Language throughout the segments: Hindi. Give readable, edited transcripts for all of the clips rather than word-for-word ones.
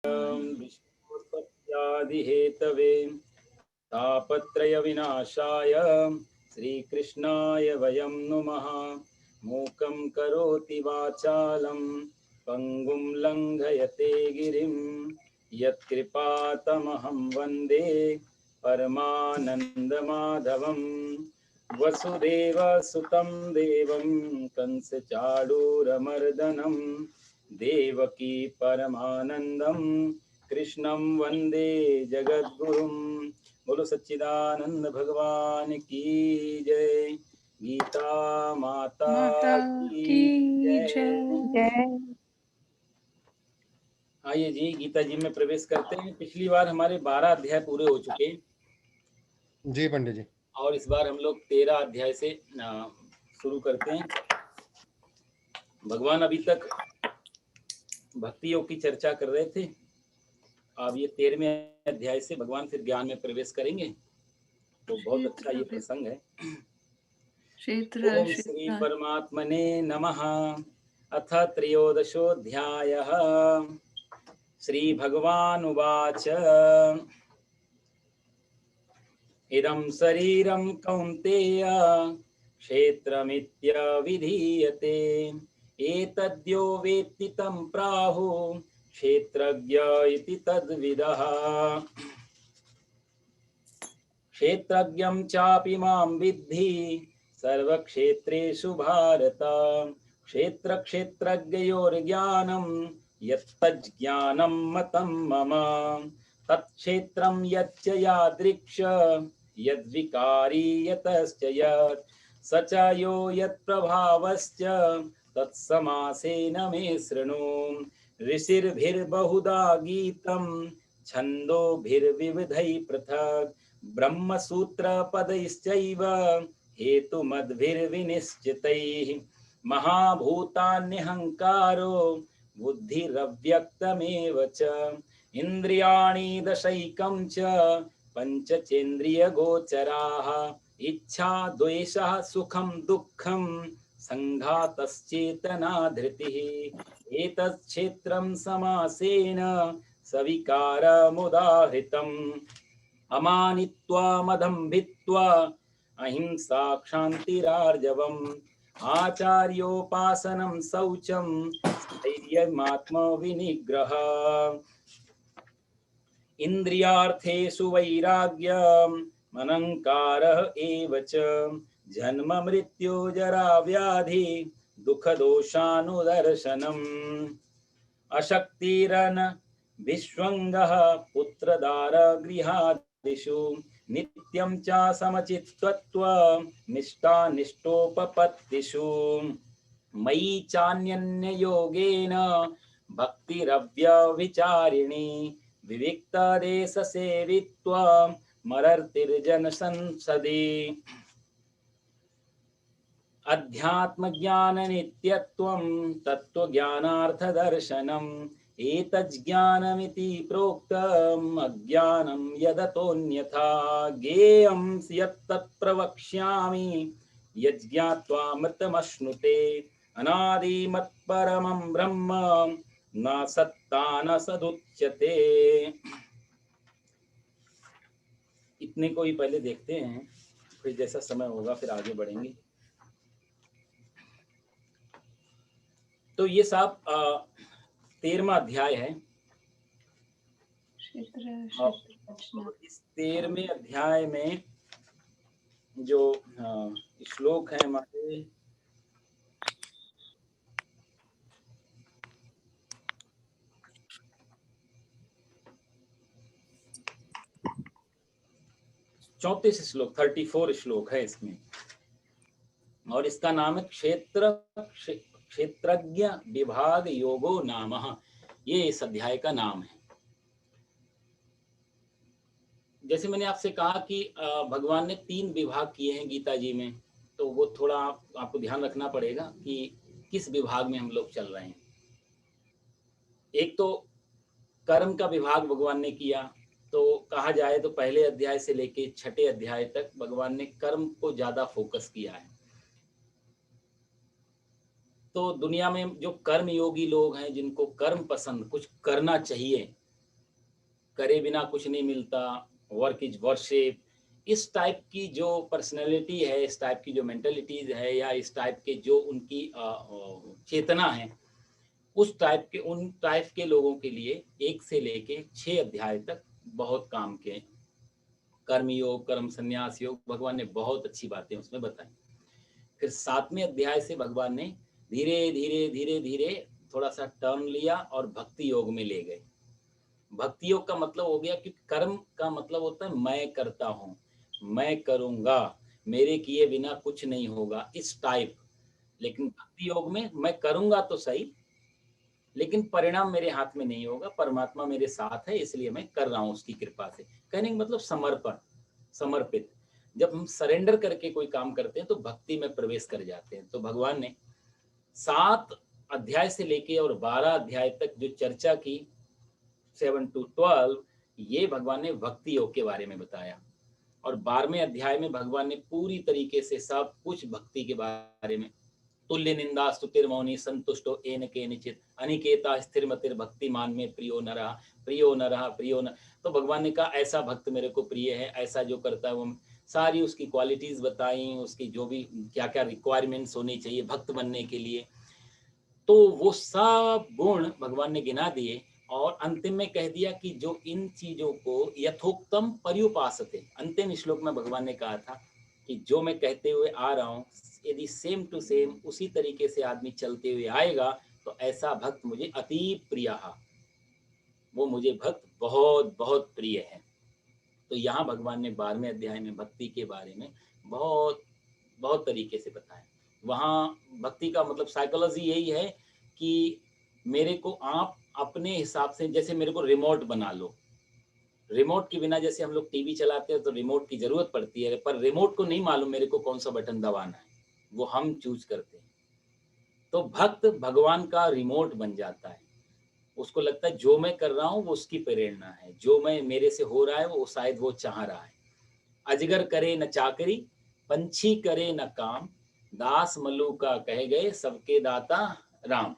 विष्णुपत्यादिहेतवे तापत्रयविनाशाय श्रीकृष्णाय वयं नुमः। मूकं करोति वाचालं पङ्गुं लङ्घयते गिरिं यत्कृपातमहं वन्दे परमानन्दमाधवं। वसुदेवसुतं देवं कंसचाणूरमर्दनं देवकी परमानन्दं कृष्णं वन्दे जगद्गुरुं। बोलो सच्चिदानंद भगवान की जय। गीता माता माता की की जय। जय। आइए जी गीता जी में प्रवेश करते हैं। पिछली बार हमारे 12 अध्याय पूरे हो चुके हैं जी पंडित जी। और इस बार हम लोग 13 अध्याय से शुरू करते हैं। भगवान अभी तक भक्ति योग की चर्चा कर रहे थे। अब ये 13वें अध्याय से भगवान फिर ज्ञान में प्रवेश करेंगे, तो बहुत अच्छा ये प्रसंग है। ओम श्री परमात्मने नमः। अथ त्रयोदशोऽध्यायः। श्री भगवानुवाच इदं शरीरं कौन्तेय क्षेत्रमित्यभिधीयते एतद्यो वेत्ति तं प्राहुः क्षेत्रज्ञ इति तद्विदः। क्षेत्रज्ञं चापि मां विद्धि सर्वक्षेत्रेषु भारत। क्षेत्रक्षेत्रज्ञयोर्ज्ञानं यत्तज्ज्ञानं मतं मम। तत्क्षेत्रं यच्च यादृक्ष यद्विकारी यतश्च यत् स च यो यत्प्रभावश्च तत्समासेन मे शृणु। ऋषिर्भिर्बहुधा गीतं छन्दोभिर्विविधैः पृथक् ब्रह्मसूत्रपदैश्चैव हेतुमद्भिर्विनिश्चितैः। महाभूतान्यहङ्कारो बुद्धिरव्यक्तमेव च इन्द्रियाणि दशैकं च पञ्चचेन्द्रियगोचराः। इच्छा द्वेषः सुखं दुःखं सङ्घातश्चेतना धृतिः। एतत् क्षेत्रं समासेन सविकारमुदाहृतम्। अमानित्वा मदम्भित्वा अहिंसा क्षान्तिरार्जवम् आचार्योपासनं शौचं स्थैर्यमात्मविनिग्रह। इन्द्रियार्थेषु वैराग्यम् अनङ्कारः एव च जन्म मृत्यु जरा व्याधि दुःखदोषानुदर्शनम्। अशक्तिरन विश्वङ्गः पुत्रदारगृहादिषु नित्यं च समचित्तत्वनिष्ठानिष्ठोपपत्तिषु। मयि चान्यन्ययोगेन भक्तिरव्यभिचारिणी विविक्तदेशसेवित्वं मरर्तिर्जनसंसदि। अध्यात्मज्ञाननित्यत्वं तत्त्वज्ञानार्थदर्शनम् एतज्ज्ञानमिति प्रोक्तम् अज्ञानं यदतोऽन्यथा ज्ञेयं यत्तत् प्रवक्ष्यामि यज्ज्ञात्वामृतमश्नुते अनादिमत्परमं ब्रह्म न सत्ता न सदुच्यते। इतने को ही पहले देखते हैं, फिर जैसा समय होगा फिर आगे बढ़ेंगे। तो ये साहब 13वां अध्याय है। इस 13वें अध्याय में जो श्लोक है हमारे 34 श्लोक 34 श्लोक है इसमें, और इसका नाम है क्षेत्रज्ञ विभाग योगो नामः। ये इस अध्याय का नाम है। जैसे मैंने आपसे कहा कि भगवान ने 3 विभाग किए हैं गीता जी में, तो वो थोड़ा आपको ध्यान रखना पड़ेगा कि किस विभाग में हम लोग चल रहे हैं। एक तो कर्म का विभाग भगवान ने किया, तो कहा जाए तो पहले अध्याय से लेके 6ठे अध्याय तक भगवान ने कर्म को ज्यादा फोकस किया है। तो दुनिया में जो कर्म योगी लोग हैं, जिनको कर्म पसंद, कुछ करना चाहिए, करे बिना कुछ नहीं मिलता, वर्क इज वर्शिप, इस टाइप की जो पर्सनैलिटी है, इस टाइप की जो मेंटालिटीज है, या इस टाइप के जो उनकी चेतना है, उन टाइप के लोगों के लिए 1 से लेके 6 अध्याय तक बहुत काम के। कर्म योग, कर्म संन्यास योग, भगवान ने बहुत अच्छी बातें उसमें बताई। फिर 7वें अध्याय से भगवान ने धीरे धीरे धीरे धीरे थोड़ा सा टर्न लिया और भक्ति योग में ले गए। भक्ति योग का मतलब हो गया कि कर्म का मतलब होता है मैं करता हूँ, मैं करूँगा, मेरे किए बिना कुछ नहीं होगा, इस टाइप। लेकिन भक्ति योग में मैं करूँगा तो सही, लेकिन परिणाम मेरे हाथ में नहीं होगा, परमात्मा मेरे साथ है, इसलिए मैं कर रहा हूँ उसकी कृपा से। कहने का मतलब समर्पण, समर्पित। जब हम सरेंडर करके कोई काम करते हैं तो भक्ति में प्रवेश कर जाते हैं। तो भगवान ने 7 अध्याय से लेके और 12 अध्याय तक जो चर्चा की, 7 to 12, ये भगवान ने भक्ति योग के बारे में बताया। और 12वें अध्याय में भगवान ने पूरी तरीके से सब कुछ भक्ति के बारे में, तुल्य निंदा स्तुतिर्मौनि संतुष्टो येन केनचित् अनिकेता स्थिरमतिर् भक्तिमान में प्रियो नरः प्रियो नरः प्रियो न। तो भगवान ने कहा ऐसा भक्त मेरे को प्रिय है, ऐसा जो करता है वो, सारी उसकी क्वालिटीज बताई, उसकी जो भी क्या क्या रिक्वायरमेंट्स होनी चाहिए भक्त बनने के लिए, तो वो सब गुण भगवान ने गिना दिए। और अंतिम में कह दिया कि जो इन चीजों को यथोक्तम पर्युपासते, अंतिम श्लोक में भगवान ने कहा था कि जो मैं कहते हुए आ रहा हूँ, यदि सेम टू सेम उसी तरीके से आदमी चलते हुए आएगा तो ऐसा भक्त मुझे अति प्रिय है, वो मुझे भक्त बहुत बहुत प्रिय है। तो यहाँ भगवान ने 12वें अध्याय में भक्ति के बारे में बहुत बहुत तरीके से बताया। वहाँ भक्ति का मतलब साइकोलॉजी यही है कि मेरे को आप अपने हिसाब से, जैसे मेरे को रिमोट बना लो, रिमोट के बिना जैसे हम लोग टीवी चलाते हैं तो रिमोट की जरूरत पड़ती है, पर रिमोट को नहीं मालूम मेरे को कौन सा बटन दबाना है, वो हम चूज करते हैं। तो भक्त भगवान का रिमोट बन जाता है, उसको लगता है जो मैं कर रहा हूँ वो उसकी प्रेरणा है, जो मैं मेरे से हो रहा है वो शायद वो चाह रहा है। अजगर करे न चाकरी, पंछी करे न काम, दास मल्लू का कह गए सबके दाता राम।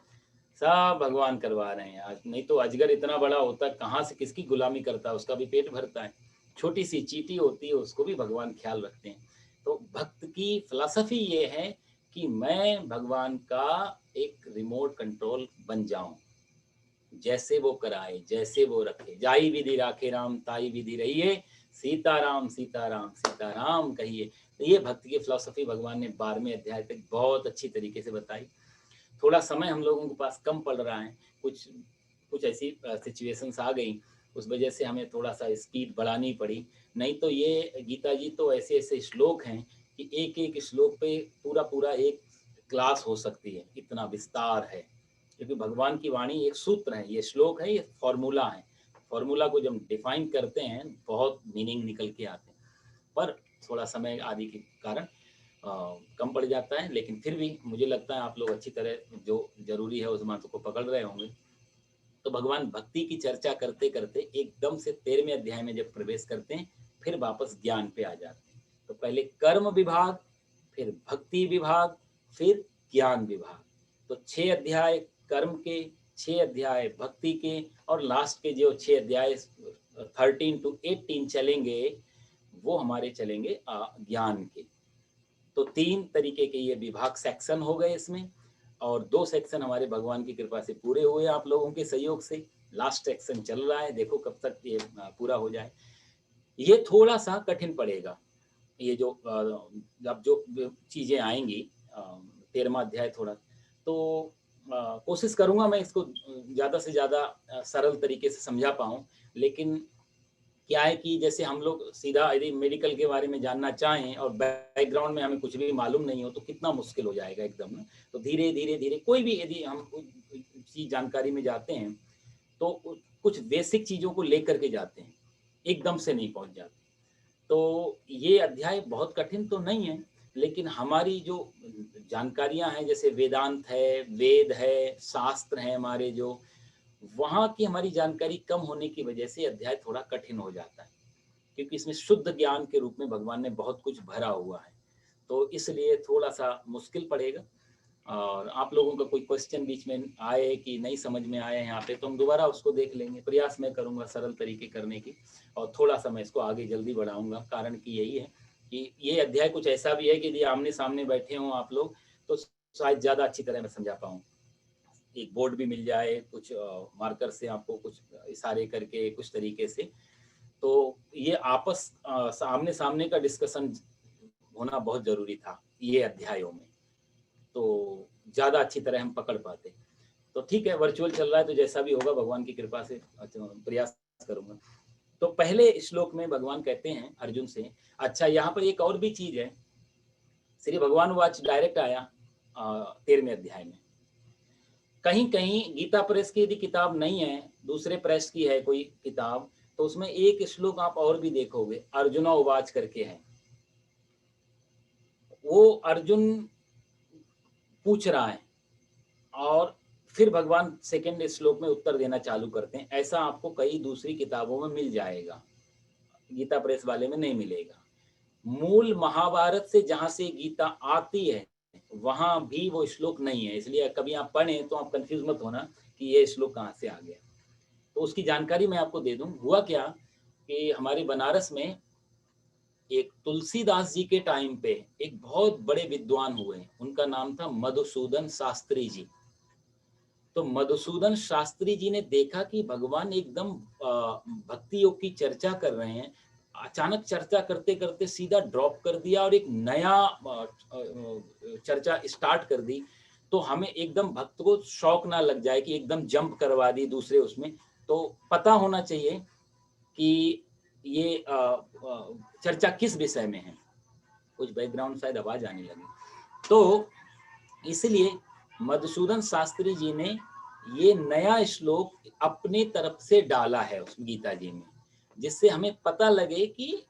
सब भगवान करवा रहे हैं आज, नहीं तो अजगर इतना बड़ा होता है कहाँ से किसकी गुलामी करता है, उसका भी पेट भरता है। छोटी सी चींटी होती है उसको भी भगवान ख्याल रखते हैं। तो भक्त की फिलॉसफी ये है कि मैं भगवान का एक रिमोट कंट्रोल बन जाऊं, जैसे वो कराए जैसे वो रखे, जाई विधि राखे राम ताई विधि रहिए, सीताराम सीताराम सीताराम कहिए। तो ये भक्ति की फिलॉसफी भगवान ने 12वें अध्याय तक बहुत अच्छी तरीके से बताई। थोड़ा समय हम लोगों के पास कम पड़ रहा है, कुछ कुछ ऐसी सिचुएशंस आ गई, उस वजह से हमें थोड़ा सा स्पीड बढ़ानी पड़ी। नहीं तो ये गीता जी तो ऐसे ऐसे श्लोक हैं कि एक एक श्लोक पे पूरा पूरा एक क्लास हो सकती है, इतना विस्तार है। क्योंकि भगवान की वाणी एक सूत्र है, ये श्लोक है, ये फॉर्मूला है। फॉर्मूला को जब डिफाइन करते हैं बहुत मीनिंग निकल के आते हैं, पर थोड़ा समय आदि के कारण कम पड़ जाता है। लेकिन फिर भी मुझे लगता है आप लोग अच्छी तरह जो जरूरी है उस बात को पकड़ रहे होंगे। तो भगवान भक्ति की चर्चा करते करते एकदम से 13वें अध्याय में जब प्रवेश करते हैं, फिर वापस ज्ञान पे आ जाते हैं। तो पहले कर्म विभाग, फिर भक्ति विभाग, फिर ज्ञान विभाग। तो 6 अध्याय कर्म के, 6 अध्याय भक्ति के, और लास्ट के जो 6 अध्याय 13 to 18 चलेंगे, वो हमारे चलेंगे ज्ञान के। तो 3 तरीके के ये विभाग सेक्शन हो गए इसमें, और 2 सेक्शन हमारे भगवान की कृपा से पूरे हुए आप लोगों के सहयोग से। लास्ट सेक्शन चल रहा है, देखो कब तक ये पूरा हो जाए। ये थोड़ा सा कठिन पड़ेगा, ये जो अब जो चीजें आएंगी, 13वां अध्याय थोड़ा, तो कोशिश करूंगा मैं इसको ज्यादा से ज्यादा सरल तरीके से समझा पाऊं। लेकिन क्या है कि जैसे हम लोग सीधा यदि मेडिकल के बारे में जानना चाहें और बैकग्राउंड में हमें कुछ भी मालूम नहीं हो तो कितना मुश्किल हो जाएगा एकदम ना। तो धीरे धीरे धीरे कोई भी यदि हम चीज जानकारी में जाते हैं तो कुछ बेसिक चीजों को लेकर के जाते हैं, एकदम से नहीं पहुंच जाते। तो ये अध्याय बहुत कठिन तो नहीं है, लेकिन हमारी जो जानकारियां हैं, जैसे वेदांत है, वेद है, शास्त्र है हमारे, जो वहाँ की हमारी जानकारी कम होने की वजह से अध्याय थोड़ा कठिन हो जाता है, क्योंकि इसमें शुद्ध ज्ञान के रूप में भगवान ने बहुत कुछ भरा हुआ है, तो इसलिए थोड़ा सा मुश्किल पड़ेगा। और आप लोगों का कोई क्वेश्चन बीच में आए कि नहीं समझ में आए यहाँ पे, तो हम दोबारा उसको देख लेंगे। प्रयास मैं करूँगा सरल तरीके करने की, और थोड़ा सा मैं इसको आगे जल्दी बढ़ाऊँगा। कारण कि यही है कि ये अध्याय कुछ ऐसा भी है कि यदि आमने सामने बैठे हों आप लोग, तो शायद ज़्यादा अच्छी तरह मैं समझा पाऊँ। एक बोर्ड भी मिल जाए, कुछ मार्कर से आपको कुछ इशारे करके कुछ तरीके से, तो ये आपस आमने सामने का डिस्कशन होना बहुत ज़रूरी था ये अध्यायों में, तो ज़्यादा अच्छी तरह हम पकड़ पाते। तो ठीक है, वर्चुअल चल रहा है तो जैसा भी होगा भगवान की कृपा से प्रयास करूँगा। तो पहले श्लोक में भगवान कहते हैं अर्जुन से, अच्छा यहाँ पर एक और भी चीज़ है, श्री भगवान वाच डायरेक्ट आया 13वें अध्याय में। कहीं कहीं गीता प्रेस की यदि किताब नहीं है, दूसरे प्रेस की है कोई किताब, तो उसमें एक श्लोक आप और भी देखोगे, अर्जुना उवाच करके है। वो अर्जुन पूछ रहा है और फिर भगवान सेकंड श्लोक में उत्तर देना चालू करते हैं। ऐसा आपको कई दूसरी किताबों में मिल जाएगा, गीता प्रेस वाले में नहीं मिलेगा। मूल महाभारत से जहां से गीता आती है वहां भी वो श्लोक नहीं है, इसलिए कभी आप पढ़ें तो आप कंफ्यूज मत होना कि ये श्लोक कहाँ से आ गया। तो उसकी जानकारी मैं आपको दे दूं। हुआ क्या कि हमारे बनारस में एक तुलसीदास जी के टाइम पे एक बहुत बड़े विद्वान हुए, उनका नाम था मधुसूदन शास्त्री जी। तो मधुसूदन शास्त्री जी ने देखा कि भगवान एकदम भक्ति योग की चर्चा कर रहे हैं, अचानक चर्चा करते करते सीधा ड्रॉप कर दिया और एक नया चर्चा स्टार्ट कर दी। तो हमें एकदम भक्त को शौक ना लग जाए कि एकदम जंप करवा दी दूसरे उसमें, तो पता होना चाहिए कि ये चर्चा किस विषय में है। कुछ बैकग्राउंड शायद आवाज आने लगी, तो इसलिए मधुसूदन शास्त्री जी ने ये नया श्लोक अपने तरफ से डाला है उस गीता जी में, जिससे हमें पता लगे कि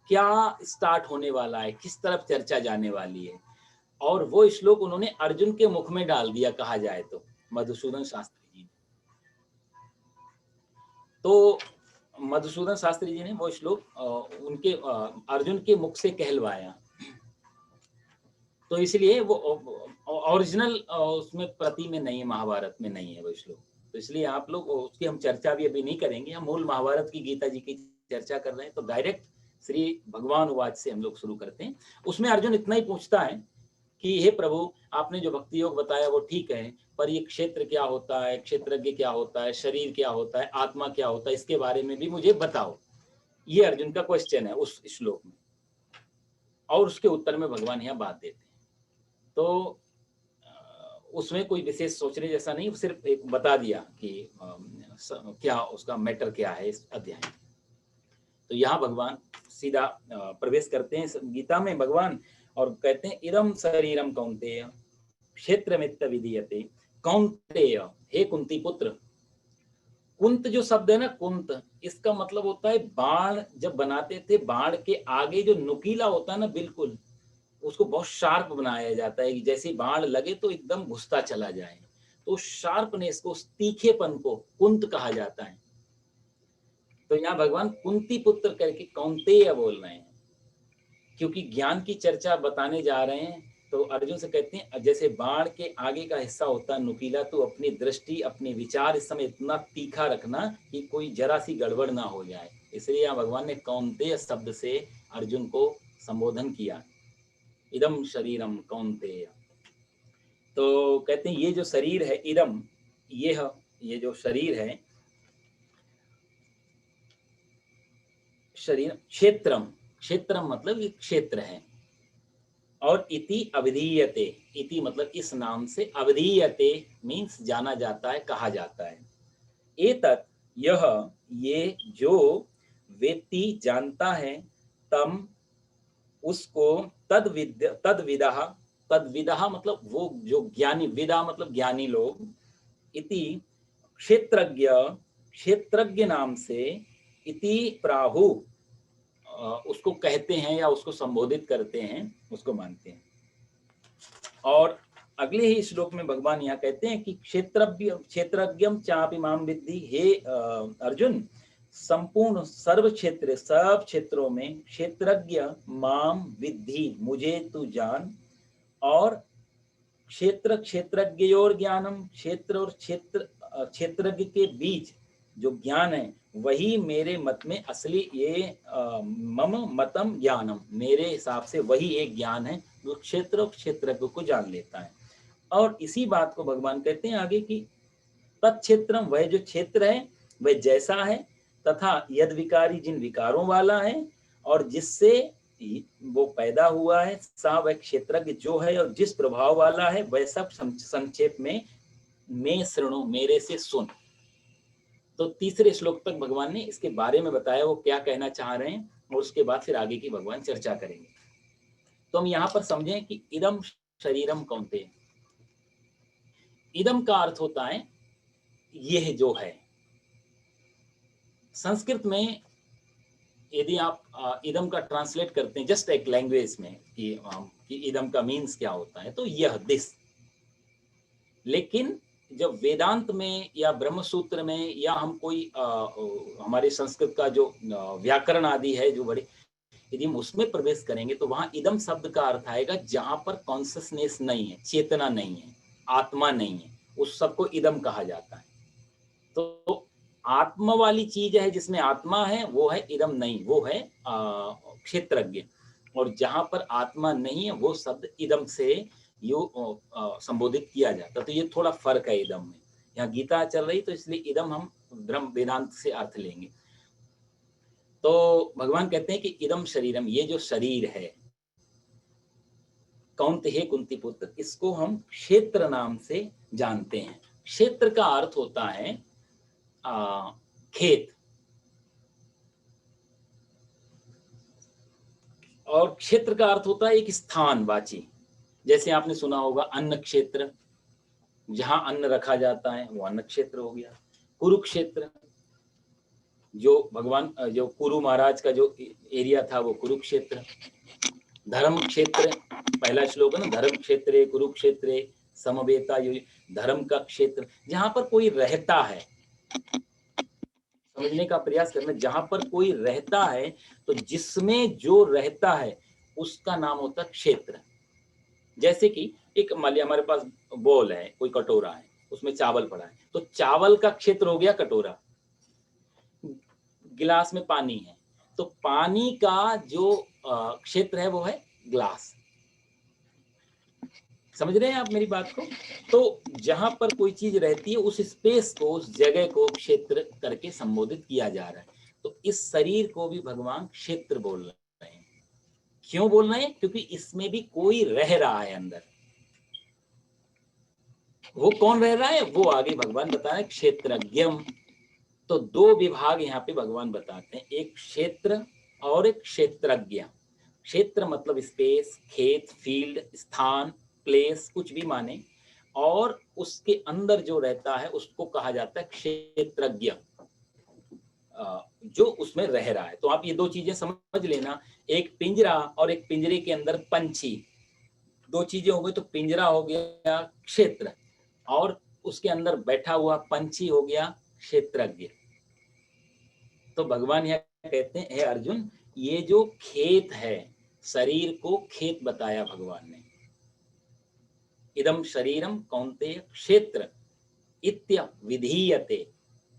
क्या स्टार्ट होने वाला है, किस तरफ चर्चा जाने वाली है। और वो श्लोक उन्होंने अर्जुन के मुख में डाल दिया, कहा जाए तो मधुसूदन शास्त्री जी ने। तो मधुसूदन शास्त्री जी ने वो श्लोक उनके अर्जुन के मुख से कहलवाया। तो इसलिए वो ओरिजिनल उसमें प्रति में नहीं है, महाभारत में नहीं है वो श्लोक। तो इसलिए आप लोग उसकी हम चर्चा भी अभी नहीं करेंगे, हम मूल महाभारत की गीता जी की चर्चा कर रहे हैं। तो डायरेक्ट श्री भगवान वाच से हम लोग शुरू करते हैं। उसमें अर्जुन इतना ही पूछता है कि हे प्रभु, आपने जो भक्ति योग बताया वो ठीक है, पर ये क्षेत्र क्या होता है, क्षेत्रज्ञ क्या होता है, शरीर क्या होता है, आत्मा क्या होता है, इसके बारे में भी मुझे बताओ। ये अर्जुन का क्वेश्चन है उस श्लोक में, और उसके उत्तर में भगवान यहाँ बात देते हैं। तो उसमें कोई विशेष सोचने जैसा नहीं, सिर्फ एक बता दिया कि क्या उसका मैटर क्या है इस अध्याय में। तो यहाँ भगवान सीधा प्रवेश करते हैं गीता में भगवान, और कहते हैं इदम शरीरम कौन्तेय क्षेत्रमित्त विधीयते। कौन्तेय, हे कुंती पुत्र। कुंत जो शब्द है ना, कुंत, इसका मतलब होता है बाण। जब बनाते थे, बाण के आगे जो नुकीला होता है ना, बिल्कुल उसको बहुत शार्प बनाया जाता है कि जैसे बाण लगे तो एकदम घुसता चला जाए। तो शार्पनेस को, उस तीखेपन को कुंत कहा जाता है। तो यहाँ भगवान कुंती पुत्र करके कौन्तेय बोल रहे हैं, क्योंकि ज्ञान की चर्चा बताने जा रहे हैं। तो अर्जुन से कहते हैं जैसे बाण के आगे का हिस्सा होता है नुकीला, तो अपनी दृष्टि, अपने विचार इस समय इतना तीखा रखना कि कोई जरा सी गड़बड़ ना हो जाए। इसलिए यहाँ भगवान ने कौन्तेय शब्द से अर्जुन को संबोधन किया, इदम शरीरम कौन्तेय। तो कहते हैं ये जो शरीर है, इदम, ये जो शरीर है, शरीर क्षेत्रम, क्षेत्रम मतलब ये क्षेत्र है। और इति अवधीयते, इति मतलब इस नाम से, अवधीयते मीन्स जाना जाता है, कहा जाता है। एतत्, यह, ये, जो, वेत्ति जानता है, तम उसको, तद्विदः, तद्विदः मतलब वो जो ज्ञानी, विदा मतलब ज्ञानी लोग, इति क्षेत्रज्ञ, क्षेत्रज्ञ नाम से, इति प्राहु उसको कहते हैं या उसको संबोधित करते हैं, उसको मानते हैं। और अगले ही श्लोक में भगवान यहाँ कहते हैं कि क्षेत्रज्ञम चापि माम विद्धि, हे अर्जुन, संपूर्ण सर्व क्षेत्र, सब क्षेत्रों में क्षेत्रज्ञ माम विद्धि, मुझे तू जान। और क्षेत्र क्षेत्रज्ञयोर ज्ञानम, क्षेत्र और क्षेत्रज्ञ के बीच जो ज्ञान है वही मेरे मत में असली ये मम मतम ज्ञानम, मेरे हिसाब से वही एक ज्ञान है जो क्षेत्र और क्षेत्रज्ञ को जान लेता है। और इसी बात को भगवान कहते हैं आगे की तत्क्षेत्रम, वह जो क्षेत्र है वह जैसा है, तथा यद विकारी, जिन विकारों वाला है, और जिससे वो पैदा हुआ है, सा वह क्षेत्रज्ञ जो है और जिस प्रभाव वाला है, वह सब संक्षेप में मैं श्रृणु, मेरे से सुन। तो तीसरे श्लोक तक भगवान ने इसके बारे में बताया वो क्या कहना चाह रहे हैं, और उसके बाद फिर आगे की भगवान चर्चा करेंगे। तो हम यहाँ पर समझें कि इदम शरीरम कौन्तेय, इदम का अर्थ होता है यह जो है। संस्कृत में यदि आप इदम का ट्रांसलेट करते हैं जस्ट एक लैंग्वेज में कि इदम का मीन्स क्या होता है, तो यह, दिस। लेकिन जब वेदांत में या ब्रह्म सूत्र में या हम कोई हमारे संस्कृत का जो व्याकरण आदि है जो बड़े, यदि हम उसमें प्रवेश करेंगे तो वहां इदम शब्द का अर्थ आएगा जहां पर कॉन्शियसनेस नहीं है, चेतना नहीं है, आत्मा नहीं है, उस सबको इदम कहा जाता है। तो आत्मा वाली चीज है जिसमें आत्मा है वो है इदम नहीं, वो है क्षेत्रज्ञ। और जहां पर आत्मा नहीं है वो शब्द इदम से यो संबोधित किया जाता। तो ये थोड़ा फर्क है इदम में। यहाँ गीता चल रही तो इसलिए इदम हम ब्रह्म वेदांत से अर्थ लेंगे। तो भगवान कहते हैं कि इदम शरीरम, ये जो शरीर है, कौन्ते हे कुंती पुत्र, इसको हम क्षेत्र नाम से जानते हैं। क्षेत्र का अर्थ होता है खेत, और क्षेत्र का अर्थ होता है एक स्थान वाची। जैसे आपने सुना होगा अन्न क्षेत्र, जहां अन्न रखा जाता है वो अन्न क्षेत्र हो गया। कुरुक्षेत्र, जो भगवान जो कुरु महाराज का जो एरिया था वो कुरुक्षेत्र। धर्म क्षेत्र, पहला श्लोक है ना, धर्म क्षेत्रे कुरुक्षेत्रे समवेता, धर्म का क्षेत्र, जहां पर कोई रहता है। समझने का प्रयास करना, जहां पर कोई रहता है तो जिसमें जो रहता है उसका नाम होता है क्षेत्र। जैसे कि एक मान लिया हमारे पास बोल है, कोई कटोरा है, उसमें चावल पड़ा है, तो चावल का क्षेत्र हो गया कटोरा। गिलास में पानी है तो पानी का जो क्षेत्र है वो है ग्लास। समझ रहे हैं आप मेरी बात को? तो जहां पर कोई चीज रहती है उस स्पेस को, उस जगह को क्षेत्र करके संबोधित किया जा रहा है। तो इस शरीर को भी भगवान क्षेत्र बोल रहे हैं। क्यों बोल रहे हैं? क्योंकि इसमें भी कोई रह रहा है अंदर। वो कौन रह रहा है वो आगे भगवान बता रहे हैं, क्षेत्रज्ञम। तो दो विभाग यहाँ पे भगवान बताते हैं, एक क्षेत्र और एक क्षेत्रज्ञ। क्षेत्र मतलब स्पेस, खेत, फील्ड, स्थान, प्लेस, कुछ भी माने, और उसके अंदर जो रहता है उसको कहा जाता है क्षेत्रज्ञ, जो उसमें रह रहा है। तो आप ये दो चीजें समझ लेना, एक पिंजरा और एक पिंजरे के अंदर पंछी, दो चीजें हो गई। तो पिंजरा हो गया क्षेत्र और उसके अंदर बैठा हुआ पंछी हो गया क्षेत्रज्ञ। तो भगवान यहाँ कहते हैं, हे अर्जुन, ये जो खेत है, शरीर को खेत बताया भगवान ने। इदम शरीरम कौन्तेय क्षेत्र इत्य विधीयते,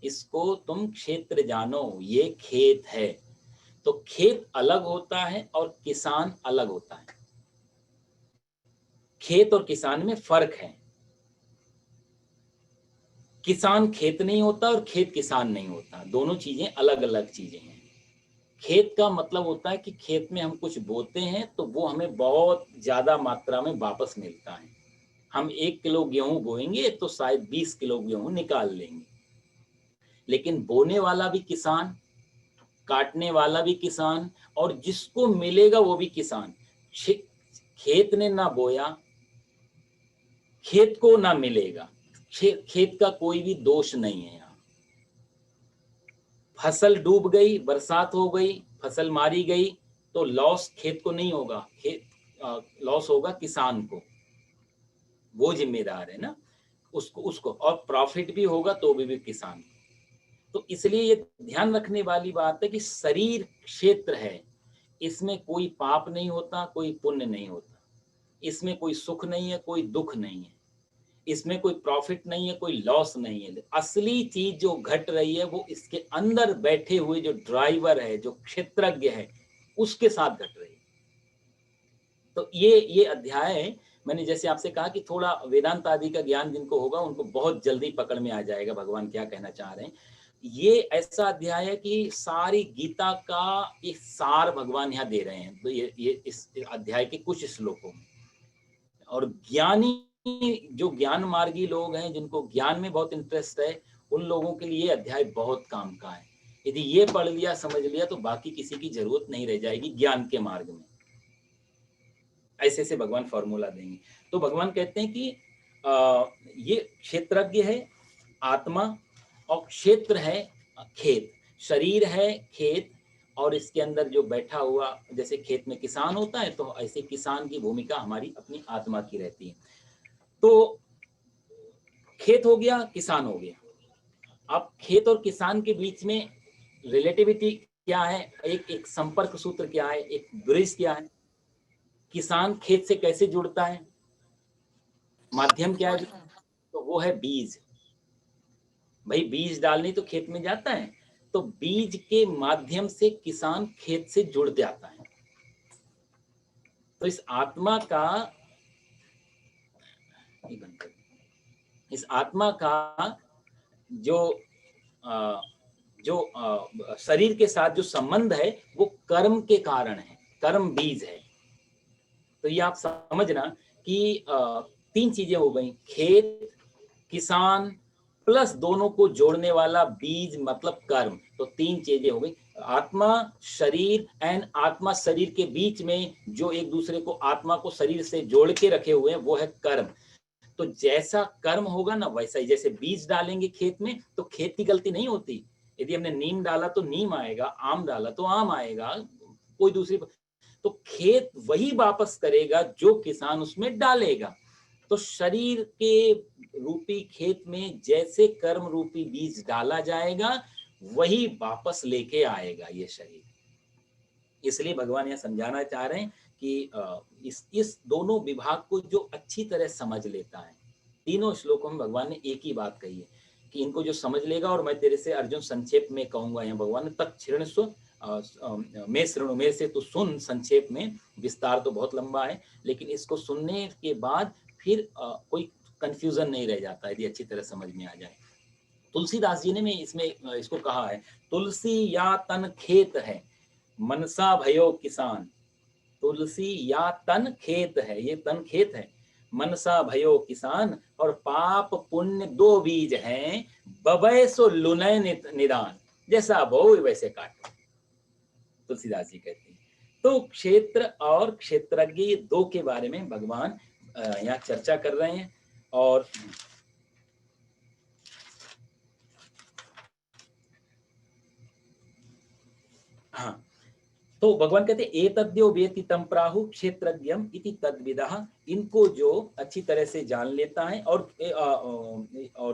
इसको तुम क्षेत्र जानो, ये खेत है। तो खेत अलग होता है और किसान अलग होता है। खेत और किसान में फर्क है। किसान खेत नहीं होता और खेत किसान नहीं होता, दोनों चीजें अलग अलग चीजें हैं। खेत का मतलब होता है कि खेत में हम कुछ बोते हैं तो वो हमें बहुत ज्यादा मात्रा में वापस मिलता है। हम 1 किलो गेहूं बोएंगे तो शायद 20 किलो गेहूं निकाल लेंगे। लेकिन बोने वाला भी किसान, काटने वाला भी किसान, और जिसको मिलेगा वो भी किसान। खेत ने ना बोया, खेत को ना मिलेगा। खेत का कोई भी दोष नहीं है। यहाँ फसल डूब गई, बरसात हो गई, फसल मारी गई, तो लॉस खेत को नहीं होगा, लॉस होगा किसान को, वो जिम्मेदार है ना, उसको और प्रॉफिट भी होगा तो भी किसान। तो इसलिए ये ध्यान रखने वाली बात है कि शरीर क्षेत्र है, इसमें कोई पाप नहीं होता, कोई पुण्य नहीं होता। इसमें कोई सुख नहीं है, कोई दुख नहीं है, इसमें कोई प्रॉफिट नहीं है, कोई लॉस नहीं है। असली चीज जो घट रही है वो इसके अंदर बैठे हुए जो ड्राइवर है, जो क्षेत्रज्ञ है, उसके साथ घट रही है। तो ये अध्याय मैंने जैसे आपसे कहा कि थोड़ा वेदांत आदि का ज्ञान जिनको होगा उनको बहुत जल्दी पकड़ में आ जाएगा भगवान क्या कहना चाह रहे हैं। ये ऐसा अध्याय है कि सारी गीता का एक सार भगवान यहाँ दे रहे हैं। तो ये इस अध्याय के कुछ श्लोकों में, और ज्ञानी जो ज्ञान मार्गी लोग हैं, जिनको ज्ञान में बहुत इंटरेस्ट है, उन लोगों के लिए अध्याय बहुत काम का है। यदि ये पढ़ लिया, समझ लिया, तो बाकी किसी की जरूरत नहीं रह जाएगी ज्ञान के मार्ग में। ऐसे से भगवान फॉर्मूला देंगे। तो भगवान कहते हैं कि ये क्षेत्रज्ञ है आत्मा, और क्षेत्र है खेत, शरीर है खेत, और इसके अंदर जो बैठा हुआ, जैसे खेत में किसान होता है, तो ऐसे किसान की भूमिका हमारी अपनी आत्मा की रहती है। तो खेत हो गया, किसान हो गया। अब खेत और किसान के बीच में रिलेटिविटी क्या है, एक संपर्क सूत्र क्या है, एक ब्रिज क्या है? किसान खेत से कैसे जुड़ता है? माध्यम क्या है? तो वो है बीज। भाई बीज डालने तो खेत में जाता है, तो बीज के माध्यम से किसान खेत से जुड़ जाता है। तो इस आत्मा का जो शरीर के साथ जो संबंध है वो कर्म के कारण है, कर्म बीज है। तो ये आप समझना कि तीन चीजें हो गई, खेत, किसान प्लस दोनों को जोड़ने वाला बीज मतलब कर्म। तो तीन चीजें हो गई, आत्मा, शरीर एंड आत्मा शरीर के बीच में जो एक दूसरे को, आत्मा को शरीर से जोड़ के रखे हुए हैं, वो है कर्म। तो जैसा कर्म होगा ना वैसा ही, जैसे बीज डालेंगे खेत में तो खेत की गलती नहीं होती। यदि हमने नीम डाला तो नीम आएगा, आम डाला तो आम आएगा, कोई दूसरी। तो खेत वही वापस करेगा जो किसान उसमें डालेगा। तो शरीर के रूपी खेत में जैसे कर्म रूपी बीज डाला जाएगा वही वापस लेके आएगा ये शरीर। इसलिए भगवान यह समझाना चाह रहे हैं कि इस दोनों विभाग को जो अच्छी तरह समझ लेता है, तीनों श्लोकों में भगवान ने एक ही बात कही है कि इनको जो समझ लेगा, और मैं तेरे से अर्जुन संक्षेप में कहूंगा, यहाँ भगवान ने तत्क्षृणस्व मैं श्रृणु, मेरे से तो सुन, संक्षेप में, विस्तार तो बहुत लंबा है, लेकिन इसको सुनने के बाद फिर कोई कंफ्यूजन नहीं रह जाता यदि अच्छी तरह समझ में आ जाए। तुलसीदास जी ने इसमें इसको कहा है, तुलसी या तन खेत है, मनसा भयो किसान। तुलसी या तन खेत है, ये तन खेत है, मनसा भयो किसान, और पाप पुण्य दो बीज हैं, बबय सो लुनय निदान, जैसा बो वैसे काटो। तुलसीदास जी कहते हैं। तो क्षेत्र और क्षेत्रज्ञ दो के बारे में भगवान यहाँ चर्चा कर रहे हैं। और हाँ, तो भगवान कहते हैं एतद्यो वेति तम प्राहु क्षेत्रज्ञम इति तद्विदः। इनको जो अच्छी तरह से जान लेता है, और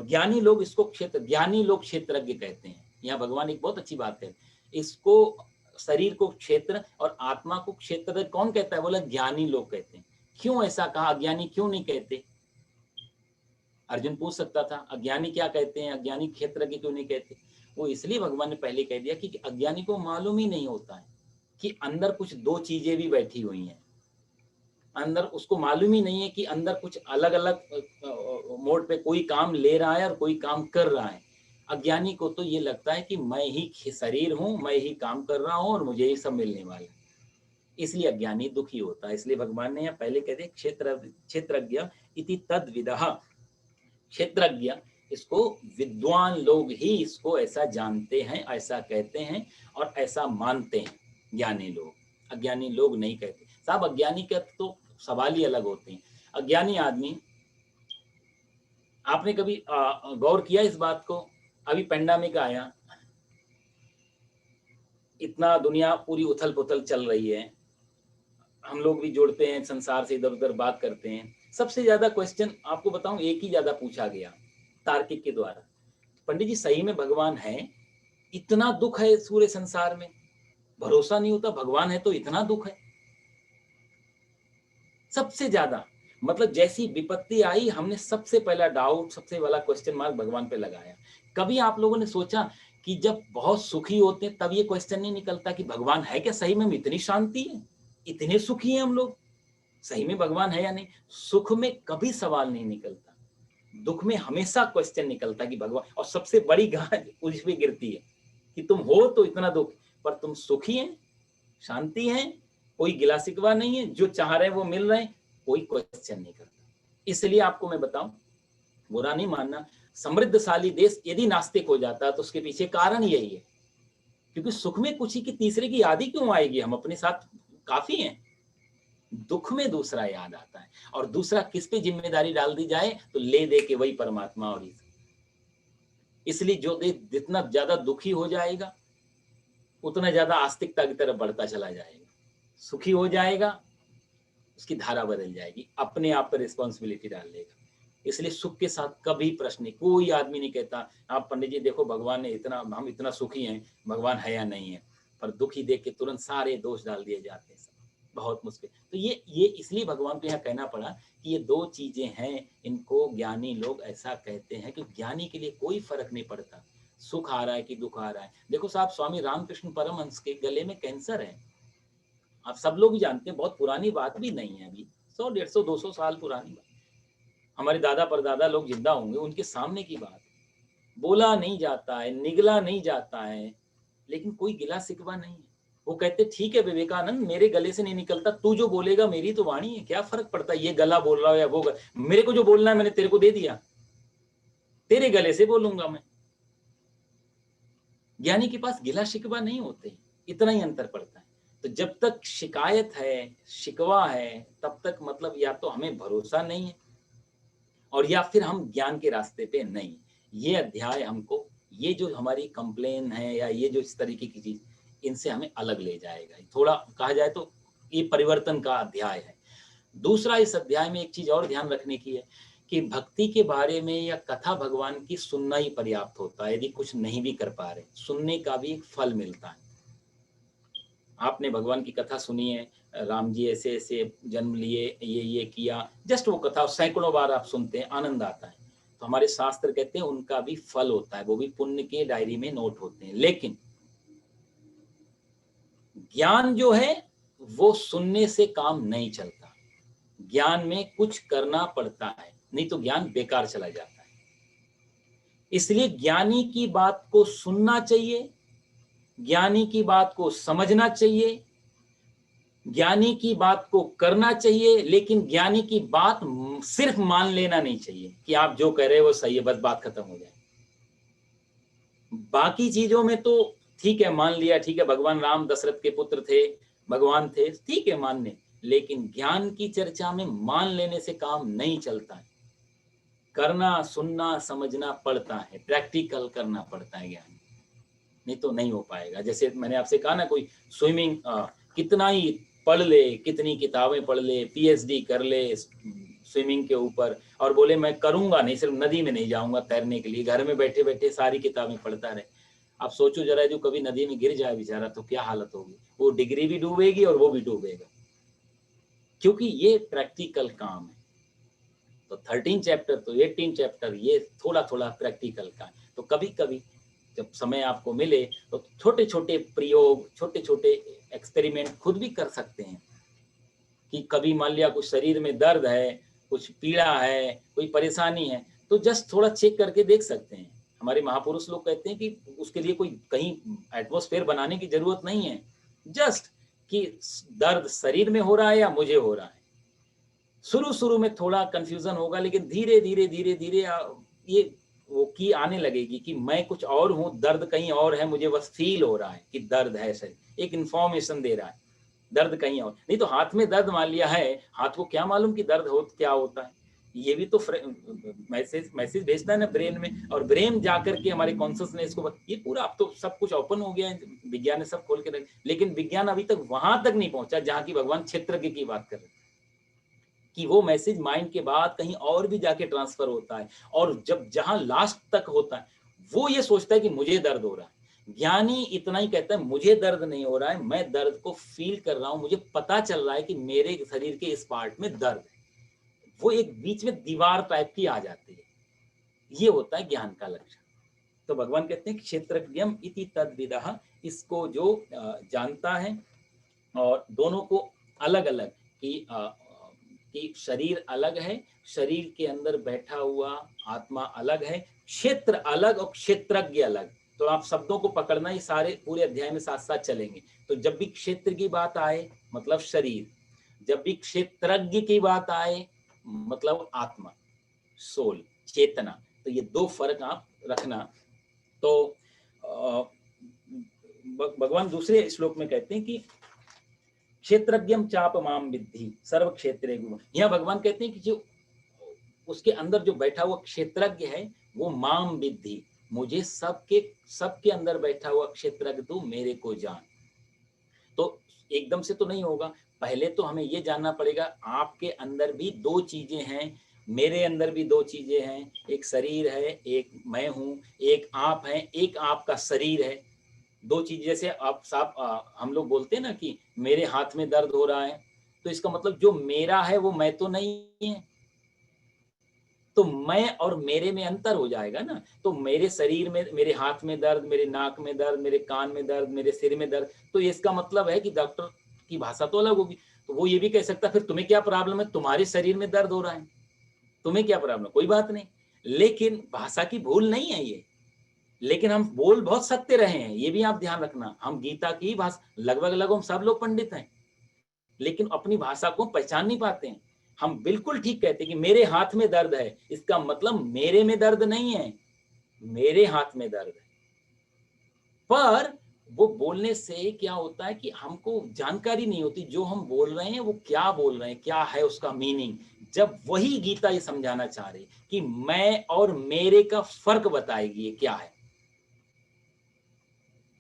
ज्ञानी लोग इसको ज्ञानी लोग क्षेत्रज्ञ कहते हैं। यहाँ भगवान एक बहुत अच्छी बात है, इसको शरीर को क्षेत्र और आत्मा को क्षेत्र कौन कहता है? बोला ज्ञानी लोग कहते हैं। क्यों ऐसा कहा? अज्ञानी क्यों नहीं कहते? अर्जुन पूछ सकता था अज्ञानी क्या कहते हैं, अज्ञानी क्षेत्रज्ञ क्यों नहीं कहते? वो इसलिए भगवान ने पहले कह दिया कि अज्ञानी को मालूम ही नहीं होता है कि अंदर कुछ दो चीजें भी बैठी हुई हैं। अंदर उसको मालूम ही नहीं है कि अंदर कुछ अलग अलग मोड पे कोई काम ले रहा है और कोई काम कर रहा है। अज्ञानी को तो ये लगता है कि मैं ही शरीर हूं, मैं ही काम कर रहा हूं और मुझे ही सब मिलने वाला है। इसलिए अज्ञानी दुखी होता है। इसलिए भगवान ने यहाँ पहले कहते क्षेत्रज्ञ इति तद्विदः। क्षेत्रज्ञ, इसको विद्वान लोग ही इसको ऐसा जानते हैं, ऐसा कहते हैं और ऐसा मानते हैं, ज्ञानी लोग। अज्ञानी लोग नहीं कहते। साहब अज्ञानी के तो सवाल ही अलग होते हैं। अज्ञानी आदमी, आपने कभी गौर किया इस बात को? अभी पेंडेमिक आया, इतना दुनिया पूरी उथल पुथल चल रही है, हम लोग भी जुड़ते हैं संसार से, इधर उधर बात करते हैं। सबसे ज्यादा क्वेश्चन आपको बताऊं, एक ही ज्यादा पूछा गया तार्किक के द्वारा, पंडित जी सही में भगवान है? इतना दुख है पूरे संसार में, भरोसा नहीं होता भगवान है तो इतना दुख है। सबसे ज्यादा। मतलब जैसी विपत्ति आई, हमने सबसे पहला डाउट, सबसे पहला क्वेश्चन मार्क भगवान पे लगाया। कभी आप लोगों ने सोचा कि जब बहुत सुखी होते हैं तब ये क्वेश्चन नहीं निकलता कि भगवान है क्या सही में? इतनी शांति है, इतने सुखी हैं हम लोग, सही में भगवान है या नहीं? सुख में कभी सवाल नहीं निकलता, दुख में हमेशा क्वेश्चन निकलता कि भगवान। और सबसे बड़ी गाज उस पे गिरती है कि तुम हो तो इतना दुख, पर तुम सुखी हैं, शांति है, कोई गिला शिकवा नहीं है, जो चाह रहे हैं वो मिल रहे हैं, कोई क्वेश्चन नहीं करता। इसलिए आपको मैं बताऊं, बुरा नहीं मानना, समृद्धशाली देश यदि नास्तिक हो जाता है तो उसके पीछे कारण यही है, क्योंकि सुख में कुछ ही की तीसरे की याद ही क्यों आएगी? हम अपने साथ काफी हैं। दुख में दूसरा याद आता है, और दूसरा किस पे जिम्मेदारी डाल दी जाए तो ले दे के वही परमात्मा और ईश्वर। इसलिए जो जितना ज्यादा दुखी हो जाएगा उतना ज्यादा आस्तिकता की तरफ बढ़ता चला जाएगा, सुखी हो जाएगा उसकी धारा बदल जाएगी, अपने आप पर रिस्पॉन्सिबिलिटी डाल लेगा। इसलिए सुख के साथ कभी प्रश्न नहीं, कोई आदमी नहीं कहता आप पंडित जी देखो भगवान ने इतना, हम इतना सुखी हैं, भगवान है या नहीं है। पर दुखी देख के तुरंत सारे दोष डाल दिए जाते हैं, बहुत मुश्किल। तो ये इसलिए भगवान को यहाँ कहना पड़ा कि ये दो चीजें हैं, इनको ज्ञानी लोग ऐसा कहते हैं कि ज्ञानी के लिए कोई फर्क नहीं पड़ता सुख आ रहा है कि दुख आ रहा है। देखो साहब, स्वामी रामकृष्ण परमहंस के गले में कैंसर है, आप सब लोग जानते हैं, बहुत पुरानी बात भी नहीं है, अभी 100, 150, 200 साल पुरानी बात। हमारे दादा परदादा लोग जिंदा होंगे, उनके सामने की बात, बोला नहीं जाता है, निगला नहीं जाता है, लेकिन कोई गिला सिकवा नहीं है। वो कहते ठीक है विवेकानंद, मेरे गले से नहीं निकलता, तू जो बोलेगा मेरी तो वाणी है, क्या फर्क पड़ता है ये गला बोल रहा हो या वो मेरे को जो बोलना है मैंने तेरे को दे दिया, तेरे गले से बोलूंगा मैं। ज्ञानी के पास गिला शिकवा नहीं होते, इतना ही अंतर पड़ता है। तो जब तक शिकायत है, शिकवा है, तब तक मतलब या तो हमें भरोसा नहीं है और या फिर हम ज्ञान के रास्ते पे नहीं। ये अध्याय हमको, ये जो हमारी कंप्लेन है या ये जो इस तरीके की चीज, इनसे हमें अलग ले जाएगा। थोड़ा कहा जाए तो ये परिवर्तन का अध्याय है। दूसरा, इस अध्याय में एक चीज और ध्यान रखने की है कि भक्ति के बारे में या कथा भगवान की सुनना ही पर्याप्त होता है। यदि कुछ नहीं भी कर पा रहे, सुनने का भी एक फल मिलता है। आपने भगवान की कथा सुनी है, राम जी ऐसे ऐसे जन्म लिए, ये किया, जस्ट वो कथा सैकड़ों बार आप सुनते हैं, आनंद आता है। तो हमारे शास्त्र कहते हैं उनका भी फल होता है, वो भी पुण्य के डायरी में नोट होते हैं। लेकिन ज्ञान जो है वो सुनने से काम नहीं चलता, ज्ञान में कुछ करना पड़ता है, नहीं तो ज्ञान बेकार चला जाता है। इसलिए ज्ञानी की बात को सुनना चाहिए, ज्ञानी की बात को समझना चाहिए, ज्ञानी की बात को करना चाहिए, लेकिन ज्ञानी की बात सिर्फ मान लेना नहीं चाहिए कि आप जो कह रहे हो वो सही है, बस बात खत्म हो जाए। बाकी चीजों में तो ठीक है, मान लिया, ठीक है भगवान राम दशरथ के पुत्र थे, भगवान थे, ठीक है मानने, लेकिन ज्ञान की चर्चा में मान लेने से काम नहीं चलता है। करना, सुनना, समझना पड़ता है, प्रैक्टिकल करना पड़ता है ज्ञान, नहीं तो नहीं हो पाएगा। जैसे मैंने आपसे कहा ना, कोई स्विमिंग कितना ही पढ़ ले, कितनी किताबें पढ़ ले, पीएचडी कर ले स्विमिंग के ऊपर, और बोले मैं करूंगा नहीं, सिर्फ नदी में नहीं जाऊंगा तैरने के लिए, घर में बैठे बैठे सारी किताबें पढ़ता रहे। आप सोचो जरा, जो कभी नदी में गिर जाए बेचारा तो क्या हालत होगी, वो डिग्री भी डूबेगी और वो भी डूबेगा, क्योंकि ये प्रैक्टिकल काम है। तो 13 चैप्टर तो 18 चैप्टर ये थोड़ा थोड़ा प्रैक्टिकल का है। तो कभी कभी जब समय आपको मिले तो छोटे छोटे प्रयोग, छोटे छोटे एक्सपेरिमेंट खुद भी कर सकते हैं कि कभी मान लिया कुछ शरीर में दर्द है, कुछ पीड़ा है, कोई परेशानी है, तो जस्ट थोड़ा चेक करके देख सकते हैं। हमारे महापुरुष लोग कहते हैं कि उसके लिए कोई कहीं एटमॉस्फेयर बनाने की जरूरत नहीं है, जस्ट कि दर्द शरीर में हो रहा है या मुझे हो रहा है। शुरू शुरू में थोड़ा कंफ्यूजन होगा, लेकिन धीरे धीरे धीरे धीरे ये वो की आने लगेगी कि मैं कुछ और हूँ, दर्द कहीं और है, मुझे बस फील हो रहा है कि दर्द है, शरीर एक इंफॉर्मेशन दे रहा है, दर्द कहीं और नहीं। तो हाथ में दर्द मान लिया है, हाथ को क्या मालूम कि दर्द हो क्या होता है। ये भी तो मैसेज भेजता है ना ब्रेन में, और ब्रेन जाकर के हमारे कॉन्शियसनेस को, ये पूरा अब तो सब कुछ ओपन हो गया है, विज्ञान ने सब खोल के रख, लेकिन विज्ञान अभी तक वहां तक नहीं पहुंचा जहां की भगवान क्षेत्रज्ञ की बात कर रहे हैं कि वो मैसेज माइंड के बाद कहीं और भी जाके ट्रांसफर होता है, और जब जहां लास्ट तक होता है वो ये सोचता है कि मुझे दर्द हो रहा है, ज्ञानी इतना ही कहता है मुझे दर्द नहीं हो रहा है, मैं दर्द को फील कर रहा हूं, मुझे पता चल रहा है कि मेरे शरीर के इस पार्ट में दर्द है। वो एक बीच में दीवार टाइप की आ जाती है, ये होता है ज्ञान का लक्षण। तो भगवान कहते हैं क्षेत्रज्ञम इति तद्विदः, इसको जो जानता है, और दोनों को अलग अलग कि शरीर अलग है, शरीर के अंदर बैठा हुआ आत्मा अलग है, क्षेत्र अलग और क्षेत्रज्ञ अलग। तो आप शब्दों को पकड़ना, ही सारे पूरे अध्याय में साथ साथ चलेंगे। तो जब भी क्षेत्र की बात आए मतलब शरीर, जब भी क्षेत्रज्ञ की बात आए मतलब आत्मा, सोल, चेतना। तो ये दो फर्क आप रखना। तो भगवान दूसरे श्लोक में कहते हैं कि क्षेत्रज्ञम चाप माम विद्धि सर्व क्षेत्रे गुण। यहाँ भगवान कहते हैं कि जो उसके अंदर जो बैठा हुआ क्षेत्रज्ञ है वो माम विद्धि, मुझे सबके अंदर बैठा हुआ क्षेत्रज्ञ तू मेरे को जान। तो एकदम से तो नहीं होगा, पहले तो हमें ये जानना पड़ेगा आपके अंदर भी दो चीजें हैं, मेरे अंदर भी दो चीजें हैं, एक शरीर है, एक मैं हूं, एक आप है, एक आपका शरीर है। दो चीज, जैसे आप साहब हम लोग बोलते हैं ना कि मेरे हाथ में दर्द हो रहा है, तो इसका मतलब जो मेरा है वो मैं तो नहीं है, तो मैं और मेरे में अंतर हो जाएगा ना। तो मेरे शरीर में, मेरे हाथ में दर्द, मेरे नाक में दर्द, मेरे कान में दर्द, मेरे सिर में दर्द, तो इसका मतलब है कि डॉक्टर की भाषा तो अलग होगी। तो वो ये भी कह सकता फिर तुम्हें क्या प्रॉब्लम है, तुम्हारे शरीर में दर्द हो रहा है, तुम्हें क्या प्रॉब्लम, कोई बात नहीं। लेकिन भाषा की भूल नहीं है ये, लेकिन हम बोल बहुत सत्य रहे हैं, ये भी आप ध्यान रखना। हम गीता की भाषा लगभग हम सब लोग पंडित हैं, लेकिन अपनी भाषा को पहचान नहीं पाते हैं। हम बिल्कुल ठीक कहते हैं कि मेरे हाथ में दर्द है, इसका मतलब मेरे में दर्द नहीं है, मेरे हाथ में दर्द है। पर वो बोलने से क्या होता है कि हमको जानकारी नहीं होती जो हम बोल रहे हैं वो क्या बोल रहे हैं, क्या है उसका मीनिंग। जब वही गीता ये समझाना चाह रही कि मैं और मेरे का फर्क बताएगी, ये क्या है।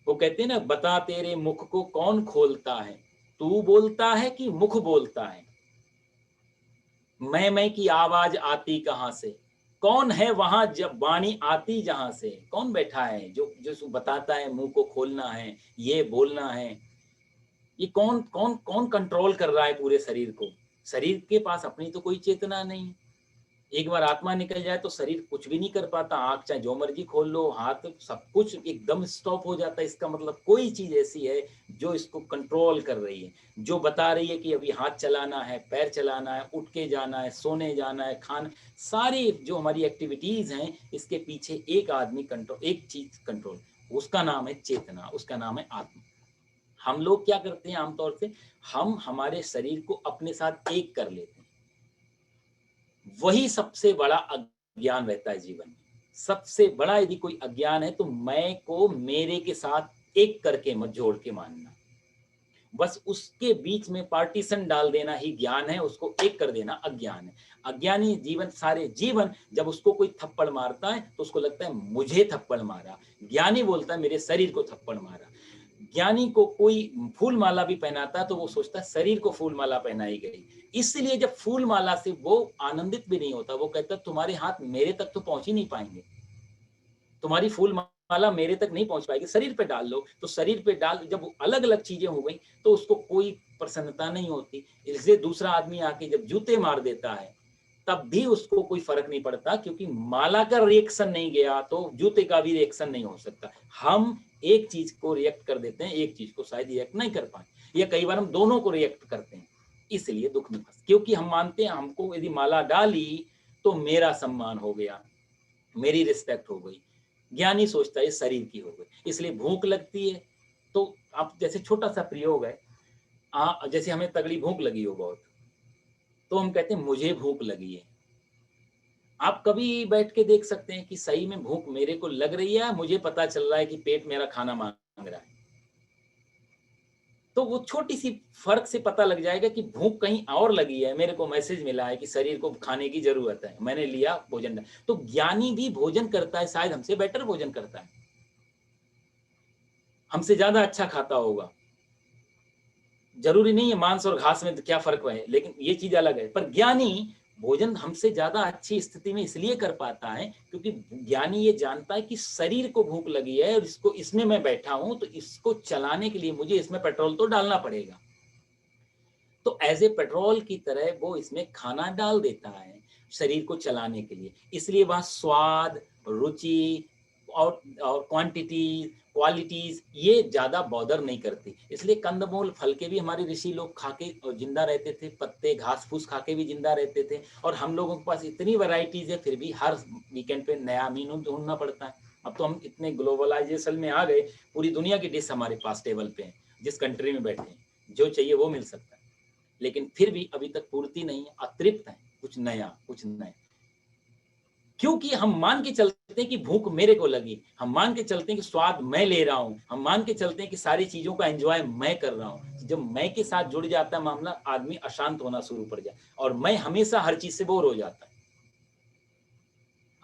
वो कहते हैं ना, बता तेरे मुख को कौन खोलता है, तू बोलता है कि मुख बोलता है, मैं की आवाज आती कहां से, कौन है वहां जब वाणी आती जहां से, कौन बैठा है जो जो बताता है मुंह को खोलना है, ये बोलना है। ये कौन कौन कौन कंट्रोल कर रहा है पूरे शरीर को। शरीर के पास अपनी तो कोई चेतना नहीं, एक बार आत्मा निकल जाए तो शरीर कुछ भी नहीं कर पाता। आंख चाहे जो मर्जी खोल लो, हाथ, सब कुछ एकदम स्टॉप हो जाता है। इसका मतलब कोई चीज ऐसी है जो इसको कंट्रोल कर रही है, जो बता रही है कि अभी हाथ चलाना है, पैर चलाना है, उठ के जाना है, सोने जाना है, खाना, सारी जो हमारी एक्टिविटीज हैं इसके पीछे एक आदमी कंट्रोल, एक चीज कंट्रोल, उसका नाम है चेतना, उसका नाम है आत्मा। हम लोग क्या करते हैं आमतौर से, हम हमारे शरीर को अपने साथ एक कर लेते हैं। वही सबसे बड़ा अज्ञान रहता है जीवन में। सबसे बड़ा यदि कोई अज्ञान है तो मैं को मेरे के साथ एक करके मत जोड़ के मानना, बस उसके बीच में पार्टीशन डाल देना ही ज्ञान है, उसको एक कर देना अज्ञान है। अज्ञानी जीवन, सारे जीवन जब उसको कोई थप्पड़ मारता है तो उसको लगता है मुझे थप्पड़ मारा, ज्ञानी बोलता है मेरे शरीर को थप्पड़ मारा। ज्ञानी को कोई फूल माला भी पहनाता है तो वो सोचता है शरीर को फूल माला पहनाई गई। इसलिए जब फूल माला से वो आनंदित भी नहीं होता, वो कहता है तुम्हारे हाथ मेरे तक तो पहुंच ही नहीं पाएंगे, तुम्हारी फूल माला मेरे तक नहीं पहुंच पाएगी, शरीर पे डाल लो। तो शरीर पे डाल, जब अलग अलग चीजें हो गई तो उसको कोई प्रसन्नता नहीं होती। इसलिए दूसरा आदमी आके जब जूते मार देता है तब भी उसको कोई फर्क नहीं पड़ता, क्योंकि माला का रिएक्शन नहीं गया तो जूते का भी रिएक्शन नहीं हो सकता। हम एक चीज को रिएक्ट कर देते हैं, एक चीज को शायद रिएक्ट नहीं कर पाए, या कई बार हम दोनों को रिएक्ट करते हैं, इसलिए दुख में फंस, क्योंकि हम मानते हैं हमको यदि माला डाली तो मेरा सम्मान हो गया, मेरी रिस्पेक्ट हो गई। ज्ञानी सोचता है शरीर की हो गई। इसलिए भूख लगती है तो आप, जैसे छोटा सा प्रयोग है, जैसे हमें तगड़ी भूख लगी हो बहुत, तो हम कहते हैं मुझे भूख लगी है। आप कभी बैठ के देख सकते हैं कि सही में भूख मेरे को लग रही है, मुझे पता चल रहा है कि पेट मेरा खाना मांग रहा है। तो वो छोटी सी फर्क से पता लग जाएगा कि भूख कहीं और लगी है, मेरे को मैसेज मिला है कि शरीर को खाने की जरूरत है, मैंने लिया भोजन। तो ज्ञानी भी भोजन करता है, शायद हमसे बेटर भोजन करता है, हमसे ज्यादा अच्छा खाता होगा। जरूरी नहीं है मांस और घास में क्या फर्क है, लेकिन ये चीज अलग है। पर ज्ञानी भोजन हमसे ज्यादा अच्छी स्थिति में इसलिए कर पाता है क्योंकि ज्ञानी ये जानता है कि शरीर को भूख लगी है और इसको इसमें मैं बैठा हूं, तो इसको चलाने के लिए मुझे इसमें पेट्रोल तो डालना पड़ेगा। तो एज ए पेट्रोल की तरह वो इसमें खाना डाल देता है शरीर को चलाने के लिए। इसलिए वहाँ स्वाद, रुचि और क्वांटिटी, क्वालिटीज ये ज्यादा बॉदर नहीं करती। इसलिए कंदमूल फल के भी हमारे ऋषि लोग खा के जिंदा रहते थे, पत्ते घास फूस खा के भी जिंदा रहते थे। और हम लोगों के पास इतनी वैरायटीज है, फिर भी हर वीकेंड पे नया मेनू ढूंढना पड़ता है। अब तो हम इतने ग्लोबलाइजेशन में आ गए, पूरी दुनिया की डिश हमारे पास टेबल पे है, जिस कंट्री में बैठे हैं जो चाहिए वो मिल सकता है। लेकिन फिर भी अभी तक पूर्ति नहीं है, अतृप्त है, कुछ नया कुछ नया। क्योंकि हम मान के चलते हैं कि भूख मेरे को लगी, हम मान के चलते हैं कि स्वाद मैं ले रहा हूं, हम मान के चलते हैं कि सारी चीजों का एंजॉय मैं कर रहा हूं। जब मैं के साथ जुड़ जाता है मामला, आदमी अशांत होना शुरू पड़ जाए, और मैं हमेशा हर चीज से बोर हो जाता है।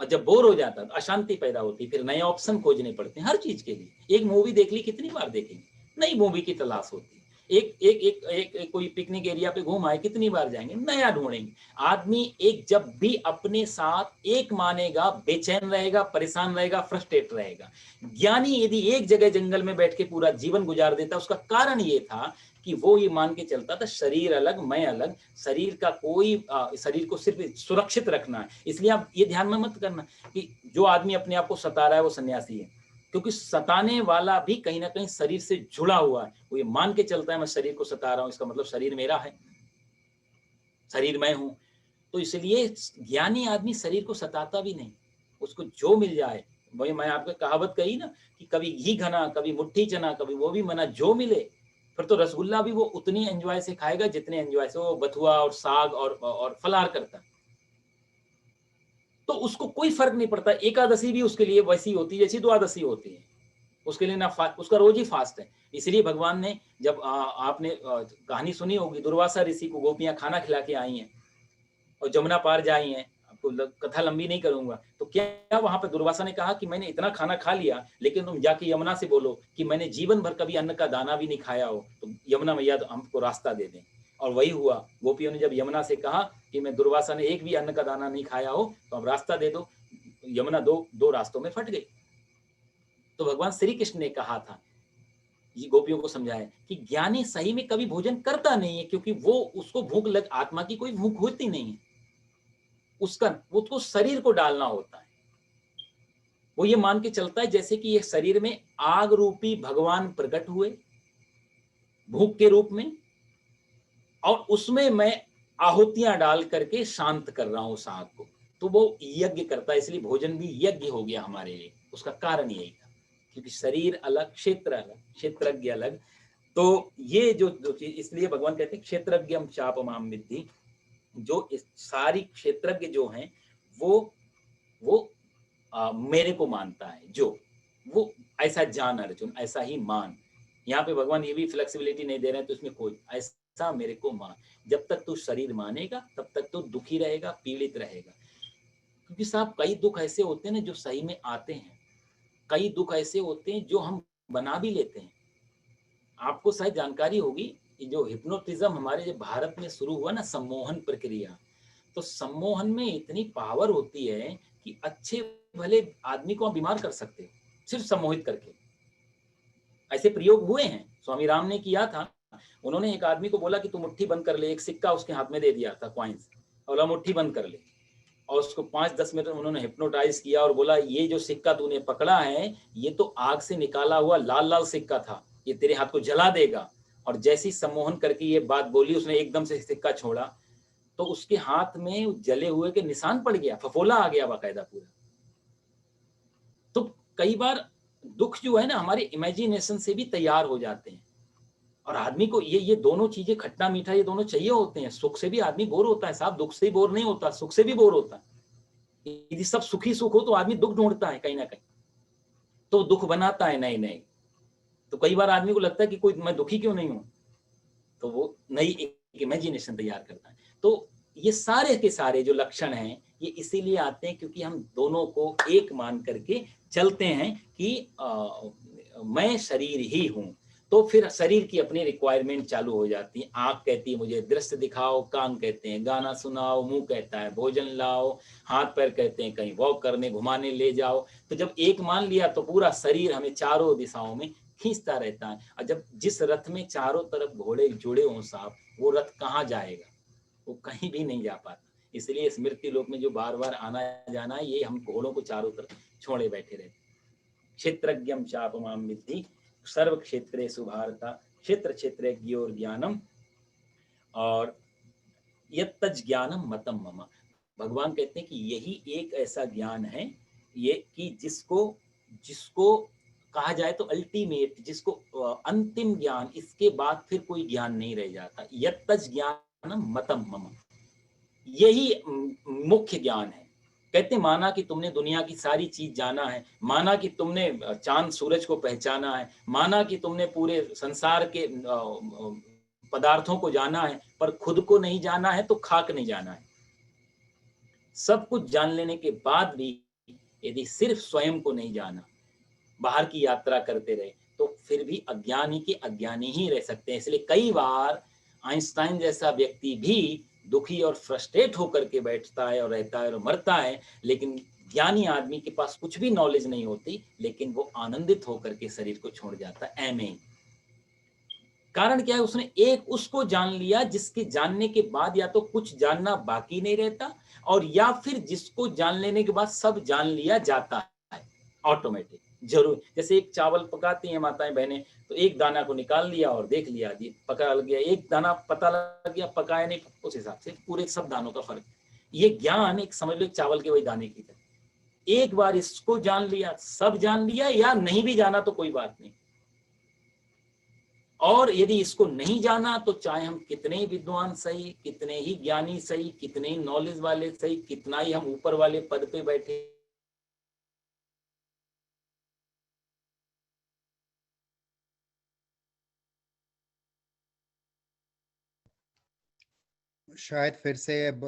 और जब बोर हो जाता है तो अशांति पैदा होती है, फिर नए ऑप्शन खोजने पड़ते हैं हर चीज के लिए। एक मूवी देख ली, कितनी बार देखेंगे, नई मूवी की तलाश होती है। एक एक एक, एक, एक कोई पिकनिक एरिया पे घूम आए, कितनी बार जाएंगे, नया ढूंढेंगे। आदमी एक जब भी अपने साथ एक मानेगा, बेचैन रहेगा, परेशान रहेगा, फ्रस्ट्रेट रहेगा। ज्ञानी यदि एक जगह जंगल में बैठ के पूरा जीवन गुजार देता, उसका कारण ये था कि वो ये मान के चलता था शरीर अलग मैं अलग, शरीर का कोई शरीर को सिर्फ सुरक्षित रखना है। इसलिए आप ये ध्यान में मत करना कि जो आदमी अपने आप को सता रहा है वो सन्यासी है, क्योंकि सताने वाला भी कहीं ना कहीं शरीर से जुड़ा हुआ है। वो ये मान के चलता है मैं शरीर को सता रहा हूं, इसका मतलब शरीर मेरा है, शरीर मैं हूं। तो इसलिए ज्ञानी आदमी शरीर को सताता भी नहीं, उसको जो मिल जाए। वही मैं आपको कहावत कही ना कि कभी घी घना, कभी मुट्ठी चना, कभी वो भी मना, जो मिले। फिर तो रसगुल्ला भी वो उतनी एंजॉय से खाएगा जितने एंजॉय से वो बथुआ और साग और फलाहार करता। तो उसको कोई फर्क नहीं पड़ता। एकादशी भी उसके लिए वैसी होती है जैसी द्वादशी होती है, उसके लिए ना उसका रोज ही फास्ट है। इसलिए भगवान ने जब आपने कहानी सुनी होगी, दुर्वासा ऋषि को गोपियां खाना खिला के आई हैं और जमुना पार जाई हैं। आपको कथा लंबी नहीं करूंगा, तो क्या वहां पर दुर्वासा ने कहा कि मैंने इतना खाना खा लिया, लेकिन तुम जाके यमुना से बोलो कि मैंने जीवन भर कभी अन्न का दाना भी नहीं खाया हो, तो यमुना मैया तो हमको रास्ता दे दें। और वही हुआ, गोपियों ने जब यमुना से कहा कि मैं दुर्वासा ने एक भी अन्न का दाना नहीं खाया हो तो अब रास्ता दे दो, यमुना दो रास्तों में फट गई। तो भगवान श्री कृष्ण ने कहा था, ये गोपियों को समझाया कि ज्ञानी सही में कभी भोजन करता नहीं है, क्योंकि वो उसको भूख लग, आत्मा की कोई भूख होती नहीं है, उसको शरीर को डालना होता है। वो ये मान के चलता है जैसे कि ये शरीर में आग रूपी भगवान प्रकट हुए भूख के रूप में, और उसमें मैं आहुतियां डाल करके शांत कर रहा हूं उस आग को। तो वो यज्ञ करता है, इसलिए भोजन भी यज्ञ हो गया हमारे लिए। उसका कारण यही था, क्योंकि शरीर अलग, क्षेत्र अलग, क्षेत्रज्ञ अलग। तो ये जो चीज, इसलिए भगवान कहते हैं क्षेत्रज्ञम चापमाम विद्धि। जो इस सारी क्षेत्रज्ञ जो हैं वो मेरे को मानता है, जो वो ऐसा जान अर्जुन, ऐसा ही मान। यहाँ पे भगवान ये भी फ्लेक्सिबिलिटी नहीं दे रहे हैं, तो इसमें कोई ऐसा मेरे को मान। जब तक तू शरीर मानेगा तब तक तो दुखी रहेगा, पीड़ित रहेगा। क्योंकि साहब कई दुख ऐसे होते हैं ना जो सही में आते हैं, कई दुख ऐसे होते हैं जो हम बना भी लेते हैं। आपको शायद जानकारी होगी कि जो हिप्नोटिज्म हमारे जो भारत में शुरू हुआ ना, सम्मोहन प्रक्रिया, तो सम्मोहन में इतनी पावर होती है कि अच्छे भले आदमी को आप बीमार कर सकते हो सिर्फ सम्मोहित करके। ऐसे प्रयोग हुए हैं, स्वामी राम ने किया था। उन्होंने एक आदमी को बोला कि तू मुट्ठी बंद कर ले, एक सिक्का उसके हाथ में दे दिया था, कॉइन्स, और मुट्ठी बंद कर ले। और उसको 5-10 मिनट उन्होंने हिप्नोटाइज किया और बोला ये जो सिक्का तूने पकड़ा है ये तो आग से निकाला हुआ लाल लाल सिक्का था, ये तेरे हाथ को जला देगा। और जैसी सम्मोहन करके ये बात बोली, उसने एकदम से सिक्का छोड़ा तो उसके हाथ में जले हुए के निशान पड़ गया, फफोला आ गया बाकायदा पूरा। तो कई बार दुख जो है ना हमारे इमेजिनेशन से भी तैयार हो जाते हैं। और आदमी को ये दोनों चीजें, खट्टा मीठा, ये दोनों चाहिए होते हैं। सुख से भी आदमी बोर होता है साहब, दुख से ही बोर नहीं होता, सुख से भी बोर होता है। यदि सब सुखी सुख हो तो आदमी दुख ढूंढता है कहीं ना कहीं, तो दुख बनाता है नए नए। तो कई बार आदमी को लगता है कि कोई मैं दुखी क्यों नहीं हूं, तो वो नई एक इमेजिनेशन तैयार करता है। तो ये सारे के सारे जो लक्षण हैं ये इसीलिए आते हैं क्योंकि हम दोनों को एक मान करके चलते हैं कि मैं शरीर ही हूं। तो फिर शरीर की अपनी रिक्वायरमेंट चालू हो जाती है। आँख कहती है मुझे दृश्य दिखाओ, कान कहते हैं गाना सुनाओ, मुंह कहता है भोजन लाओ, हाथ पैर कहते हैं कहीं वॉक करने घुमाने ले जाओ। तो जब एक मान लिया तो पूरा शरीर हमें चारों दिशाओं में खींचता रहता है। और जब जिस रथ में चारों तरफ घोड़े जुड़े हों साहब, वो रथ कहाँ जाएगा? वो कहीं भी नहीं जा पाता। इसलिए स्मृति लोक में जो बार बार आना जाना है, ये हम घोड़ों को चारों तरफ छोड़े बैठे रहते। क्षेत्रज्ञम चापमाम विद्धि सर्व क्षेत्रेषु भारता क्षेत्र क्षेत्रज्ञोर ज्ञानम और यत्तज ज्ञानम मतम मम। भगवान कहते हैं कि यही एक ऐसा ज्ञान है ये कि जिसको जिसको कहा जाए तो अल्टीमेट, जिसको अंतिम ज्ञान, इसके बाद फिर कोई ज्ञान नहीं रह जाता। यत्तज ज्ञानम मतम मम, यही मुख्य ज्ञान है। कहते माना कि तुमने दुनिया की सारी चीज जाना है, माना कि तुमने चांद सूरज को पहचाना है, माना कि तुमने पूरे संसार के पदार्थों को जाना है, पर खुद को नहीं जाना है तो खाक नहीं जाना है। सब कुछ जान लेने के बाद भी यदि सिर्फ स्वयं को नहीं जाना, बाहर की यात्रा करते रहे, तो फिर भी अज्ञानी के अज्ञानी ही रह सकते हैं। इसलिए कई बार आइंस्टाइन जैसा व्यक्ति भी दुखी और फ्रस्ट्रेट होकर के बैठता है और रहता है और मरता है, लेकिन ज्ञानी आदमी के पास कुछ भी नॉलेज नहीं होती, लेकिन वो आनंदित होकर के शरीर को छोड़ जाता है। ऐमें कारण क्या है? उसने एक उसको जान लिया जिसके जानने के बाद या तो कुछ जानना बाकी नहीं रहता, और या फिर जिसको जान लेने के बाद सब जान लिया जाता है ऑटोमेटिक। जरूर जैसे एक चावल पकाती हैं माताएं बहनें, तो एक दाना को निकाल लिया और देख लिया जी पका गया, एक दाना पता लग गया, पकाया नहीं, उस हिसाब से पूरे सब दानों का फर्क। ये ज्ञान एक समझ लो चावल के वही दाने की तरह, एक बार इसको जान लिया सब जान लिया, या नहीं भी जाना तो कोई बात नहीं। और यदि इसको नहीं जाना तो चाहे हम कितने ही विद्वान सही, कितने ही ज्ञानी सही, कितने ही नॉलेज वाले सही, कितना ही हम ऊपर वाले पद पे बैठे, शायद फिर से अब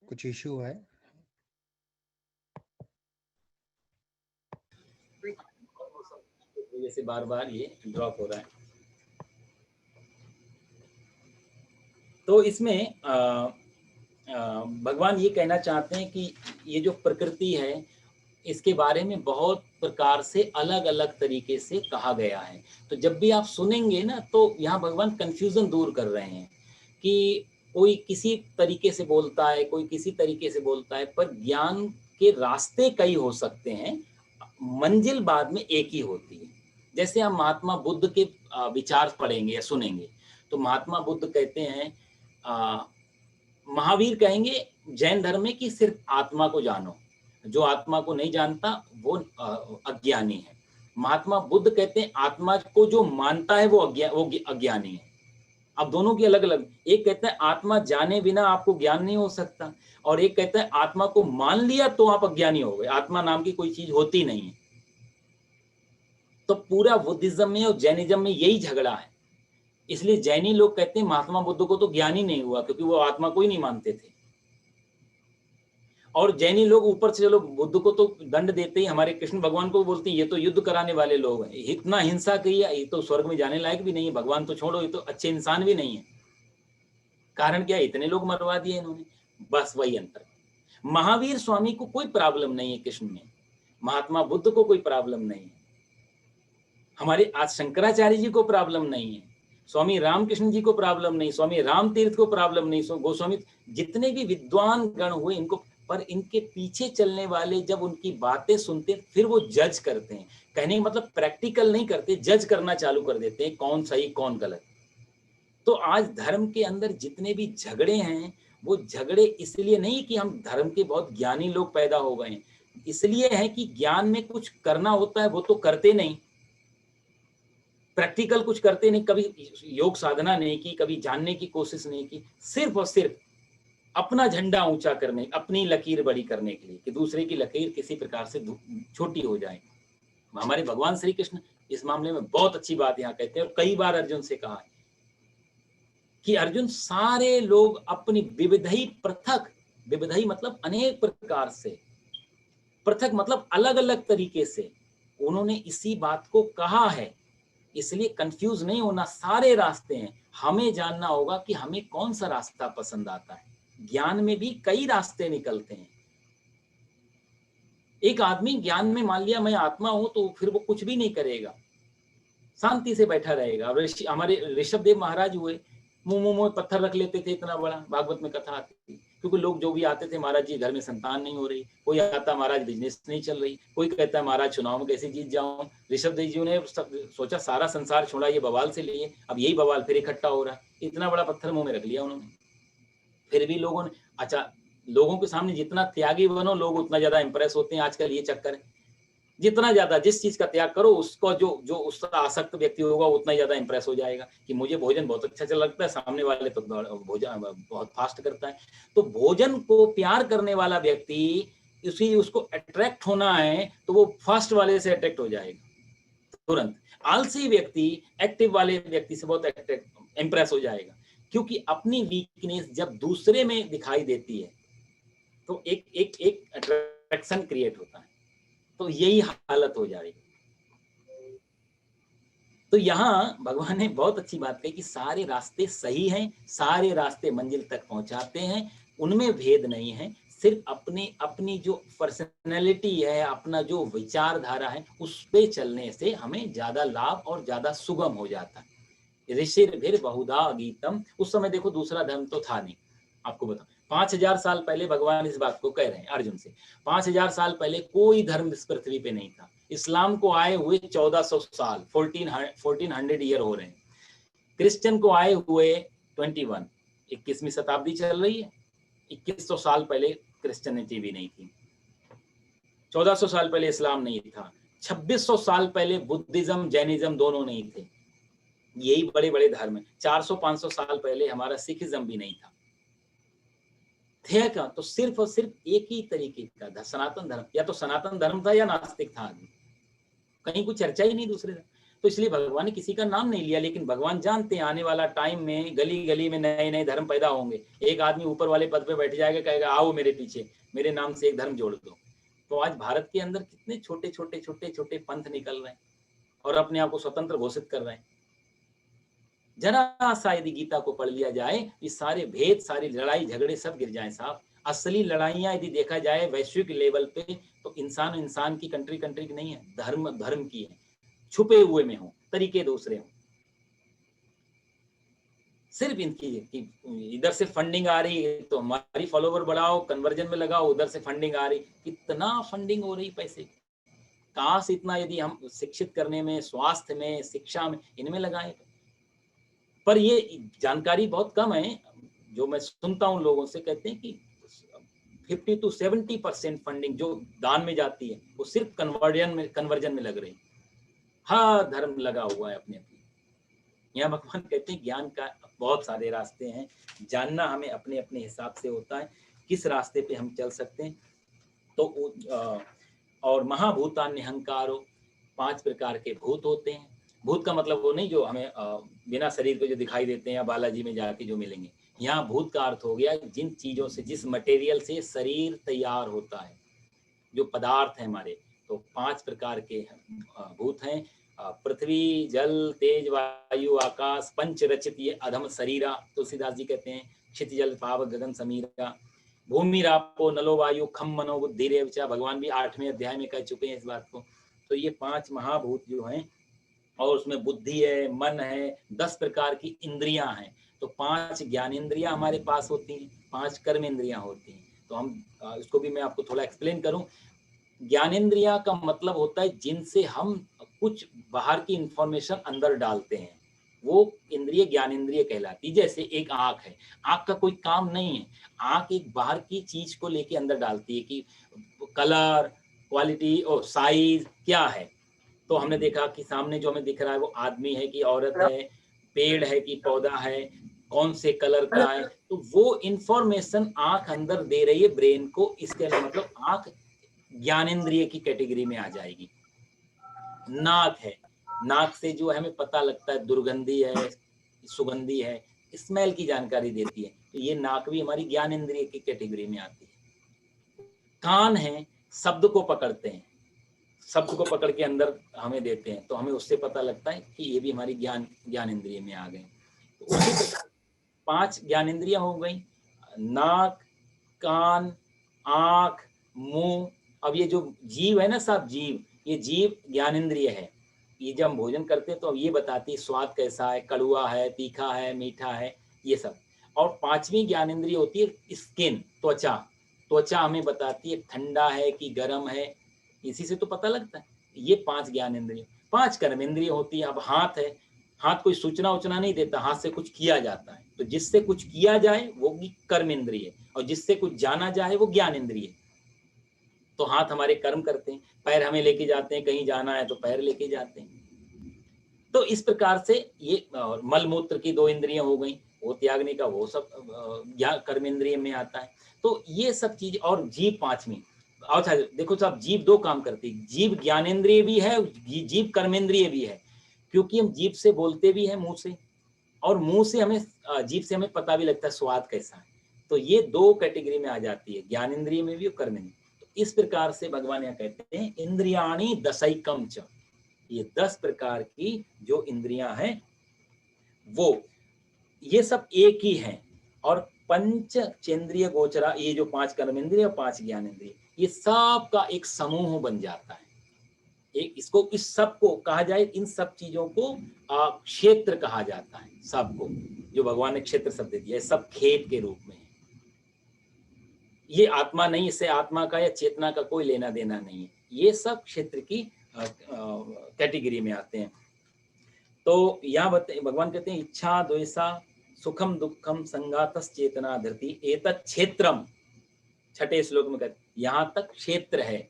कुछ इशू है। जैसे बार बार ये ड्रॉप हो रहा है। तो इसमें भगवान ये कहना चाहते हैं कि ये जो प्रकृति है, इसके बारे में बहुत प्रकार से अलग अलग तरीके से कहा गया है। तो जब भी आप सुनेंगे ना, तो यहाँ भगवान कंफ्यूजन दूर कर रहे हैं कि कोई किसी तरीके से बोलता है, कोई किसी तरीके से बोलता है, पर ज्ञान के रास्ते कई हो सकते हैं, मंजिल बाद में एक ही होती है। जैसे हम महात्मा बुद्ध के विचार पढ़ेंगे या सुनेंगे, तो महात्मा बुद्ध कहते हैं, महावीर कहेंगे जैन धर्म में कि सिर्फ आत्मा को जानो, जो आत्मा को नहीं जानता वो अज्ञानी है। महात्मा बुद्ध कहते हैं आत्मा को जो मानता है वो अज्ञानी है। अब दोनों की अलग अलग, एक कहता है आत्मा जाने बिना आपको ज्ञान नहीं हो सकता, और एक कहता है आत्मा को मान लिया तो आप अज्ञानी हो गए, आत्मा नाम की कोई चीज होती नहीं है। तो पूरा बुद्धिज्म में और जैनिज्म में यही झगड़ा है। इसलिए जैनी लोग कहते हैं महात्मा बुद्ध को तो ज्ञान ही नहीं हुआ, क्योंकि वो आत्मा को ही नहीं मानते थे। और जैनी लोग ऊपर से चलो बुद्ध को तो दंड देते ही, हमारे कृष्ण भगवान को बोलते हैं ये तो युद्ध कराने वाले लोग हैं, इतना हिंसा की है, ये तो स्वर्ग में जाने लायक भी नहीं है, भगवान तो छोड़ो, ये तो अच्छे इंसान भी नहीं है। कारण क्या है? इतने लोग मरवा दिए इन्होंने। बस वही अंतर। महावीर स्वामी को कोई प्रॉब्लम नहीं है कृष्ण में, महात्मा बुद्ध को कोई प्रॉब्लम नहीं है, हमारे आज शंकराचार्य जी को प्रॉब्लम नहीं है, स्वामी रामकृष्ण जी को प्रॉब्लम नहीं, स्वामी राम तीर्थ को प्रॉब्लम नहीं, गोस्वामी, जितने भी विद्वान गण हुए इनको, पर इनके पीछे चलने वाले जब उनकी बातें सुनते फिर वो जज करते हैं। कहने का मतलब प्रैक्टिकल नहीं करते, जज करना चालू कर देते हैं कौन सही कौन गलत। तो आज धर्म के अंदर जितने भी झगड़े हैं, वो झगड़े इसलिए नहीं कि हम धर्म के बहुत ज्ञानी लोग पैदा हो गए, इसलिए है कि ज्ञान में कुछ करना होता है वो तो करते नहीं, प्रैक्टिकल कुछ करते नहीं, कभी योग साधना नहीं की, कभी जानने की कोशिश नहीं की, सिर्फ और सिर्फ अपना झंडा ऊंचा करने, अपनी लकीर बड़ी करने के लिए कि दूसरे की लकीर किसी प्रकार से छोटी हो जाए। हमारे भगवान श्री कृष्ण इस मामले में बहुत अच्छी बात यहाँ कहते हैं, और कई बार अर्जुन से कहा है कि अर्जुन, सारे लोग अपनी विविधई पृथक, विविधई मतलब अनेक प्रकार से, पृथक मतलब अलग अलग तरीके से, उन्होंने इसी बात को कहा है इसलिए कंफ्यूज नहीं होना, सारे रास्ते हैं, हमें जानना होगा कि हमें कौन सा रास्ता पसंद आता है। ज्ञान में भी कई रास्ते निकलते हैं। एक आदमी ज्ञान में मान लिया मैं आत्मा हूं, तो फिर वो कुछ भी नहीं करेगा, शांति से बैठा रहेगा। हमारे ऋषभ देव महाराज हुए, मुंह में पत्थर रख लेते थे, इतना बड़ा, भागवत में कथा आती थी। क्योंकि लोग जो भी आते थे, महाराज जी घर में संतान नहीं हो रही, कोई आता महाराज बिजनेस नहीं चल रही, कोई कहता है महाराज चुनाव में कैसे जीत जाऊं। ऋषभ देव जी ने सोचा सारा संसार छोड़ा, ये बवाल से लिए, अब यही बवाल फिर इकट्ठा हो रहा है, इतना बड़ा पत्थर मुंह में रख लिया उन्होंने। फिर भी लोगों ने, अच्छा, लोगों के सामने जितना त्यागी बनो, लोग उतना ज्यादा इंप्रेस होते हैं। आजकल ये चक्कर है, जितना ज्यादा जिस चीज का त्याग करो, उसको जो जो उसका आसक्त व्यक्ति होगा उतना ही ज्यादा इंप्रेस हो जाएगा कि मुझे भोजन बहुत अच्छा चल लगता है, सामने वाले तो भोजन बहुत फास्ट करता है। तो भोजन को प्यार करने वाला व्यक्ति, उसी उसको अट्रैक्ट होना है तो वो फास्ट वाले से अट्रैक्ट हो जाएगा तुरंत। आलसी व्यक्ति एक्टिव वाले व्यक्ति से बहुत इंप्रेस हो जाएगा, क्योंकि अपनी वीकनेस जब दूसरे में दिखाई देती है तो एक एक एक अट्रैक्शन क्रिएट होता है। तो यही हालत हो जाएगी। तो यहाँ भगवान ने बहुत अच्छी बात कही कि सारे रास्ते सही हैं, सारे रास्ते मंजिल तक पहुंचाते हैं, उनमें भेद नहीं है। सिर्फ अपनी जो पर्सनैलिटी है, अपना जो विचारधारा है, उस पे चलने से हमें ज्यादा लाभ और ज्यादा सुगम हो जाता है। ऋषिर्भिर बहुधा गीतम, उस समय देखो दूसरा धर्म तो था नहीं। आपको बताओ 5000 साल पहले भगवान इस बात को कह रहे हैं अर्जुन से। 5000 साल पहले कोई धर्म इस पृथ्वी पे नहीं था। इस्लाम को आए हुए 1400 साल, 1400 ईयर हो रहे हैं। क्रिश्चियन को आए हुए 21वीं शताब्दी चल रही है। 2100 साल पहले क्रिश्चियनिटी भी नहीं थी, 1400 साल पहले इस्लाम नहीं था, 2600 साल पहले बुद्धिज्म जैनिज्म दोनों नहीं थे। यही बड़े बड़े धर्म है। 400-500 साल पहले हमारा सिखिज्म भी नहीं था। थे क्या? तो सिर्फ और सिर्फ एक ही तरीके का सनातन धर्म, या तो सनातन धर्म था या नास्तिक था आदमी, कहीं कोई चर्चा ही नहीं दूसरे धर्म। तो इसलिए भगवान ने किसी का नाम नहीं लिया, लेकिन भगवान जानते हैं आने वाला टाइम में गली गली में नए नए धर्म पैदा होंगे। एक आदमी ऊपर वाले पद पे बैठ जाएगा, कहेगा आओ मेरे पीछे, मेरे नाम से एक धर्म जोड़ दो। तो आज भारत के अंदर कितने छोटे छोटे छोटे छोटे पंथ निकल रहे हैं और अपने आप को स्वतंत्र घोषित कर रहे हैं। जरा सा यदि गीता को पढ़ लिया जाए, ये सारे भेद, सारी लड़ाई झगड़े सब गिर जाए साहब। असली लड़ाइयां यदि देखा जाए वैश्विक लेवल पे, तो इंसान इंसान की, कंट्री कंट्री की नहीं है, धर्म धर्म की है। छुपे हुए में हो, तरीके दूसरे हो। सिर्फ इनकी इधर से फंडिंग आ रही है तो हमारी फॉलोवर बढ़ाओ, कन्वर्जन में लगाओ, उधर से फंडिंग आ रही, कितना फंडिंग हो रही पैसे। काश इतना यदि हम शिक्षित करने में, स्वास्थ्य में, शिक्षा में, इनमें लगाएं। पर ये जानकारी बहुत कम है। जो मैं सुनता हूँ लोगों से, कहते हैं कि 50-70% फंडिंग जो दान में जाती है वो सिर्फ कन्वर्जन में लग रही। हाँ, धर्म लगा हुआ है अपने अपने। यहाँ भगवान कहते हैं ज्ञान का बहुत सारे रास्ते हैं, जानना हमें अपने अपने हिसाब से होता है किस रास्ते पे हम चल सकते हैं। तो और महाभूतान्य अहंकारो, 5 प्रकार के भूत होते हैं। भूत का मतलब वो नहीं जो हमें बिना शरीर के जो दिखाई देते हैं या बालाजी में जाके जो मिलेंगे। यहाँ भूत का अर्थ हो गया जिन चीजों से, जिस मटेरियल से शरीर तैयार होता है, जो पदार्थ है हमारे। तो 5 प्रकार के भूत हैं, पृथ्वी, जल, तेज, वायु, आकाश, पंच रचित ये अधम शरीरा, तुलसीदास जी कहते हैं। क्षिति जल पावक गगन समीरा, भूमि रापो नलो वायु खम मनो बुद्धि रेवचा, भगवान भी 8वें अध्याय में कह चुके हैं इस बात को। तो ये 5 महाभूत जो हैं, और उसमें बुद्धि है, मन है, 10 प्रकार की इंद्रियां हैं। तो 5 ज्ञानेंद्रियां हमारे पास होती हैं, 5 कर्म इंद्रियां होती हैं। तो हम इसको भी मैं आपको थोड़ा एक्सप्लेन करूं। ज्ञानेंद्रियां का मतलब होता है जिनसे हम कुछ बाहर की इंफॉर्मेशन अंदर डालते हैं, वो इंद्रिय ज्ञानेंद्रिय कहलाती। जैसे एक आंख है, आंख का कोई काम नहीं है, आंख एक बाहर की चीज को लेके अंदर डालती है कि कलर, क्वालिटी और साइज क्या है। तो हमने देखा कि सामने जो हमें दिख रहा है वो आदमी है कि औरत है, पेड़ है कि पौधा है, कौन से कलर का है। तो वो इंफॉर्मेशन आंख अंदर दे रही है ब्रेन को। इसके मतलब आंख ज्ञानेंद्रिय की कैटेगरी में आ जाएगी। नाक है, नाक से जो हमें पता लगता है दुर्गंधी है, सुगंधी है, स्मेल की जानकारी देती है। तो ये नाक भी हमारी ज्ञानेंद्रिय की कैटेगरी में आती है। कान है, शब्द को पकड़ते हैं, शब्द को पकड़ के अंदर हमें देते हैं, तो हमें उससे पता लगता है कि ये भी हमारी ज्ञान इंद्रिय में आ गए। तो उसी प्रकार 5 ज्ञान इंद्रियां हो गई, नाक, कान, आँख, मुंह। अब ये जो जीव है ना साहब, ये जीव ज्ञान इंद्रिय है। ये जब हम भोजन करते हैं तो अब ये बताती है स्वाद कैसा है, कड़वा है, तीखा है, मीठा है, ये सब। और 5वीं ज्ञान इंद्रिय होती है स्किन, त्वचा। त्वचा हमें बताती है ठंडा है कि गर्म है, इसी से तो पता लगता है। ये 5 ज्ञान इंद्रिय। 5 कर्म इंद्रिय होती है। अब हाथ है, हाथ कोई सूचना उचना नहीं देता, हाथ से कुछ किया जाता है, तो जिससे कुछ किया जाए वो कर्म इंद्रिय, और जिससे कुछ जाना जाए वो ज्ञान इंद्रिय। तो हाथ हमारे कर्म करते हैं, पैर हमें लेके जाते हैं, कहीं जाना है तो पैर लेके जाते हैं। तो इस प्रकार से ये मल मूत्र की 2 इंद्रियां हो गई, वो त्यागने का, वो सब कर्म इंद्रिय में आता है। तो ये सब चीज, और जीव 5वीं। अच्छा देखो साहब, जीव 2 काम करती है, जीव ज्ञानेंद्रिय भी है, जीव कर्मेंद्रिय भी है, क्योंकि हम जीव से बोलते भी हैं, मुंह से, और मुंह से हमें, जीव से हमें पता भी लगता है स्वाद कैसा है। तो ये 2 कैटेगरी में आ जाती है, ज्ञान इंद्रिय में भी और कर्म इंद्रिय। तो इस प्रकार से भगवान यहाँ कहते हैं इंद्रियाणि दशैकम च, ये 10 प्रकार की जो इंद्रियां हैं वो, ये सब एक ही हैं। और पंच चेंद्रिय गोचरा, ये जो 5 कर्म इंद्रिय और 5 ज्ञान इंद्रिय, ये सब का एक समूह बन जाता है। एक इसको, इस सब को कहा जाए, इन सब चीजों को क्षेत्र कहा जाता है। सबको, जो भगवान ने क्षेत्र शब्द दिया है, सब खेत के रूप में है। ये आत्मा नहीं, इससे आत्मा का या चेतना का कोई लेना देना नहीं है, ये सब क्षेत्र की कैटेगरी में आते हैं। तो यहाँ भगवान कहते हैं इच्छा द्वेषा सुखम दुखम संगातस चेतना धृति एतत् क्षेत्रम, 6ठे श्लोक में कहते यहाँ तक क्षेत्र है।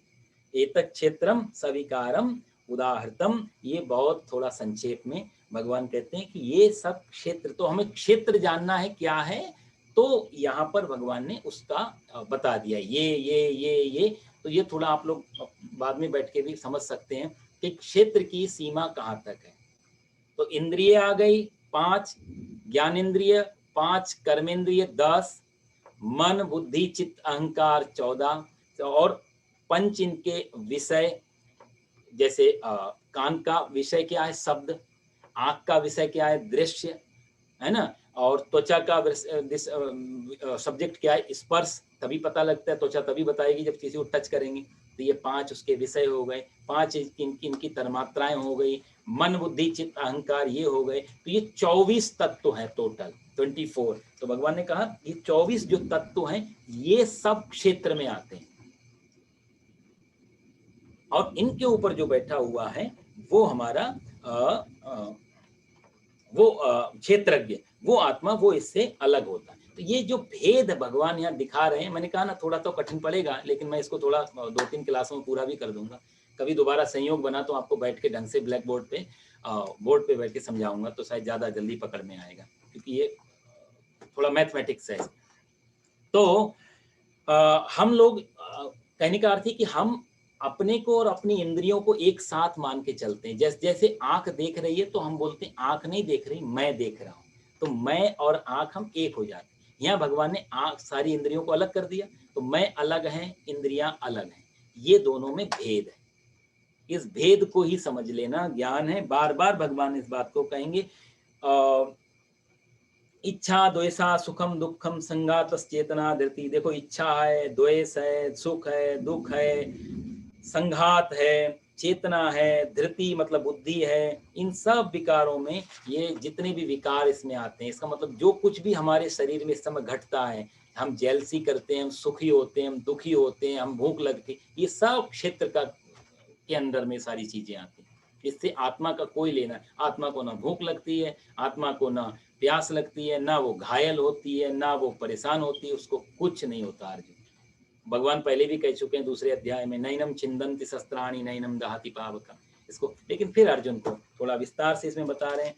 एतत् क्षेत्रम सविकारम उदाहृतम, ये बहुत थोड़ा संक्षेप में भगवान कहते हैं कि ये सब क्षेत्र, तो हमें क्षेत्र जानना है क्या है, तो यहाँ पर भगवान ने उसका बता दिया, ये। तो ये थोड़ा आप लोग बाद में बैठ के भी समझ सकते हैं कि क्षेत्र की सीमा कहाँ तक है। तो इंद्रिय आ गई 5, ज्ञानेंद्रिय 5, कर्मेंद्रिय 10, मन बुद्धि चित्त अहंकार 14, और पंच इनके विषय, जैसे कान का विषय क्या है, शब्द, आंख का विषय क्या है, दृश्य, है ना, और त्वचा का सब्जेक्ट क्या है, स्पर्श, तभी पता लगता है, त्वचा तभी बताएगी जब किसी को टच करेंगे। तो ये 5 उसके विषय हो गए, 5 इनकी तन्मात्राएं हो गई, मन बुद्धि चित्त अहंकार ये हो गए। तो ये 24 तत्व हैं टोटल, 24। तो भगवान ने कहा ये 24 जो तत्व हैं ये सब क्षेत्र में आते हैं, और इनके ऊपर जो बैठा हुआ है वो हमारा वो क्षेत्रज्ञ, वो आत्मा, वो इससे अलग होता है। तो ये जो भेद भगवान यहाँ दिखा रहे हैं, मैंने कहा ना थोड़ा तो कठिन पड़ेगा, लेकिन मैं इसको थोड़ा 2-3 क्लासों में पूरा भी कर दूंगा। कभी दोबारा संयोग बना तो आपको बैठ के ढंग से ब्लैक बोर्ड पे बैठ के समझाऊंगा, तो शायद ज़्यादा जल्दी पकड़ में आएगा, क्योंकि ये थोड़ा मैथमेटिक्स है। तो हम लोग, कहने का अर्थ है कि हम अपने को और अपनी इंद्रियों को एक साथ मान के चलते हैं। जैसे आंख देख रही है तो हम बोलते हैं आंख नहीं देख रही, मैं देख रहा हूँ, तो मैं और आंख हम एक हो जाते हैं। यहाँ भगवान ने आंख सारी इंद्रियों को अलग कर दिया, तो मैं अलग है, इंद्रियां अलग हैं, ये दोनों में भेद है। इस भेद को ही समझ लेना ज्ञान है। बार बार भगवान इस बात को कहेंगे। इच्छा द्वेषा सुखम दुखम संगातस चेतना धृति, देखो इच्छा है, द्वेष है, सुख है, दुख है, संघात है, चेतना है, धृति मतलब बुद्धि है। इन सब विकारों में ये जितने भी विकार इसमें आते हैं, इसका मतलब जो कुछ भी हमारे शरीर में इस समय घटता है, हम जेलसी करते हैं, हम सुखी होते हैं, हम दुखी होते हैं, हम भूख लगती, ये सब क्षेत्र का के अंदर में सारी चीजें आती हैं। इससे आत्मा का कोई लेना, आत्मा को ना भूख लगती है, आत्मा को ना प्यास लगती है, ना वो घायल होती है, ना वो परेशान होती है, उसको कुछ नहीं होता। अर्जुन, भगवान पहले भी कह चुके हैं दूसरे अध्याय में, नैनम छिंदन्ति शस्त्राणि नैनम दहति पावकम्, इसको, लेकिन फिर अर्जुन को थोड़ा विस्तार से इसमें बता रहे हैं।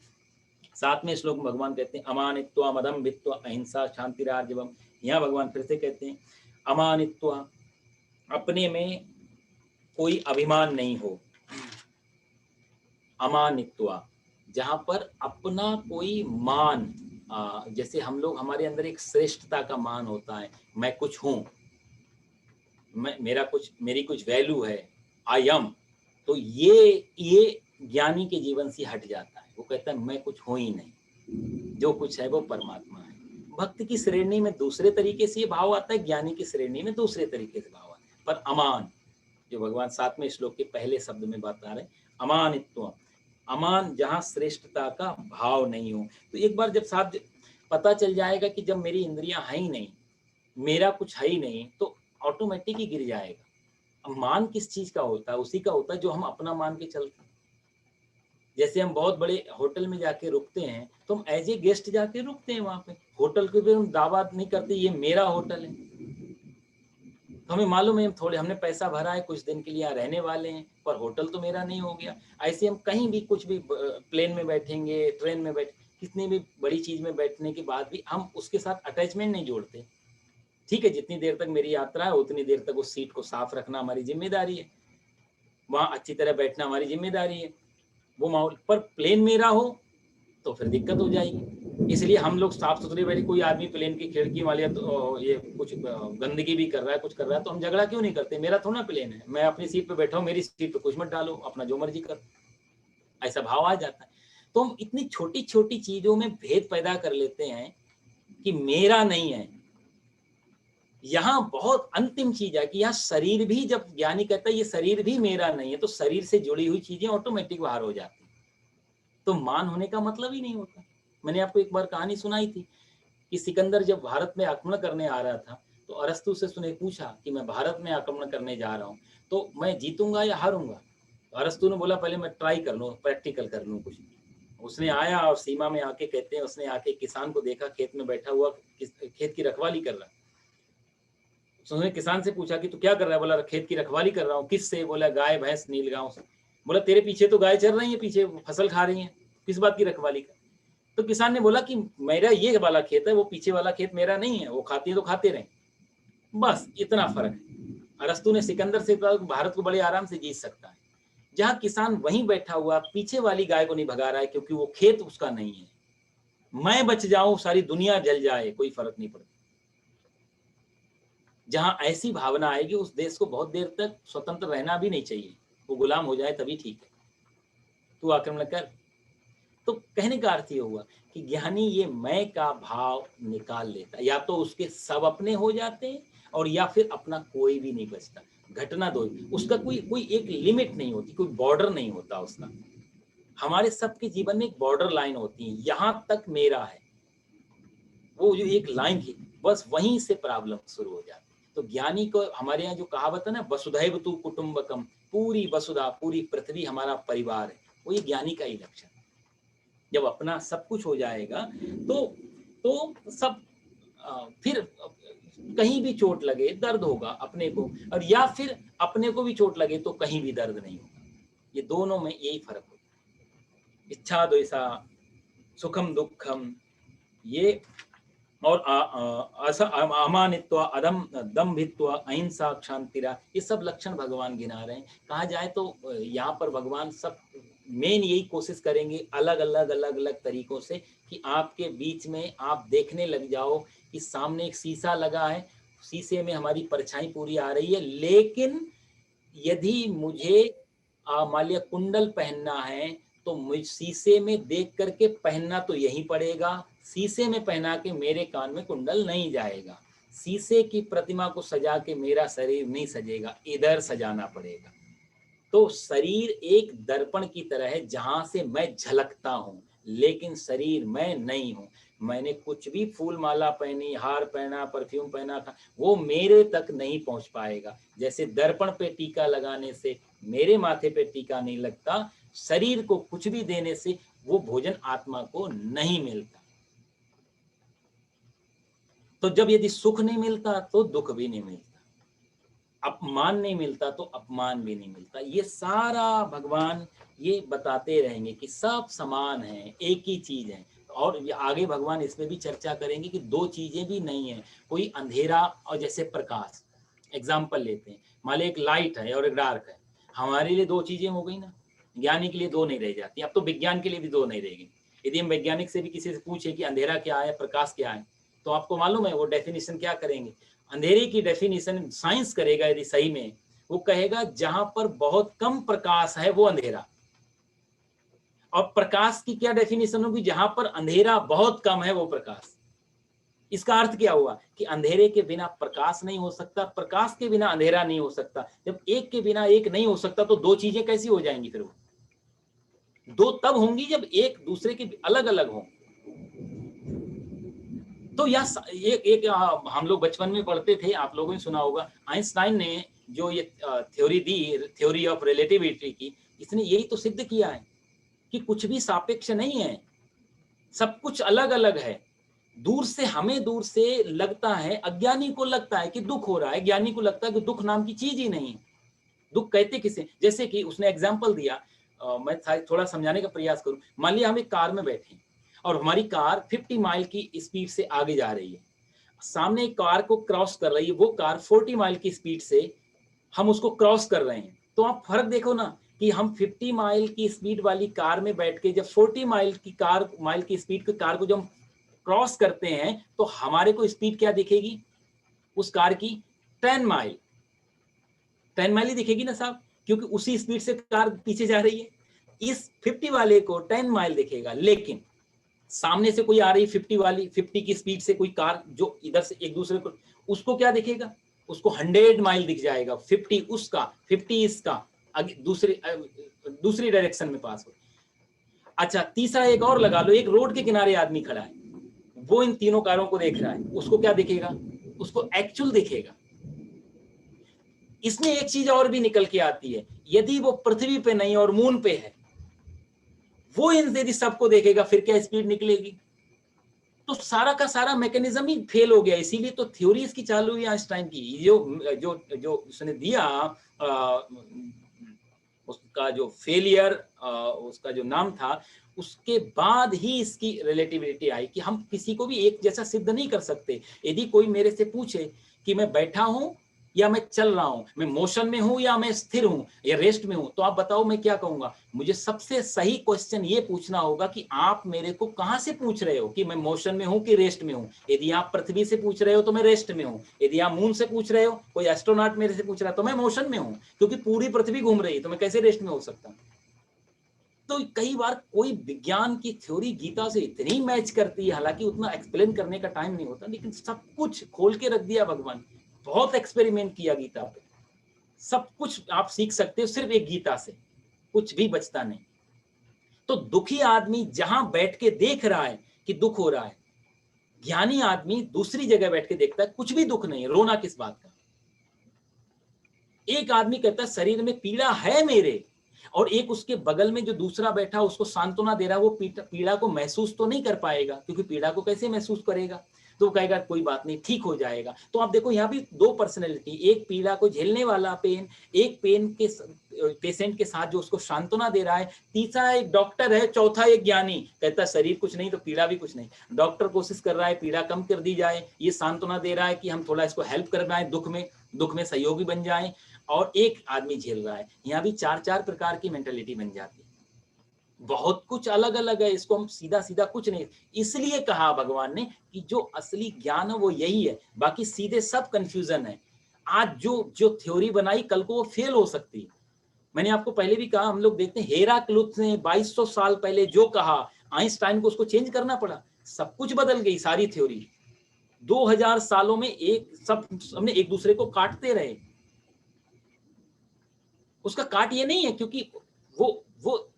7वें श्लोक में भगवान कहते हैं अमानित्वा मदम भित्वा अहिंसा शांतिरार्जवम्। यहाँ भगवान फिर से कहते हैं अमानित्वा, अपने में कोई अभिमान नहीं हो। अमानित्वा, जहाँ पर अपना कोई मान, जैसे हम लोग, हमारे अंदर एक श्रेष्ठता का मान होता है, मैं कुछ हूँ, मेरी कुछ वैल्यू है, आई एम, तो ये ज्ञानी के जीवन से हट जाता है। वो कहता है मैं कुछ हो ही नहीं, जो कुछ है वो परमात्मा है। भक्त की श्रेणी में दूसरे तरीके से ये भाव आता है, ज्ञानी की श्रेणी में दूसरे तरीके से भाव आता है। पर अमान, जो भगवान 7वें श्लोक के पहले शब्द में बता रहे, अमानित्व, अमान जहाँ श्रेष्ठता का भाव नहीं हो। तो एक बार जब साथ पता चल जाएगा कि जब मेरी इंद्रियां है ही नहीं, मेरा कुछ है ही नहीं, तो ऑटोमेटिक ही गिर जाएगा। अब मान किस चीज का होता है? उसी का होता है जो हम अपना मान के चलते हैं। जैसे हम बहुत बड़े होटल में जाके रुकते हैं तो हम एज ए गेस्ट जाके रुकते हैं वहां पे, होटल के भी हम दावा नहीं करते ये मेरा होटल है। तो हमें मालूम है हमने पैसा भरा है, कुछ दिन के लिए यहाँ रहने वाले हैं, पर होटल तो मेरा नहीं हो गया। ऐसे हम कहीं भी कुछ भी प्लेन में बैठेंगे, ट्रेन में कितनी भी बड़ी चीज में बैठने के बाद भी हम उसके साथ अटैचमेंट नहीं जोड़ते। ठीक है, जितनी देर तक मेरी यात्रा है उतनी देर तक उस सीट को साफ रखना हमारी जिम्मेदारी है, वहां अच्छी तरह बैठना हमारी जिम्मेदारी है, वो माहौल। पर प्लेन मेरा हो तो फिर दिक्कत हो जाएगी। इसलिए हम लोग साफ सुथरे बैठे, कोई आदमी प्लेन की खिड़की वाले तो ये कुछ गंदगी भी कर रहा है, कुछ कर रहा है, तो हम झगड़ा क्यों नहीं करते? मेरा थोड़ा प्लेन है, मैं अपनी सीट पे बैठा हूँ, मेरी सीट पे कुछ मत डालो, अपना जो मर्जी कर, ऐसा भाव आ जाता है। तो हम इतनी छोटी छोटी चीजों में भेद पैदा कर लेते हैं कि मेरा नहीं है। यहाँ बहुत अंतिम चीज है कि यहाँ शरीर भी, जब ज्ञानी कहता है ये शरीर भी मेरा नहीं है, तो शरीर से जुड़ी हुई चीजें ऑटोमेटिक बाहर हो जाती है। तो मान होने का मतलब ही नहीं होता। मैंने आपको एक बार कहानी सुनाई थी कि सिकंदर जब भारत में आक्रमण करने आ रहा था तो अरस्तु से उसने पूछा कि मैं भारत में आक्रमण करने जा रहा हूँ, तो मैं जीतूंगा या हारूंगा? तो अरस्तु ने बोला पहले मैं ट्राई कर लूँ, प्रैक्टिकल कर लूँ कुछ। उसने आया और सीमा में आके, कहते हैं उसने आके किसान को देखा खेत में बैठा हुआ, खेत की रखवाली कर रहा। उसने किसान से पूछा कि तू क्या कर रहा है? बोला खेत की रखवाली कर रहा हूँ। किससे? बोला गाय भैंस नीलगांव से। बोला तेरे पीछे तो गाय चल रही है, पीछे फसल खा रही है, किस बात की रखवाली कर? तो किसान ने बोला कि मेरा ये वाला खेत है, वो पीछे वाला खेत मेरा नहीं है, वो खाती है तो खाते रहे, बस इतना फर्क है। अरस्तु ने सिकंदर से कहा भारत को बड़े आराम से जीत सकता है। जहाँ किसान वहीं बैठा हुआ पीछे वाली गाय को नहीं भगा रहा है क्योंकि वो खेत उसका नहीं है। मैं बच जाऊं, सारी दुनिया जल जाए, कोई फर्क नहीं पड़ता। जहां ऐसी भावना आएगी उस देश को बहुत देर तक स्वतंत्र रहना भी नहीं चाहिए, वो गुलाम हो जाए तभी ठीक है, तू आक्रमण कर। तो कहने का अर्थ ये हुआ कि ज्ञानी ये मैं का भाव निकाल लेता, या तो उसके सब अपने हो जाते हैं और या फिर अपना कोई भी नहीं बचता। घटना दो, उसका कोई एक लिमिट नहीं होती, कोई बॉर्डर नहीं होता उसका। हमारे सबके जीवन में एक बॉर्डर लाइन होती है, यहां तक मेरा है, वो जो एक लाइन थी बस वहीं से प्रॉब्लम शुरू हो जाती। तो ज्ञानी को, हमारे यहाँ जो कहावत है ना, वसुधैव तु कुटुंबकम, पूरी वसुधा, पूरी पृथ्वी हमारा परिवार है, वो ये ज्ञानी का ही लक्षण। जब अपना सब कुछ हो जाएगा तो सब फिर कहीं भी चोट लगे दर्द होगा अपने को, और या फिर अपने को भी चोट लगे तो कहीं भी दर्द नहीं होगा। ये दोनों में यही फर्क होता है। इच्छा द्वेषा, सुखम दुखम, ये और अमानित्व, अदम दम्भित्व, अहिंसा, क्षांतिरा, ये सब लक्षण भगवान गिना रहे हैं। कहा जाए तो यहाँ पर भगवान सब मेन यही कोशिश करेंगे अलग अलग तरीकों से कि आपके बीच में आप देखने लग जाओ कि सामने एक शीशा लगा है, शीशे में हमारी परछाई पूरी आ रही है, लेकिन यदि मुझे मान लिया कुंडल पहनना है तो मुझे शीशे में देख करके पहनना तो यही पड़ेगा। शीशे में पहना के मेरे कान में कुंडल नहीं जाएगा, शीशे की प्रतिमा को सजा के मेरा शरीर नहीं सजेगा, इधर सजाना पड़ेगा। तो शरीर एक दर्पण की तरह है जहां से मैं झलकता हूं, लेकिन शरीर मैं नहीं हूं। मैंने कुछ भी फूल माला पहनी, हार पहना, परफ्यूम पहना था, वो मेरे तक नहीं पहुंच पाएगा। जैसे दर्पण पे टीका लगाने से मेरे माथे पे टीका नहीं लगता, शरीर को कुछ भी देने से वो भोजन आत्मा को नहीं मिलता। तो जब यदि सुख नहीं मिलता तो दुख भी नहीं मिलता, अपमान नहीं मिलता तो अपमान भी नहीं मिलता। ये सारा भगवान ये बताते रहेंगे कि सब समान है, एक ही चीज है। और आगे भगवान इसमें भी चर्चा करेंगे कि दो चीजें भी नहीं है, कोई अंधेरा और जैसे प्रकाश। एग्जाम्पल लेते हैं, मान लीजिए एक लाइट है और एक डार्क है, हमारे लिए दो चीजें हो गई ना, ज्ञानी के लिए दो नहीं रह जाती। अब तो विज्ञान के लिए भी दो नहीं रहेगी। यदि हम वैज्ञानिक से भी किसी से पूछे कि अंधेरा क्या है, प्रकाश क्या है, तो आपको मालूम है वो डेफिनेशन क्या करेंगे? अंधेरे की डेफिनेशन साइंस करेगा यदि सही में, वो कहेगा जहां पर बहुत कम प्रकाश है वो अंधेरा। और प्रकाश की क्या डेफिनेशन होगी? जहां पर अंधेरा बहुत कम है वो प्रकाश। इसका अर्थ क्या हुआ कि अंधेरे के बिना प्रकाश नहीं हो सकता, प्रकाश के बिना अंधेरा नहीं हो सकता। जब एक के बिना एक नहीं हो सकता तो दो चीजें कैसी हो जाएंगी? फिर वो दो तब होंगी जब एक दूसरे के अलग अलग हों। तो यह एक हम लोग बचपन में पढ़ते थे, आप लोगों ने सुना होगा, आइंस्टाइन ने जो ये theory the, theory of relativity की, इसने यही तो सिद्ध किया है कि कुछ भी सापेक्ष नहीं है, सब कुछ अलग अलग है। दूर से लगता है, अज्ञानी को लगता है कि दुख हो रहा है, ज्ञानी को लगता है कि दुख नाम की चीज ही नहीं है। दुख कहते किसे? जैसे कि उसने एग्जाम्पल दिया, मैं थोड़ा समझाने का प्रयास करूं। मान लिया हम एक कार में बैठे और हमारी कार 50 माइल की स्पीड से आगे जा रही है, सामने एक कार को क्रॉस कर रही है, वो कार 40 माइल की स्पीड से हम उसको क्रॉस कर रहे हैं। तो आप फर्क देखो ना कि हम 50 माइल की स्पीड वाली कार में बैठ के जब 40 माइल की स्पीड की कार को जब क्रॉस करते हैं तो हमारे को स्पीड क्या दिखेगी उस कार की? 10 माइल। 10 माइल ही दिखेगी ना साहब, क्योंकि उसी स्पीड से कार पीछे जा रही है। इस 50 वाले को 10 माइल दिखेगा, लेकिन सामने से कोई आ रही 50 की स्पीड से कोई कार जो इधर से एक दूसरे को, उसको क्या दिखेगा? उसको 100 माइल दिख जाएगा। 50 उसका, 50 इसका, दूसरी डायरेक्शन में पास हो। अच्छा, तीसरा एक और लगा लो, एक रोड के किनारे आदमी खड़ा है, वो इन तीनों कारों को देख रहा है, उसको क्या दिखेगा? उसको एक्चुअल दिखेगा। इसमें एक चीज और भी निकल के आती है, यदि वो पृथ्वी पे नहीं और मून पे है, वो इन यदि सबको देखेगा, फिर क्या स्पीड निकलेगी? तो सारा का सारा मैकेनिज्म ही फेल हो गया। इसीलिए तो थ्योरी इसकी चालू हुई आइंस्टाइन की। जो जो जो उसने दिया उसका जो फेलियर, उसका जो नाम था, उसके बाद ही इसकी रिलेटिविटी आई कि हम किसी को भी एक जैसा सिद्ध नहीं कर सकते। यदि कोई मेरे से पूछे कि मैं बैठा हूं या मैं चल रहा हूं, मैं मोशन में हूं या मैं स्थिर हूं या रेस्ट में हूं, तो आप बताओ मैं क्या कहूंगा? मुझे सबसे सही क्वेश्चन ये पूछना होगा कि आप मेरे को कहां से पूछ रहे हो, कि मैं मोशन में हूं कि रेस्ट में हूं। यदि आप पृथ्वी से पूछ रहे हो तो मैं रेस्ट में हूं, यदि आप मून से पूछ रहे हो, कोई एस्ट्रोनॉट मेरे से पूछ रहा है, तो मैं मोशन में हूं, क्योंकि पूरी पृथ्वी घूम रही है, तो मैं कैसे रेस्ट में हो सकता हूं? तो कई बार कोई विज्ञान की थ्योरी गीता से इतनी मैच करती है, हालांकि उतना एक्सप्लेन करने का टाइम नहीं होता, लेकिन सब कुछ खोल के रख दिया भगवान। बहुत एक्सपेरिमेंट किया गीता पे, सब कुछ आप सीख सकते हो सिर्फ एक गीता से, कुछ भी बचता नहीं। तो दुखी आदमी जहां बैठ के देख रहा है कि दुख हो रहा है, ज्ञानी आदमी दूसरी जगह बैठ के देखता है कुछ भी दुख नहीं, रोना किस बात का। एक आदमी कहता है शरीर में पीड़ा है मेरे, और एक उसके बगल में जो दूसरा बैठा उसको सांत्वना दे रहा है, वो पीड़ा को महसूस तो नहीं कर पाएगा, क्योंकि पीड़ा को कैसे महसूस करेगा? तो कहेगा कोई बात नहीं, ठीक हो जाएगा। तो आप देखो यहाँ भी दो पर्सनैलिटी, एक पीड़ा को झेलने वाला पेन, एक पेन के पेशेंट के साथ जो उसको सांत्वना दे रहा है, तीसरा एक डॉक्टर है, चौथा एक ज्ञानी कहता है शरीर कुछ नहीं तो पीड़ा भी कुछ नहीं। डॉक्टर कोशिश कर रहा है पीड़ा कम कर दी जाए, ये सांत्वना दे रहा है कि हम थोड़ा इसको हेल्प कर पाए, दुख में सहयोगी बन जाए, और एक आदमी झेल रहा है। यहाँ भी चार चार प्रकार की मेंटेलिटी बन जाती है। बहुत कुछ अलग अलग है, इसको हम सीधा सीधा कुछ नहीं। इसलिए कहा भगवान ने कि जो असली ज्ञान है वो यही है, बाकी सीधे सब कंफ्यूजन है। आज जो थ्योरी बनाई कल को वो फेल हो सकती है। मैंने आपको पहले भी कहा, हम लोग देखते हैं हेराक्लुस ने 2200 साल पहले जो कहा, आइंस्टाइन को उसको चेंज करना पड़ा, सब कुछ बदल गई सारी थ्योरी। 2000 सालों में सबने एक दूसरे को काटते रहे। उसका काट ये नहीं है क्योंकि वो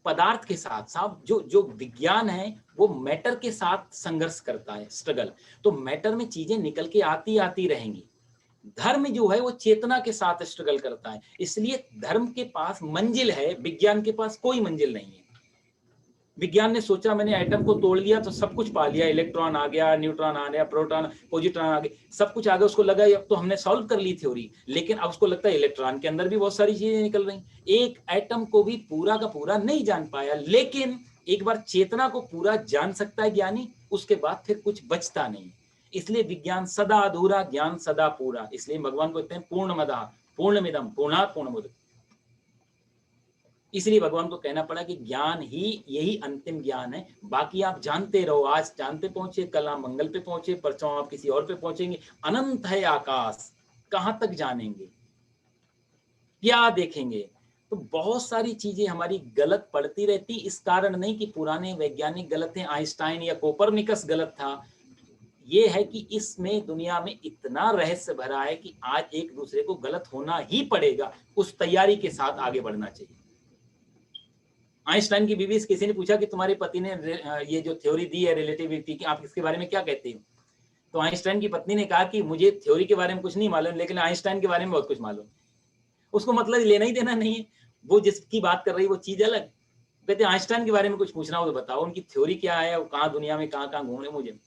पदार्थ के साथ साथ जो विज्ञान है वो मैटर के साथ संघर्ष करता है, स्ट्रगल। तो मैटर में चीजें निकल के आती रहेंगी। धर्म जो है वो चेतना के साथ स्ट्रगल करता है, इसलिए धर्म के पास मंजिल है, विज्ञान के पास कोई मंजिल नहीं है। विज्ञान ने सोचा मैंने एटम को तोड़ लिया तो सब कुछ पा लिया, इलेक्ट्रॉन आ गया, न्यूट्रॉन आ गया, प्रोटॉन पॉजिट्रॉन आ गए, सब कुछ आ गया। उसको लगा अब तो हमने सॉल्व कर ली थ्योरी, लेकिन अब उसको लगता है इलेक्ट्रॉन के अंदर भी बहुत सारी चीजें निकल रही। एक एटम को भी पूरा का पूरा नहीं जान पाया, लेकिन एक बार चेतना को पूरा जान सकता है ज्ञानी, उसके बाद फिर कुछ बचता नहीं। इसलिए विज्ञान सदा अधूरा, ज्ञान सदा पूरा। इसलिए भगवान को कहते हैं पूर्णमदः पूर्णमिदं पूर्णात् पूर्णमुदच्यते। इसलिए भगवान को कहना पड़ा कि ज्ञान ही यही अंतिम ज्ञान है, बाकी आप जानते रहो। आज जानते पहुंचे, कल आप मंगल पे पहुंचे, परसों आप किसी और पे पहुंचेंगे। अनंत है आकाश, कहां तक जानेंगे? क्या देखेंगे? तो बहुत सारी चीजें हमारी गलत पड़ती रहती, इस कारण नहीं कि पुराने वैज्ञानिक गलत हैं, आइंस्टाइन या कोपरनिकस गलत था। ये है कि इसमें दुनिया में इतना रहस्य भरा है कि आज एक दूसरे को गलत होना ही पड़ेगा, उस तैयारी के साथ आगे बढ़ना चाहिए। आइंस्टाइन की बीवी से किसी ने पूछा कि तुम्हारे पति ने ये जो थ्योरी दी है रिलेटिविटी की, आप इसके बारे में क्या कहते हो? तो आइंस्टाइन की पत्नी ने कहा कि मुझे थ्योरी के बारे में कुछ नहीं मालूम, लेकिन आइंस्टाइन के बारे में बहुत कुछ मालूम। उसको मतलब लेना ही देना नहीं है, वो जिसकी बात कर रही है वो चीज अलग। कहते आइंस्टाइन के बारे में कुछ पूछना हो तो बताओ, उनकी थ्योरी क्या है, वो कहाँ दुनिया में कहाँ घूम रहे, मुझे।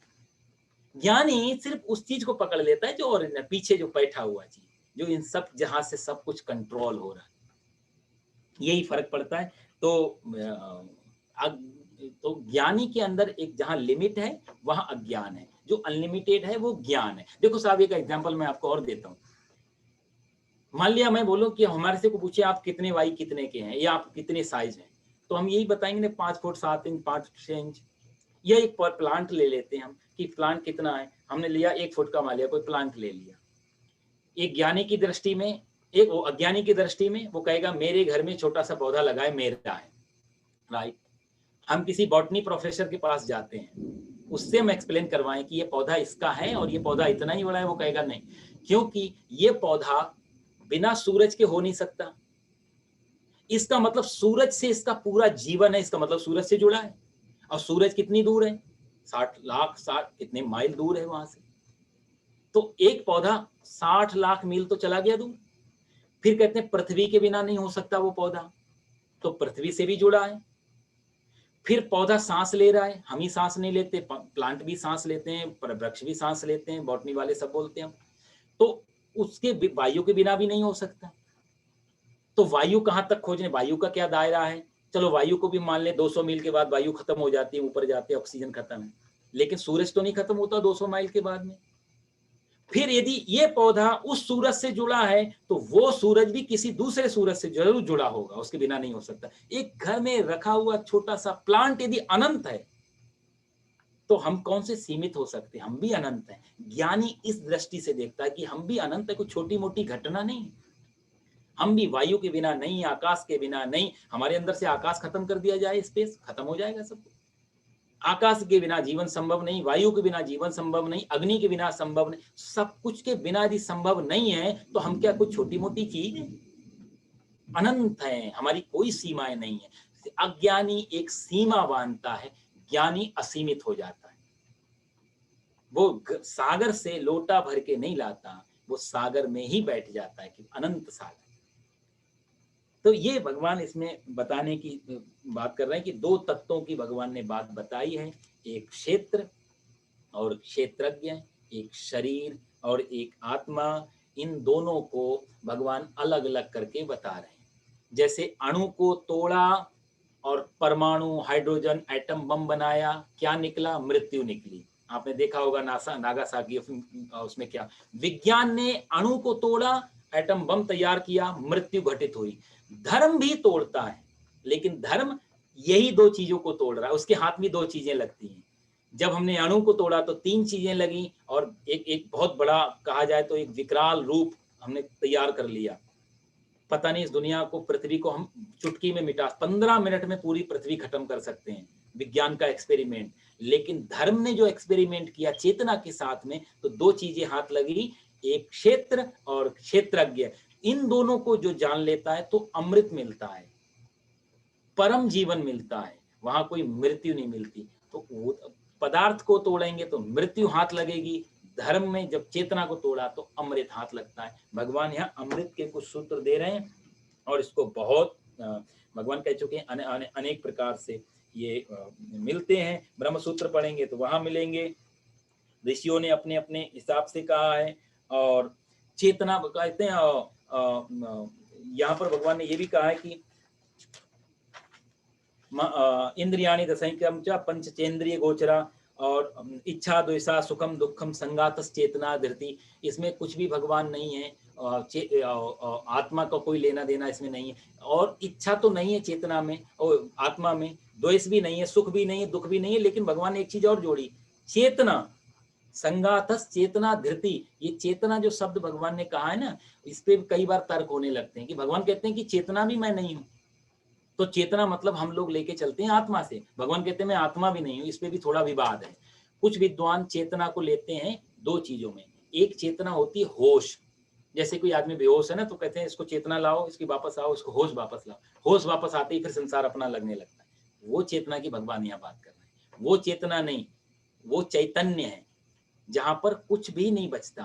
ज्ञानी सिर्फ उस चीज को पकड़ लेता है जो ओरिजिनल, पीछे जो बैठा हुआ चीज, जो इन सब जहां से सब कुछ कंट्रोल हो रहा है, यही फर्क पड़ता है। तो ज्ञानी के अंदर एक जहां लिमिट है वहां अज्ञान है, जो अनलिमिटेड है वो ज्ञान है। देखो साहब, एक एग्जांपल मैं आपको और देता हूँ। मान लिया मैं बोलूं कि हमारे से को पूछे आप कितने वाई कितने के हैं या आप कितने साइज हैं, तो हम यही बताएंगे 5 फुट 7 इंच 5 इंच। या एक प्लांट ले लेते हैं हम कि प्लांट कितना है, हमने लिया 1 फुट का मान लिया, कोई प्लांट ले लिया। एक ज्ञानी की दृष्टि में, एक वो अज्ञानी की दृष्टि में वो कहेगा मेरे घर में छोटा सा पौधा लगा है, मेरा है, राइट। हम किसी बॉटनी प्रोफेसर के पास जाते हैं, उससे हम एक्सप्लेन करवाएं कि ये पौधा इसका है और ये पौधा इतना ही बड़ा है, वो कहेगा नहीं, क्योंकि ये पौधा बिना सूरज के हो नहीं सकता। इसका मतलब सूरज से इसका पूरा जीवन है, इसका मतलब सूरज से जुड़ा है। और सूरज कितनी दूर है? 60 लाख 60 कितने माइल दूर है वहां से। तो एक पौधा 60 लाख मील तो चला गया दूर। फिर कहते हैं पृथ्वी के बिना नहीं हो सकता वो पौधा, तो पृथ्वी से भी जुड़ा है। फिर पौधा सांस ले रहा है, हम ही सांस नहीं लेते, प्लांट भी सांस लेते हैं, वृक्ष भी सांस लेते हैं, बॉटनी वाले सब बोलते हैं। तो उसके वायु के बिना भी नहीं हो सकता। तो वायु कहां तक खोजने, वायु का क्या दायरा है? चलो वायु को भी मान ले, 200 मील के बाद वायु खत्म हो जाती है, ऊपर जाते हैं, ऑक्सीजन खत्म है, लेकिन सूरज तो नहीं खत्म होता 200 माइल के बाद में। फिर यदि ये पौधा उस सूरज से जुड़ा है तो वो सूरज भी किसी दूसरे सूरज से जरूर जुड़ा होगा, उसके बिना नहीं हो सकता। एक घर में रखा हुआ छोटा सा प्लांट यदि अनंत है तो हम कौन से सीमित हो सकते हैं? हम भी अनंत हैं। ज्ञानी इस दृष्टि से देखता है कि हम भी अनंत है, कोई छोटी मोटी घटना नहीं। हम भी वायु के बिना नहीं, आकाश के बिना नहीं। हमारे अंदर से आकाश खत्म कर दिया जाए, स्पेस खत्म हो जाएगा सब। आकाश के बिना जीवन संभव नहीं, वायु के बिना जीवन संभव नहीं, अग्नि के बिना संभव नहीं। सब कुछ के बिना यदि संभव नहीं है तो हम क्या कुछ छोटी मोटी चीज है? अनंत है, हमारी कोई सीमाएं नहीं है। अज्ञानी एक सीमा बांधता है, ज्ञानी असीमित हो जाता है। वो सागर से लोटा भर के नहीं लाता, वो सागर में ही बैठ जाता है कि अनंत सागर। तो ये भगवान इसमें बताने की बात कर रहे हैं कि 2 तत्वों की भगवान ने बात बताई है, एक क्षेत्र और क्षेत्रज्ञ, एक शरीर और एक आत्मा। इन दोनों को भगवान अलग अलग करके बता रहे हैं। जैसे अणु को तोड़ा और परमाणु हाइड्रोजन एटम बम बनाया, क्या निकला? मृत्यु निकली। आपने देखा होगा नागासाकी, उसमें क्या विज्ञान ने अणु को तोड़ा, एटम बम तैयार किया, मृत्यु घटित हुई। धर्म भी तोड़ता है, लेकिन धर्म यही 2 चीजों को तोड़ रहा है, उसके हाथ में 2 चीजें लगती हैं। जब हमने अणु को तोड़ा तो 3 चीजें लगी और एक बहुत बड़ा कहा जाए तो एक विकराल रूप हमने तैयार कर लिया। पता नहीं इस दुनिया को, पृथ्वी को हम चुटकी में मिटा, 15 मिनट में पूरी पृथ्वी खत्म कर सकते हैं, विज्ञान का एक्सपेरिमेंट। लेकिन धर्म ने जो एक्सपेरिमेंट किया चेतना के साथ में, तो 2 चीजें हाथ लगी, एक क्षेत्र और क्षेत्रज्ञ। इन दोनों को जो जान लेता है तो अमृत मिलता है, परम जीवन मिलता है, वहां कोई मृत्यु नहीं मिलती। तो पदार्थ को तोड़ेंगे तो मृत्यु हाथ लगेगी, धर्म में जब चेतना को तोड़ा तो अमृत हाथ लगता है। भगवान यहाँ अमृत के कुछ सूत्र दे रहे हैं और इसको बहुत भगवान कह चुके हैं अनेक प्रकार से ये मिलते हैं। ब्रह्म सूत्र पढ़ेंगे तो वहां मिलेंगे, ऋषियों ने अपने अपने हिसाब से कहा है। और चेतना कहते हैं, यहाँ पर भगवान ने ये भी कहा है कि इंद्रियाणि दशैकम च पंचचेंद्रिय गोचरा, और इच्छा द्वेषा सुखम दुखम संगातस चेतना धृति। इसमें कुछ भी भगवान नहीं है, आत्मा का कोई लेना देना इसमें नहीं है। और इच्छा तो नहीं है चेतना में और आत्मा में, द्वेष भी नहीं है, सुख भी नहीं है, दुख भी नहीं है। लेकिन भगवान ने एक चीज और जोड़ी, चेतना। संगातस चेतना धृति, ये चेतना जो शब्द भगवान ने कहा है ना, इस पे कई बार तर्क होने लगते हैं कि भगवान कहते हैं कि चेतना भी मैं नहीं हूं, तो चेतना मतलब हम लोग लेके चलते हैं आत्मा से, भगवान कहते हैं मैं आत्मा भी नहीं हूं। इस पे भी थोड़ा विवाद है। कुछ विद्वान चेतना को लेते हैं दो चीजों में, एक चेतना होती है होश, जैसे कोई आदमी बेहोश है ना, तो कहते हैं इसको चेतना लाओ, इसकी वापस आओ, इसको होश वापस लाओ, होश वापस आते ही फिर संसार अपना लगने लगता है। वो चेतना की भगवान यहाँ बात कर रहे हैं, वो चेतना नहीं, वो चैतन्य है जहां पर कुछ भी नहीं बचता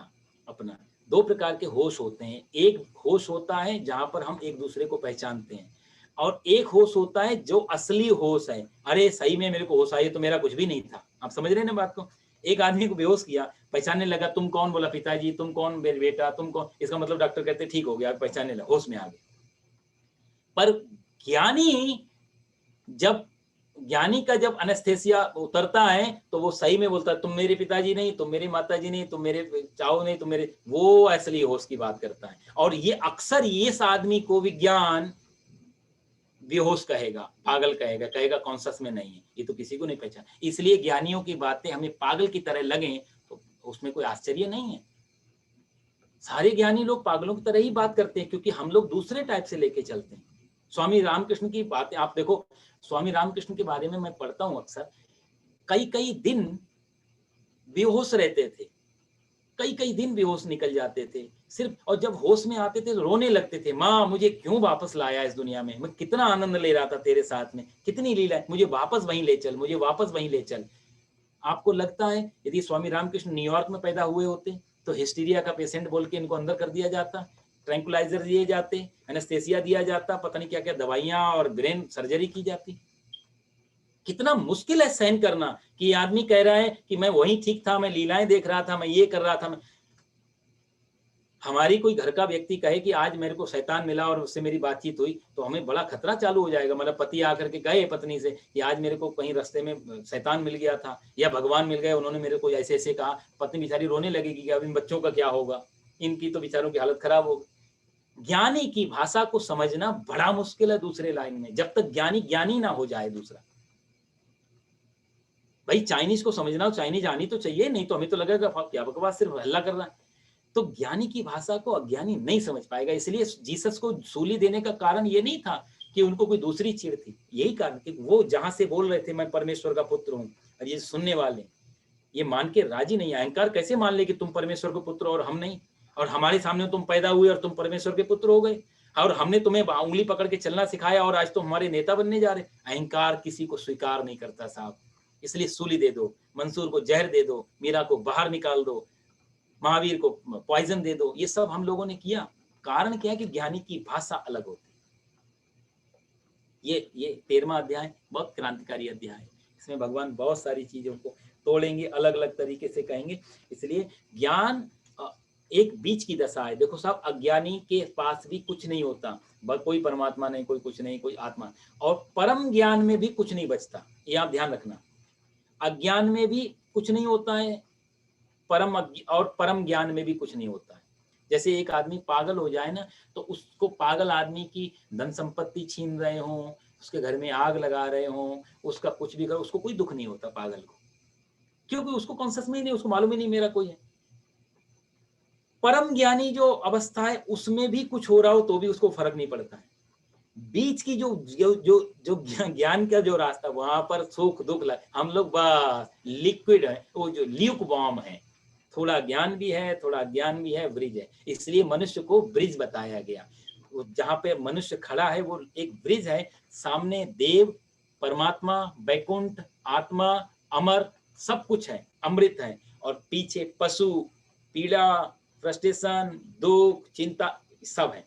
अपना। दो प्रकार के होश होते हैं, एक होश होता है जहां पर हम एक दूसरे को पहचानते हैं, और एक होश होता है जो असली होश है, अरे सही में मेरे को होश आई तो मेरा कुछ भी नहीं था। आप समझ रहे हैं ना बात को? एक आदमी को बेहोश किया, पहचानने लगा, तुम कौन? बोला पिताजी। तुम कौन? मेरे बेटा। तुम कौन? इसका मतलब डॉक्टर कहते ठीक हो गया, पहचानने लगा, होश में आ गया। पर ज्ञानी जब एनेस्थेसिया उतरता है तो वो सही में बोलता है तुम मेरे पिताजी नहीं, तुम मेरी माताजी नहीं, तुम मेरे चाहो नहीं, तुम मेरे, वो असली होश की बात करता है। और ये अक्सर इस आदमी को विज्ञान बेहोश कहेगा, पागल कहेगा, कहेगा कॉन्शस में नहीं है, ये तो किसी को नहीं पहचान। इसलिए ज्ञानियों की बातें हमें पागल की तरह लगे तो उसमें कोई आश्चर्य नहीं है। सारे ज्ञानी लोग पागलों की तरह ही बात करते हैं, क्योंकि हम लोग दूसरे टाइप से लेके चलते हैं। स्वामी रामकृष्ण की बातें आप देखो, स्वामी रामकृष्ण के बारे में मैं पढ़ता हूं अक्सर, कई कई दिन बेहोश रहते थे, कई कई दिन बेहोश निकल जाते थे सिर्फ, और जब होश में आते थे तो रोने लगते थे, माँ मुझे क्यों वापस लाया इस दुनिया में, मैं कितना आनंद ले रहा था तेरे साथ में, कितनी लीला, मुझे वापस वहीं ले चल, मुझे वापस वहीं ले चल। आपको लगता है यदि स्वामी रामकृष्ण न्यूयॉर्क में पैदा हुए होते तो हिस्टीरिया का पेशेंट बोल के इनको अंदर कर दिया जाता, ट्रैंकुलाइजर दिए जाते, एनेस्थेसिया दिया जाता, पता नहीं क्या क्या दवाइयां और ब्रेन सर्जरी की जाती? कितना मुश्किल है सहन करना कि आदमी कह रहा है कि मैं वहीं ठीक था, मैं लीलाएं देख रहा था, मैं ये कर रहा था। हमारी कोई घर का व्यक्ति कहे कि आज मेरे को शैतान मिला और उससे मेरी बातचीत हुई, तो हमें बड़ा खतरा चालू हो जाएगा। मतलब पति आकर के कहे पत्नी से कि आज मेरे को कहीं रास्ते में शैतान मिल गया था या भगवान मिल गए, उन्होंने मेरे को ऐसे ऐसे कहा, पत्नी बेचारी रोने लगेगी कि अब इन बच्चों का क्या होगा, इनकी तो बेचारों की हालत खराब होगी। ज्ञानी की भाषा को समझना बड़ा मुश्किल है दूसरे लाइन में, जब तक ज्ञानी ज्ञानी ना हो जाए दूसरा। भाई चाइनीज को समझना हो, चाइनीज आनी तो चाहिए, नहीं तो हमें तो लगेगा क्या बकवास, सिर्फ हल्ला कर रहा है। तो ज्ञानी की भाषा को अज्ञानी नहीं समझ पाएगा। इसलिए जीसस को सूली देने का कारण ये नहीं था कि उनको कोई दूसरी चीड़ थी, यही कारण कि वो जहां से बोल रहे थे मैं परमेश्वर का पुत्र हूं, और ये सुनने वाले ये मान के राजी नहीं। अहंकार कैसे मान ले कि तुम परमेश्वर के पुत्र और हम नहीं, और हमारे सामने तुम पैदा हुए और तुम परमेश्वर के पुत्र हो गए, और हमने तुम्हें उंगली पकड़ के चलना सिखाया और आज तुम हमारे नेता बनने जा रहे। अहंकार किसी को स्वीकार नहीं करता साहब। इसलिए सूली दे दो, मंसूर को जहर दे दो, मीरा को बाहर निकाल दो, महावीर को पॉइजन दे दो, ये सब हम लोगों ने किया। कारण क्या है कि ज्ञानी की भाषा अलग होती है। ये 13वां अध्याय बहुत क्रांतिकारी अध्याय है। इसमें भगवान बहुत सारी चीजों को तोड़ेंगे, अलग अलग तरीके से कहेंगे। इसलिए ज्ञान एक बीच की दशा है। देखो साहब, अज्ञानी के पास भी कुछ नहीं होता, कोई परमात्मा नहीं, कोई कुछ नहीं, कोई आत्मा, और परम ज्ञान में भी कुछ नहीं बचता, ये आप ध्यान रखना। अज्ञान में भी कुछ नहीं होता है, परम ज्ञान में भी कुछ नहीं होता है। जैसे एक आदमी पागल हो जाए ना, तो उसको पागल आदमी की धन संपत्ति छीन रहे हों, उसके घर में आग लगा रहे हों, उसका कुछ भी कर, उसको कोई दुख नहीं होता पागल को, क्योंकि उसको कॉन्शियस में ही नहीं, उसको मालूम ही नहीं मेरा कोई है। परम ज्ञानी जो अवस्था है उसमें भी कुछ हो रहा हो तो भी उसको फर्क नहीं पड़ता है। बीच की जो जो जो जो ज्ञान का जो रास्ता, वहां पर सुख दुख हम लोग बस लिक्विड है, वो जो ल्यूक वार्म है, थोड़ा ज्ञान भी है, थोड़ा अज्ञान भी है, ब्रिज है। इसलिए मनुष्य को ब्रिज बताया गया। जहां पे मनुष्य खड़ा है वो एक ब्रिज है, सामने देव, परमात्मा, वैकुंठ, आत्मा, अमर, सब कुछ है, अमृत है, और पीछे पशु, पीड़ा, फ्रस्ट्रेशन, दुख, चिंता, सब है।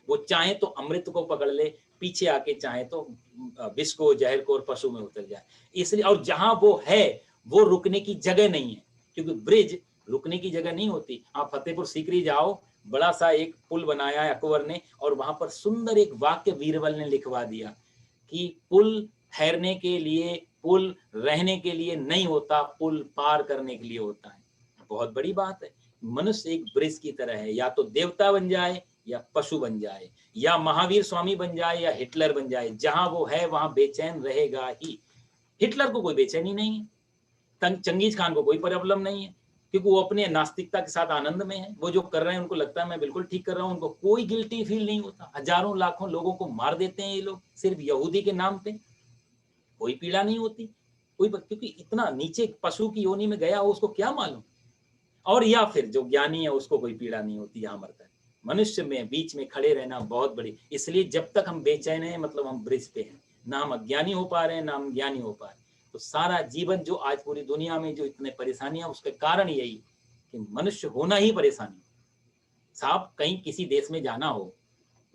वो चाहे तो अमृत को पकड़ ले, पीछे आके चाहे तो विष को, जहर को और पशु में उतर जाए। इसलिए, और जहां वो है वो रुकने की जगह नहीं है, क्योंकि ब्रिज रुकने की जगह नहीं होती। आप फतेहपुर सीकरी जाओ, बड़ा सा एक पुल बनाया है अकबर ने, और वहां पर सुंदर एक वाक्य बीरबल ने लिखवा दिया कि पुल ठहरने के लिए, पुल रहने के लिए नहीं होता, पुल पार करने के लिए होता है। बहुत बड़ी बात है। मनुष्य एक ब्रिज की तरह है, या तो देवता बन जाए या पशु बन जाए, या महावीर स्वामी बन जाए या हिटलर बन जाए, जहां वो है वहां बेचैन रहेगा ही। हिटलर को कोई बेचैनी नहीं है, चंगेज खान को कोई प्रॉब्लम नहीं है, क्योंकि वो अपने नास्तिकता के साथ आनंद में है। वो जो कर रहे हैं उनको लगता है मैं बिल्कुल ठीक कर रहा हूँ, उनको कोई गिल्टी फील नहीं होता। हजारों लाखों लोगों को मार देते हैं ये लोग सिर्फ यहूदी के नाम पे, कोई पीड़ा नहीं होती कोई, क्योंकि इतना नीचे पशु की योनि में गया हो उसको क्या मालूम। और या फिर जो ज्ञानी है उसको कोई पीड़ा नहीं होती यहाँ मरता है। मनुष्य में बीच में खड़े रहना बहुत बड़ी, इसलिए जब तक हम बेचैन हैं मतलब हम ब्रिज पे हैं, ना हम अज्ञानी हो पा रहे हैं ना हम ज्ञानी हो पा रहे हैं। तो सारा जीवन जो आज पूरी दुनिया में जो इतने परेशानियां, उसके कारण यही कि मनुष्य होना ही परेशानी। साहब कहीं किसी देश में जाना हो,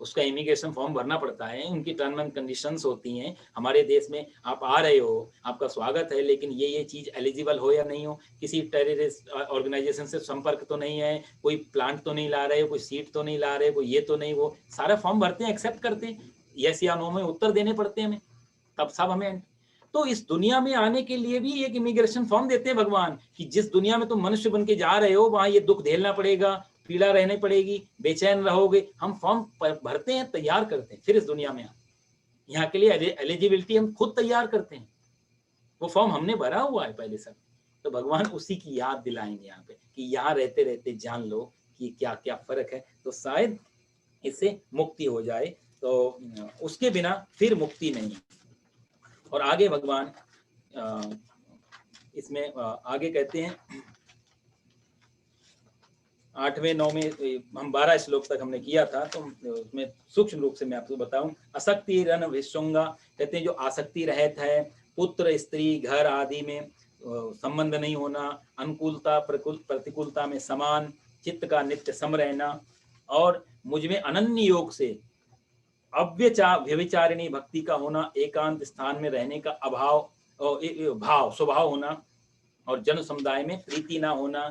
उसका इमिग्रेशन फॉर्म भरना पड़ता है, उनकी टर्म एंड कंडीशंस होती हैं। हमारे देश में आप आ रहे हो, आपका स्वागत है, लेकिन ये चीज एलिजिबल हो या नहीं हो, किसी टेररिस्ट ऑर्गेनाइजेशन से संपर्क तो नहीं है, कोई प्लांट तो नहीं ला रहे हो, कोई सीट तो नहीं ला रहे, कोई ये तो नहीं, वो सारा फॉर्म भरते हैं, एक्सेप्ट करते हैं, यस या नो में उत्तर देने पड़ते हैं हमें, तब सब हमें। तो इस दुनिया में आने के लिए भी एक इमिग्रेशन फॉर्म देते हैं भगवान, कि जिस दुनिया में तुम मनुष्य बन के जा रहे हो वहां ये दुख झेलना पड़ेगा, पीड़ा रहने पड़ेगी, बेचैन रहोगे। हम फॉर्म भरते हैं, तैयार करते हैं, फिर इस दुनिया में यहाँ के लिए एलिजिबिलिटी हम खुद तैयार करते हैं, वो फॉर्म हमने भरा हुआ है पहले सब। तो भगवान उसी की याद दिलाएंगे यहाँ पे कि यहाँ रहते रहते जान लो कि क्या क्या फर्क है, तो शायद इससे मुक्ति हो जाए। तो उसके बिना फिर मुक्ति नहीं। और आगे भगवान इसमें आगे कहते हैं 8वें 9वें हम 12 श्लोक तक हमने किया था, तो उसमें सूक्ष्म रूप से मैं आपको बताऊं। असक्ति रन विश्वंगा, कहते हैं जो आसक्ति रहत है, पुत्र स्त्री घर आदि में संबंध नहीं होना, अनुकूलता प्रतिकूलता में समान, चित्त का नित्य सम रहना, और मुझ में अनन्य योग से व्यभिचारिणी भक्ति का होना, एकांत स्थान में रहने का अभाव भाव स्वभाव होना, और जन समुदाय में प्रीति ना होना,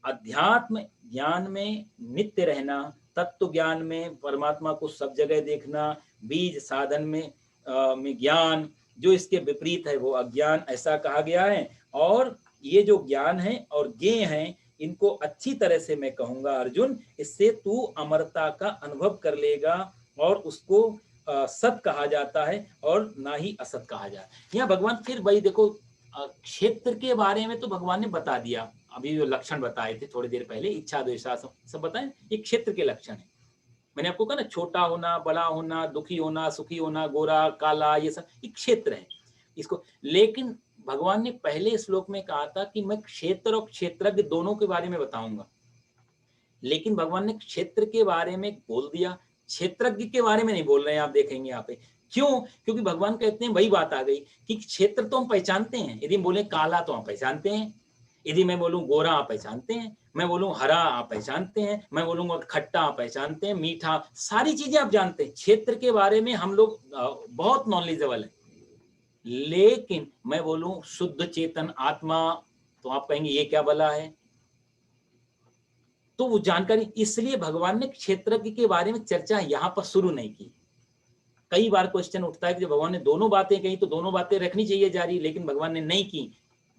अध्यात्म ज्ञान में नित्य रहना, तत्व ज्ञान में परमात्मा को सब जगह देखना, बीज साधन में ज्ञान, जो इसके विपरीत है वो अज्ञान, ऐसा कहा गया है। और ये जो ज्ञान है और ज्ञेय है, इनको अच्छी तरह से मैं कहूंगा अर्जुन, इससे तू अमरता का अनुभव कर लेगा, और उसको सत कहा जाता है और ना ही असत कहा जाता है। यहाँ भगवान फिर भाई देखो, क्षेत्र के बारे में तो भगवान ने बता दिया, अभी जो लक्षण बताए थे थोड़ी देर पहले, इच्छा द्वेषा सब बताए, ये क्षेत्र के लक्षण है। मैंने आपको कहा ना, छोटा होना, बड़ा होना, दुखी होना, सुखी होना, गोरा काला, ये सब एक क्षेत्र है इसको। लेकिन भगवान ने पहले श्लोक में कहा था कि मैं क्षेत्र और क्षेत्रज्ञ दोनों के बारे में बताऊंगा, लेकिन भगवान ने क्षेत्र के बारे में बोल दिया, क्षेत्रज्ञ के बारे में नहीं बोल रहे हैं। आप देखेंगे यहाँ पे क्यों, क्योंकि भगवान कहते हैं, वही बात आ गई कि क्षेत्र तो हम पहचानते हैं, यदि हम बोले काला तो हम पहचानते हैं, यदि मैं बोलूं गोरा आप पहचानते हैं, मैं बोलूं हरा आप पहचानते हैं, मैं बोलूंगा खट्टा आप पहचानते हैं, मीठा, सारी चीजें आप जानते हैं। क्षेत्र के बारे में हम लोग बहुत नॉलेजेबल है। लेकिन मैं बोलूं शुद्ध चेतन आत्मा, तो आप कहेंगे ये क्या भला है, तो वो जानकारी, इसलिए भगवान ने क्षेत्रज्ञ के बारे में चर्चा यहां पर शुरू नहीं की। कई बार क्वेश्चन उठता है कि जब भगवान ने दोनों बातें कही तो दोनों बातें रखनी चाहिए जारी, लेकिन भगवान ने नहीं की।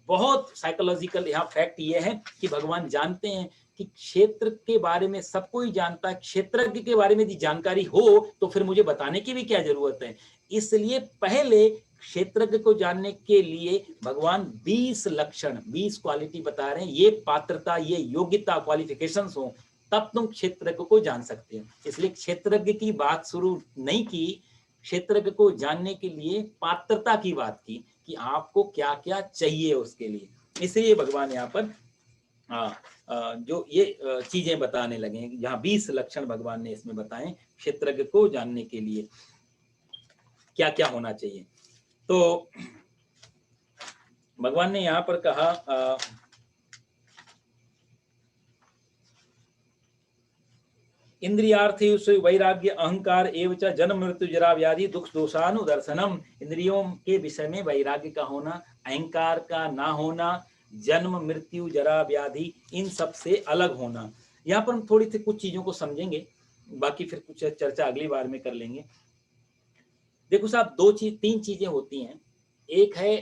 बहुत साइकोलॉजिकल यहाँ फैक्ट ये है कि भगवान जानते हैं कि क्षेत्र के बारे में सब कोई जानता है, क्षेत्रज्ञ के बारे में यदि जानकारी हो तो फिर मुझे बताने की भी क्या जरूरत है। इसलिए पहले क्षेत्रज्ञ को जानने के लिए भगवान 20 लक्षण, 20 क्वालिटी बता रहे हैं, ये पात्रता, ये योग्यता, क्वालिफिकेशंस हो, तब तुम क्षेत्रज्ञ को जान सकते हो। इसलिए क्षेत्रज्ञ की बात शुरू नहीं की, क्षेत्रज्ञ को जानने के लिए पात्रता की बात की कि आपको क्या क्या चाहिए उसके लिए। इसलिए भगवान यहाँ पर जो ये चीजें बताने लगे, यहाँ 20 लक्षण भगवान ने इसमें बताए क्षेत्रज्ञ को जानने के लिए क्या क्या होना चाहिए। तो भगवान ने यहाँ पर कहा इंद्रियार्थेषु वैराग्य अहंकार एवं जन्म मृत्यु जरा व्याधि दुख दोषानुदर्शनम। इंद्रियों के विषय में वैराग्य का होना, अहंकार का ना होना, जन्म मृत्यु जरा व्याधि इन सब से अलग होना। यहाँ पर हम थोड़ी सी कुछ चीजों को समझेंगे, बाकी फिर कुछ चर्चा अगली बार में कर लेंगे। देखो साहब, तीन चीजें होती हैं। एक है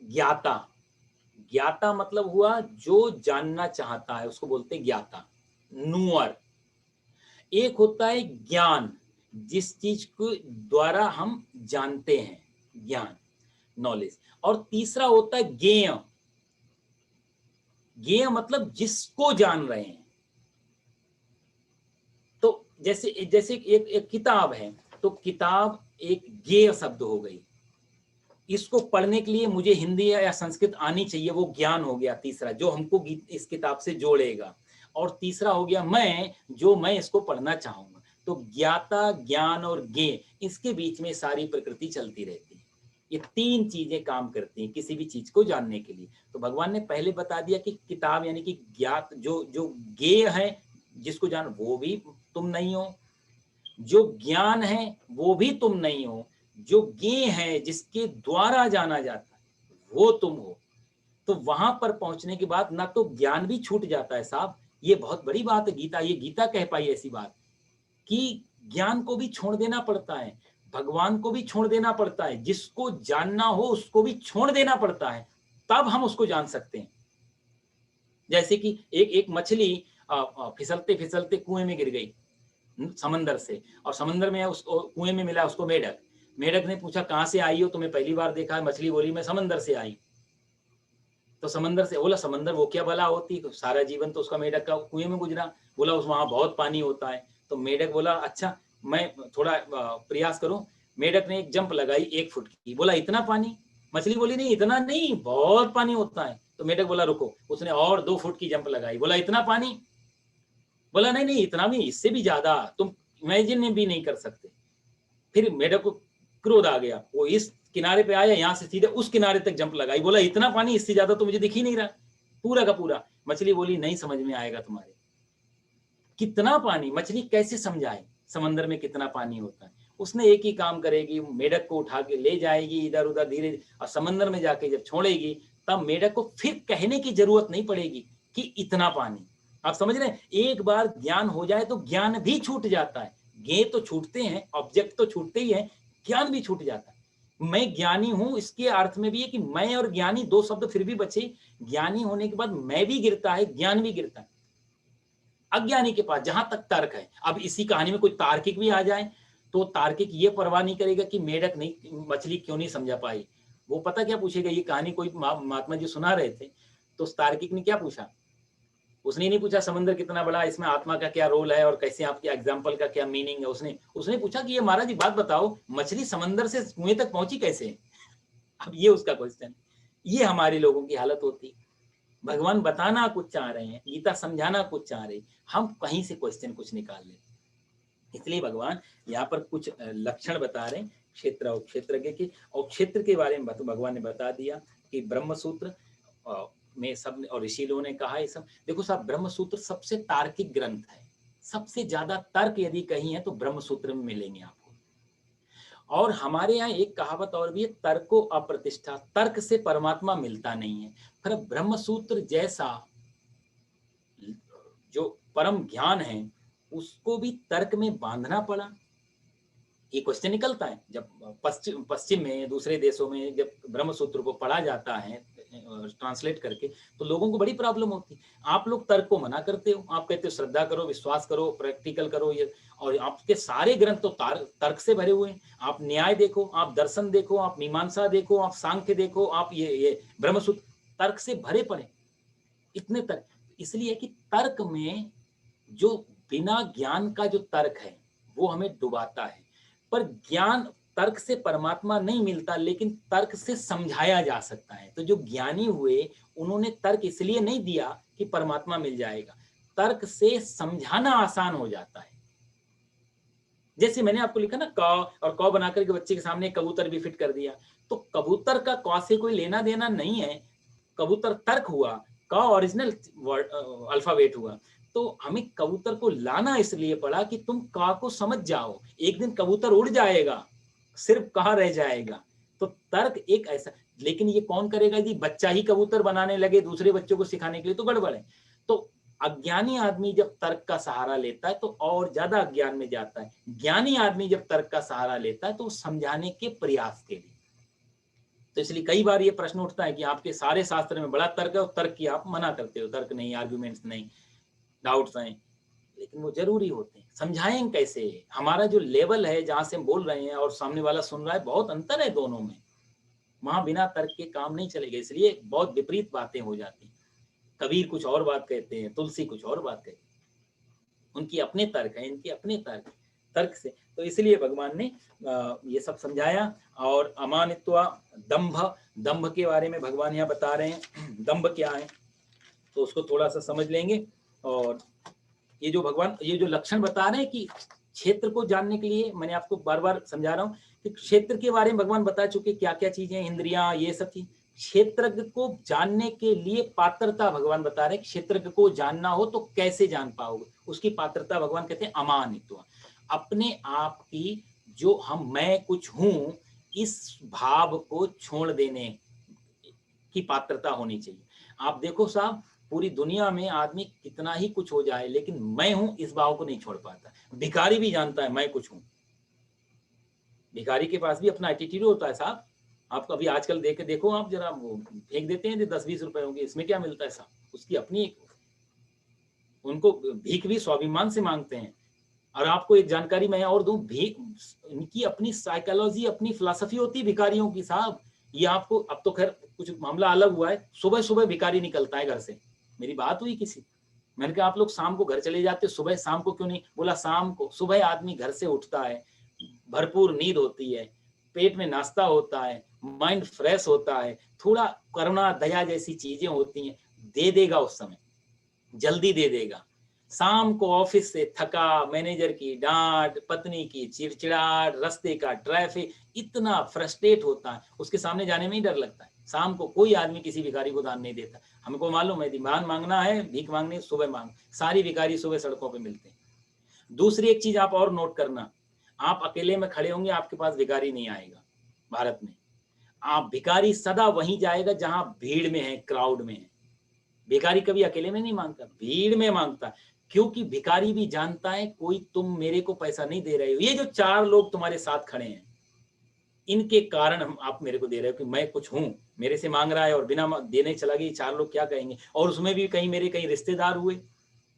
ज्ञाता। ज्ञाता मतलब हुआ जो जानना चाहता है, उसको बोलते हैं ज्ञाता, नूअर। एक होता है ज्ञान, जिस चीज को द्वारा हम जानते हैं, ज्ञान, नॉलेज। और तीसरा होता है ज्ञेय, ज्ञेय मतलब जिसको जान रहे हैं। तो जैसे जैसे एक किताब है, तो किताब एक ज्ञेय शब्द हो गई। इसको पढ़ने के लिए मुझे हिंदी या संस्कृत आनी चाहिए, वो ज्ञान हो गया तीसरा, जो हमको इस किताब से जोड़ेगा। और तीसरा हो गया मैं इसको पढ़ना चाहूंगा। तो ज्ञाता, ज्ञान और ज्ञेय, इसके बीच में सारी प्रकृति चलती रहती है। ये तीन चीजें काम करती हैं किसी भी चीज को जानने के लिए। तो भगवान ने पहले बता दिया कि किताब यानी कि ज्ञात, जो ज्ञेय है, जिसको जान, वो भी तुम नहीं हो। जो ज्ञान है वो भी तुम नहीं हो। जो ज्ञेय है, जिसके द्वारा जाना जाता है, वो तुम हो। तो वहां पर पहुंचने के बाद ना तो ज्ञान भी छूट जाता है साहब, ये बहुत बड़ी बात है। गीता, ये गीता कह पाई ऐसी बात कि ज्ञान को भी छोड़ देना पड़ता है, भगवान को भी छोड़ देना पड़ता है, जिसको जानना हो उसको भी छोड़ देना पड़ता है, तब हम उसको जान सकते हैं। जैसे कि एक मछली फिसलते फिसलते कुएं में गिर गई समंदर से, और समंदर में उसको कुएं में मिला उसको मेढक। मेढक ने पूछा कहां से आई हो, तुम्हें पहली बार देखा है? मछली बोली मैं समंदर से आई। तो समंदर से बोला, समंदर वो क्या भला होती, तो सारा जीवन तो उसका मेढक का कुएं में गुजरा। बोला उस वहां बहुत पानी होता है। तो मेढक बोला अच्छा मैं थोड़ा प्रयास करूं। मेढक ने एक जंप लगाई 1 फुट की। बोला इतना पानी? मछली बोली नहीं इतना नहीं, बहुत पानी होता है। तो मेढक बोला रुको। उसने और 2 फुट की जंप लगाई। बोला इतना पानी? बोला नहीं नहीं इतना भी, इससे भी ज्यादा, तुम इमेजिन में भी नहीं कर सकते। फिर मेढक को क्रोध आ गया, वो इस किनारे पे आया, यहां से सीधे उस किनारे तक जंप लगाई। बोला इतना पानी, इससे ज्यादा तो मुझे दिख ही नहीं रहा, पूरा का पूरा। मछली बोली नहीं समझ में आएगा तुम्हारे, कितना पानी? मछली कैसे समझाए समंदर में कितना पानी होता है? उसने एक ही काम करेगी, मेढक को उठा के ले जाएगी इधर उधर धीरे, और समंदर में जाके जब छोड़ेगी, तब मेढक को फिर कहने की जरूरत नहीं पड़ेगी कि इतना पानी। आप समझ रहे हैं? एक बार ज्ञान हो जाए तो ज्ञान भी छूट जाता है। ज्ञेय तो छूटते हैं, ऑब्जेक्ट तो छूटते ही है, ज्ञान भी छूट जाता है। मैं ज्ञानी हूं, इसके अर्थ में भी है कि मैं और ज्ञानी 2 शब्द फिर भी बचे। ज्ञानी होने के बाद मैं भी गिरता है, ज्ञान भी गिरता है। अज्ञानी के पास जहां तक तर्क है, अब इसी कहानी में कोई तार्किक भी आ जाए तो तार्किक ये परवाह नहीं करेगा कि मेढक नहीं, मछली क्यों नहीं समझा पाई। वो पता क्या पूछेगा, ये कहानी कोई महात्मा जी सुना रहे थे, तो उस तार्किक ने क्या पूछा? उसने नहीं पूछा समंदर कितना बड़ा, इसमें आत्मा का क्या रोल है और कैसे आपके एग्जाम्पल का क्या मीनिंग है। उसने पूछा कि ये महाराज जी बात बताओ, मछली समंदर से कुएं तक पहुंची कैसे? अब ये उसका क्वेश्चन। ये हमारे लोगों की हालत होती। भगवान बताना कुछ चाह रहे हैं, गीता समझाना कुछ चाह रहे हैं, हम कहीं से क्वेश्चन कुछ निकाल लेते। इसलिए भगवान यहाँ पर कुछ लक्षण बता रहे हैं क्षेत्र और क्षेत्रज्ञ के। और क्षेत्र के बारे में भगवान ने बता दिया कि ब्रह्म सूत्र में सब, और ऋषि लोगों ने कहा ये सब। देखो साहब, ब्रह्म सूत्र सबसे तार्किक ग्रंथ है। सबसे ज्यादा तर्क यदि कहीं है तो ब्रह्म सूत्र में मिलेंगे आपको। और हमारे यहाँ एक कहावत और भी है, तर्को अप्रतिष्ठा, तर्क से परमात्मा मिलता नहीं है। फिर ब्रह्म सूत्र जैसा जो परम ज्ञान है उसको भी तर्क में बांधना पड़ा। ये क्वेश्चन निकलता है जब पश्चिम में, दूसरे देशों में जब ब्रह्म सूत्र को पढ़ा जाता है ट्रांसलेट करके, तो लोगों को बड़ी प्रॉब्लम होती। आप लोग तर्क को मना करते हो, आप कहते हो श्रद्धा करो, विश्वास करो, प्रैक्टिकल करो, ये, और आपके सारे ग्रंथ तो तर्क से भरे हुए हैं। आप न्याय देखो, आप दर्शन देखो, आप मीमांसा देखो, आप सांख्य देखो, आप ये ब्रह्मसूत्र, तर्क से भरे पड़े, इतने तर्क। इसलिए कि तर्क में जो बिना ज्ञान का जो तर्क है वो हमें डुबाता है। पर ज्ञान, तर्क से परमात्मा नहीं मिलता, लेकिन तर्क से समझाया जा सकता है। तो जो ज्ञानी हुए उन्होंने तर्क इसलिए नहीं दिया कि परमात्मा मिल जाएगा, तर्क से समझाना आसान हो जाता है। जैसे मैंने आपको लिखा ना क, और क बना करके बच्चे के सामने कबूतर भी फिट कर दिया, तो कबूतर का क से कोई लेना देना नहीं है। कबूतर तर्क हुआ, क ओरिजिनल अल्फाबेट हुआ। तो हमें कबूतर को लाना इसलिए पड़ा कि तुम क को समझ जाओ। एक दिन कबूतर उड़ जाएगा, सिर्फ क रह जाएगा। तो तर्क एक ऐसा, लेकिन ये कौन करेगा? यदि बच्चा ही कबूतर बनाने लगे दूसरे बच्चों को सिखाने के लिए, तो गड़बड़ है। तो अज्ञानी आदमी जब तर्क का सहारा लेता है तो और ज्यादा अज्ञान में जाता है। ज्ञानी आदमी जब तर्क का सहारा लेता है तो समझाने के प्रयास के लिए। तो इसलिए कई बार ये प्रश्न उठता है कि आपके सारे शास्त्र में बड़ा तर्क है और तर्क की आप मना करते हो, तर्क नहीं, आर्ग्यूमेंट्स नहीं, डाउट्स हैं, लेकिन वो जरूरी होते हैं। समझाएं कैसे? हमारा जो लेवल है जहां से हम बोल रहे हैं और सामने वाला सुन रहा है, बहुत अंतर है दोनों में। वहां बिना तर्क के काम नहीं चलेगा, इसलिए बहुत विपरीत बातें हो जाती हैं। कबीर कुछ और बात कहते हैं, तुलसी कुछ और बात कहते हैं। उनकी अपने तर्क हैं, इनके अपने तर्क से। तो इसलिए भगवान ने ये सब समझाया। और अमानित्वा दंभ, दंभ के बारे में भगवान यहाँ बता रहे हैं। दंभ क्या है तो उसको थोड़ा सा समझ लेंगे। और ये जो भगवान ये जो लक्षण बता रहे हैं कि क्षेत्र को जानने के लिए, मैंने आपको बार बार समझा रहा हूँ कि क्षेत्र के बारे में भगवान बता चुके क्या क्या चीजें, इंद्रियां, ये सब चीज। क्षेत्रज्ञ को जानने के लिए पात्रता भगवान बता रहे हैं। क्षेत्रज्ञ को जानना हो तो कैसे जान पाओगे, उसकी पात्रता भगवान कहते हैं अमानित्व। अपने आप की जो हम मैं कुछ हूं, इस भाव को छोड़ देने की पात्रता होनी चाहिए। आप देखो साहब, पूरी दुनिया में आदमी कितना ही कुछ हो जाए, लेकिन मैं हूं इस भाव को नहीं छोड़ पाता। भिखारी भी जानता है मैं कुछ हूं। भिखारी के पास भी अपना एटीट्यूड होता है साहब। आप कभी आजकल देख के देखो, आप जरा वो फेंक देते हैं 10-20 रुपए होंगे, इसमें क्या मिलता है साहब, उसकी अपनी, उनको भीख भी स्वाभिमान से मांगते हैं। और आपको एक जानकारी मैं और दूं, भीख इनकी अपनी साइकोलॉजी, अपनी फिलॉसफी होती है भिखारियों की साहब। ये आपको, अब तो खैर कुछ मामला अलग हुआ है, सुबह सुबह भिखारी निकलता है घर से। मेरी बात हुई किसी, मैंने कहा आप लोग शाम को घर चले जाते, सुबह शाम को क्यों नहीं? बोला शाम को, सुबह आदमी घर से उठता है, भरपूर नींद होती है, पेट में नाश्ता होता है, माइंड फ्रेश होता है, थोड़ा करुणा दया जैसी चीजें होती हैं, दे देगा उस समय, जल्दी दे देगा। शाम को ऑफिस से थका, मैनेजर की डांट, पत्नी की चिड़चिड़ाहट, रास्ते का ट्रैफिक, इतना फ्रस्ट्रेट होता है, उसके सामने जाने में ही डर लगता है। शाम को कोई आदमी किसी भिखारी को दान नहीं देता। हमको मालूम है दान मांगना है, भीख मांगनी सुबह मांग, सारी भिखारी सुबह सड़कों पे मिलते हैं। दूसरी एक चीज आप और नोट करना, आप अकेले में खड़े होंगे, आपके पास भिखारी नहीं आएगा भारत में। आप भिखारी सदा वहीं जाएगा जहां भीड़ में है, क्राउड में है। भिखारी कभी अकेले में नहीं मांगता, भीड़ में मांगता है। क्योंकि भिखारी भी जानता है कोई तुम मेरे को पैसा नहीं दे रहे हो, ये जो 4 लोग तुम्हारे साथ खड़े हैं, इनके कारण हम आप मेरे को दे रहे हो कि मैं कुछ हूं, मेरे से मांग रहा है और बिना देने चला गया, 4 लोग क्या कहेंगे? और उसमें भी कहीं मेरे कहीं रिश्तेदार हुए,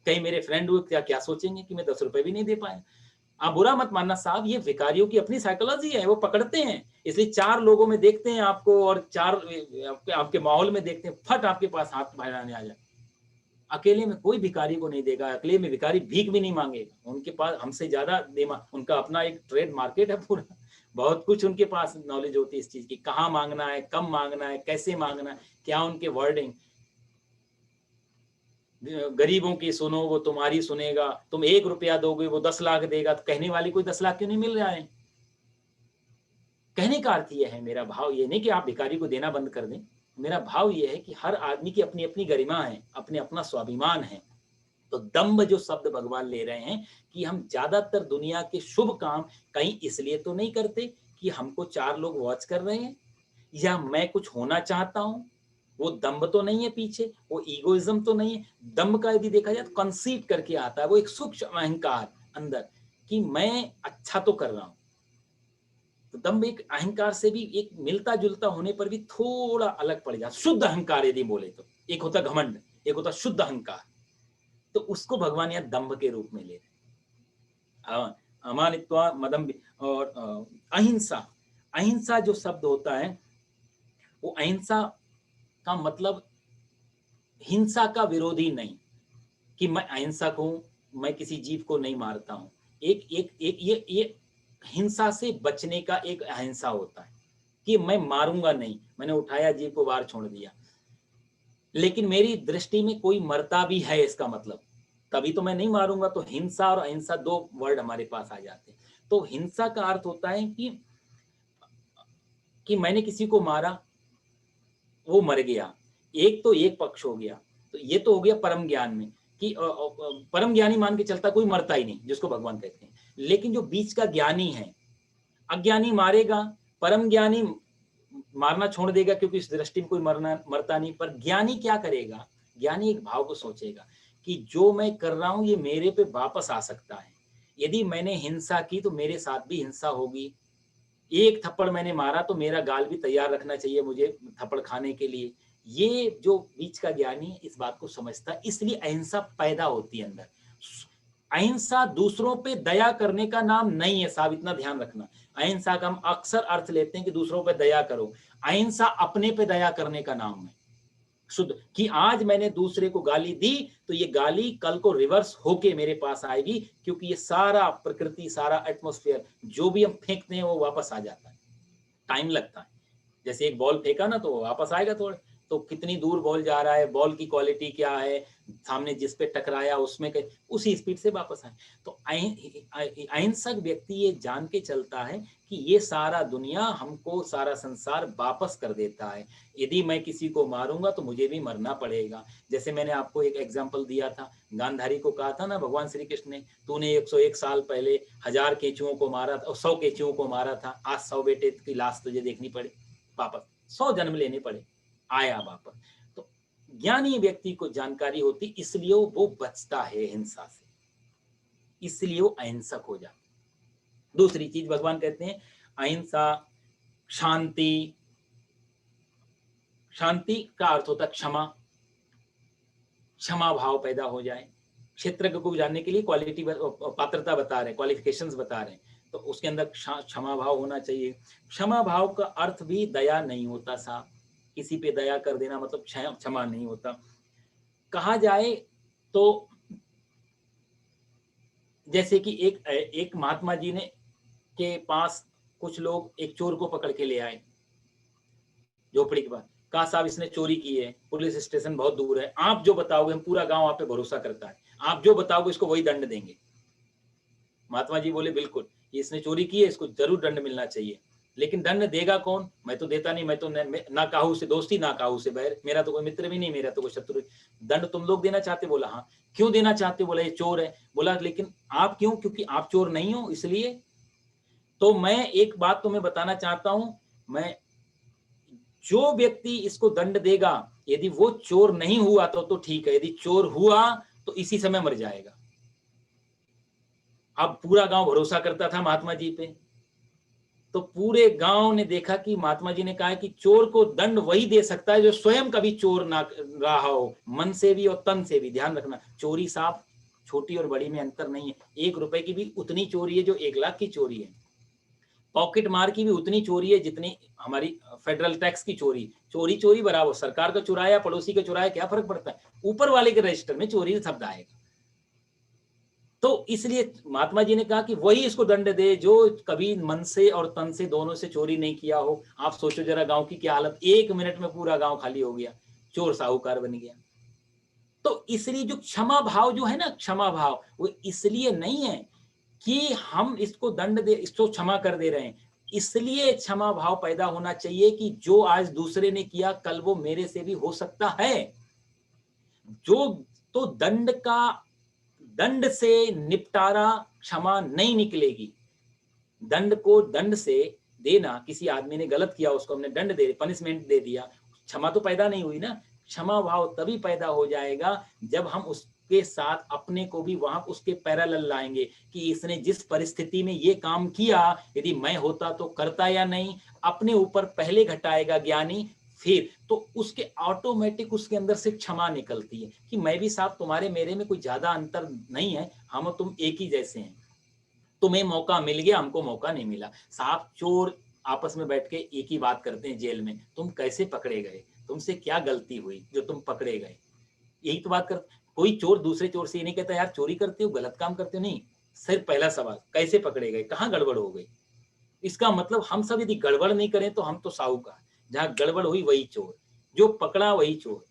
कहीं मेरे फ्रेंड हुए, क्या क्या सोचेंगे कि मैं 10 रुपए भी नहीं दे पाया। आप बुरा मत मानना साहब, ये भिखारियों की अपनी साइकोलॉजी है, वो पकड़ते हैं। इसलिए 4 लोगों में देखते हैं आपको, और 4 आपके माहौल में देखते हैं, फट आपके पास हाथ बढ़ाने आ जाए। अकेले में कोई भिखारी को नहीं देगा, अकेले में भिखारी भीख भी नहीं मांगेगा। उनके पास हमसे ज्यादा उनका अपना एक ट्रेड मार्केट है पूरा, बहुत कुछ उनके पास नॉलेज होती है इस चीज की, कहाँ मांगना है, कम मांगना है, कैसे मांगना है, क्या उनके वर्डिंग। गरीबों की सुनो वो तुम्हारी सुनेगा, तुम 1 रुपया दोगे वो 10 लाख देगा, तो कहने वाली कोई 10 लाख क्यों नहीं मिल रहा है? कहने का अर्थ ये है, मेरा भाव ये नहीं कि आप भिखारी को देना बंद कर दें, मेरा भाव ये है कि हर आदमी की अपनी अपनी गरिमा है, अपने अपना स्वाभिमान है। तो दम्भ जो शब्द भगवान ले रहे हैं कि हम ज्यादातर दुनिया के शुभ काम कहीं इसलिए तो नहीं करते कि हमको 4 लोग वॉच कर रहे हैं, या मैं कुछ होना चाहता हूं। वो दम्भ तो नहीं है पीछे, वो ईगोइज्म तो नहीं है। दम्भ का यदि देखा जाए तो कंसीट करके आता है, वो एक सूक्ष्म अहंकार अंदर कि मैं अच्छा तो कर रहा हूं। तो दम्भ एक अहंकार से भी एक मिलता जुलता होने पर भी थोड़ा अलग पड़ जाता। शुद्ध अहंकार यदि बोले तो एक होता घमंड, एक होता शुद्ध अहंकार, तो उसको भगवान यहाँ दम्भ के रूप में ले रहे। अमानित्वा मदम और अहिंसा, अहिंसा जो शब्द होता है वो अहिंसा का मतलब हिंसा का विरोधी नहीं, कि मैं अहिंसक हूं, मैं किसी जीव को नहीं मारता हूं। एक एक एक ये हिंसा से बचने का एक अहिंसा होता है कि मैं मारूंगा नहीं, मैंने उठाया जीव को बाहर छोड़ दिया, लेकिन मेरी दृष्टि में कोई मरता भी है, इसका मतलब तभी तो मैं नहीं मारूंगा। तो हिंसा और अहिंसा 2 वर्ड हमारे पास आ जाते हैं। तो हिंसा का अर्थ होता है कि मैंने किसी को मारा, वो मर गया, एक तो एक पक्ष हो गया। तो ये तो हो गया परम ज्ञान में कि परम ज्ञानी मान के चलता कोई मरता ही नहीं, जिसको भगवान कहते हैं। लेकिन जो बीच का ज्ञानी है, अज्ञानी मारेगा, परम ज्ञानी मारना छोड़ देगा क्योंकि इस दृष्टि में कोई मरता नहीं। पर ज्ञानी क्या करेगा? ज्ञानी एक भाव को सोचेगा कि जो मैं कर रहा हूं ये मेरे पे वापस आ सकता है। यदि मैंने हिंसा की तो मेरे साथ भी हिंसा होगी। एक थप्पड़ मैंने मारा तो मेरा गाल भी तैयार रखना चाहिए मुझे थप्पड़ खाने के लिए। ये जो बीच का ज्ञानी इस बात को समझता है, इसलिए अहिंसा पैदा होती है अंदर। अहिंसा दूसरों पे दया करने का नाम नहीं है साहब, इतना ध्यान रखना। अहिंसा का हम अक्सर अर्थ लेते हैं कि दूसरों पे दया करो, अहिंसा अपने पे दया करने का नाम है। शुद्ध, कि आज मैंने दूसरे को गाली दी तो ये गाली कल को रिवर्स होके मेरे पास आएगी, क्योंकि ये सारा प्रकृति, सारा एटमॉस्फेयर जो भी हम फेंकते हैं वो वापस आ जाता है। टाइम लगता है, जैसे एक बॉल फेंका ना तो वापस आएगा थोड़ा, तो कितनी दूर बॉल जा रहा है, बॉल की क्वालिटी क्या है, सामने जिस पे टकराया उसमें उसी स्पीड से वापस आए। तो अहिंसक व्यक्ति ये जान के चलता है कि ये सारा दुनिया हमको, सारा संसार वापस कर देता है। यदि मैं किसी को मारूंगा तो मुझे भी मरना पड़ेगा। जैसे मैंने आपको एक एग्जाम्पल दिया था, गांधारी को कहा था ना भगवान श्री कृष्ण ने, तूने 101 साल पहले 1000 केंचुओं को मारा था, 100 केंचुओं को मारा था, आज 100 बेटे की लाश तुझे देखनी पड़े, वापस 100 जन्म लेने पड़े, आया वापस। तो ज्ञानी व्यक्ति को जानकारी होती, इसलिए वो बचता है हिंसा से, इसलिए वो अहिंसक हो जाता। दूसरी चीज भगवान कहते हैं अहिंसा, शांति। शांति का अर्थ होता है क्षमा, क्षमा भाव पैदा हो जाए। क्षेत्र को जानने के लिए क्वालिटी, पात्रता बता रहे हैं, क्वालिफिकेशंस बता रहे हैं, तो उसके अंदर क्षमा भाव होना चाहिए। क्षमा भाव का अर्थ भी दया नहीं होता साहब, किसी पे दया कर देना मतलब क्षमा नहीं होता। कहा जाए तो जैसे कि एक महात्मा जी ने के पास कुछ लोग एक चोर को पकड़ के ले आए झोपड़ी के पास, कहा साहब इसने चोरी की है, पुलिस स्टेशन बहुत दूर है, आप जो बताओगे, हम पूरा गांव आप पे भरोसा करता है, आप जो बताओगे इसको वही दंड देंगे। महात्मा जी बोले बिल्कुल, इसने चोरी की है, इसको जरूर दंड मिलना चाहिए, लेकिन दंड देगा कौन? मैं तो देता नहीं, मैं तो ना काहू से दोस्ती ना काहू से बैर, मेरा तो कोई मित्र भी नहीं, मेरा तो कोई शत्रु। दंड तुम लोग देना चाहते? बोला हाँ। क्यों देना चाहते? बोला ये चोर है। बोला लेकिन आप क्यों? क्योंकि आप चोर नहीं हो इसलिए। तो मैं एक बात तुम्हें बताना चाहता हूं, मैं जो व्यक्ति इसको दंड देगा, यदि वो चोर नहीं हुआ तो ठीक है, यदि चोर हुआ तो इसी समय मर जाएगा। अब पूरा गांव भरोसा करता था महात्मा जी पे, तो पूरे गांव ने देखा कि महात्मा जी ने कहा कि चोर को दंड वही दे सकता है जो स्वयं कभी चोर ना रहा हो, मन से भी और तन से भी। ध्यान रखना, चोरी साफ छोटी और बड़ी में अंतर नहीं है। 1 रुपए की भी उतनी चोरी है जो 1 लाख की चोरी है। पॉकेट मार की भी उतनी चोरी है जितनी हमारी फेडरल टैक्स की चोरी। चोरी चोरी बराबर, सरकार का चुराया पड़ोसी का चुराया क्या फर्क पड़ता है, ऊपर वाले के रजिस्टर में चोरी शब्द आएगा। तो इसलिए महात्मा जी ने कहा कि वही इसको दंड दे जो कभी मन से और तन से दोनों से चोरी नहीं किया हो। आप सोचो जरा गांव की क्या हालत, 1 मिनट में पूरा गांव खाली हो गया, चोर साहूकार बन गया। तो इसलिए जो क्षमा भाव जो है ना, क्षमा भाव वो इसलिए नहीं है कि हम इसको दंड दे, इसको क्षमा कर दे रहे हैं, इसलिए क्षमा भाव पैदा होना चाहिए कि जो आज दूसरे ने किया कल वो मेरे से भी हो सकता है। जो तो दंड से निपटारा क्षमा नहीं निकलेगी। दंड को दंड से देना, किसी आदमी ने गलत किया उसको हमने दंड दे, पनिशमेंट दे दिया, क्षमा तो पैदा नहीं हुई ना। क्षमा भाव तभी पैदा हो जाएगा जब हम उसके साथ अपने को भी वहां उसके पैरेलल लाएंगे कि इसने जिस परिस्थिति में ये काम किया, यदि मैं होता तो करता या नहीं, अपने ऊपर पहले घटाएगा ज्ञानी, फिर तो उसके ऑटोमेटिक उसके अंदर से क्षमा निकलती है कि मैं भी साहब तुम्हारे मेरे में कोई ज्यादा अंतर नहीं है, हम तुम एक ही जैसे हैं, तुम्हें मौका मिल गया हमको मौका नहीं मिला। साहब चोर आपस में बैठ के एक ही बात करते हैं जेल में, तुम कैसे पकड़े गए, तुमसे क्या गलती हुई जो तुम पकड़े गए, यही तो बात कर। कोई चोर दूसरे चोर से ये नहीं कहता यार चोरी करते हो, गलत काम करते हो, नहीं, सिर्फ पहला सवाल कैसे पकड़े गए, कहाँ गड़बड़ हो गई। इसका मतलब हम सब यदि गड़बड़ नहीं करें तो हम तो साहूकार, जहां गड़बड़ हुई वही चोर, जो पकड़ा वही चोर।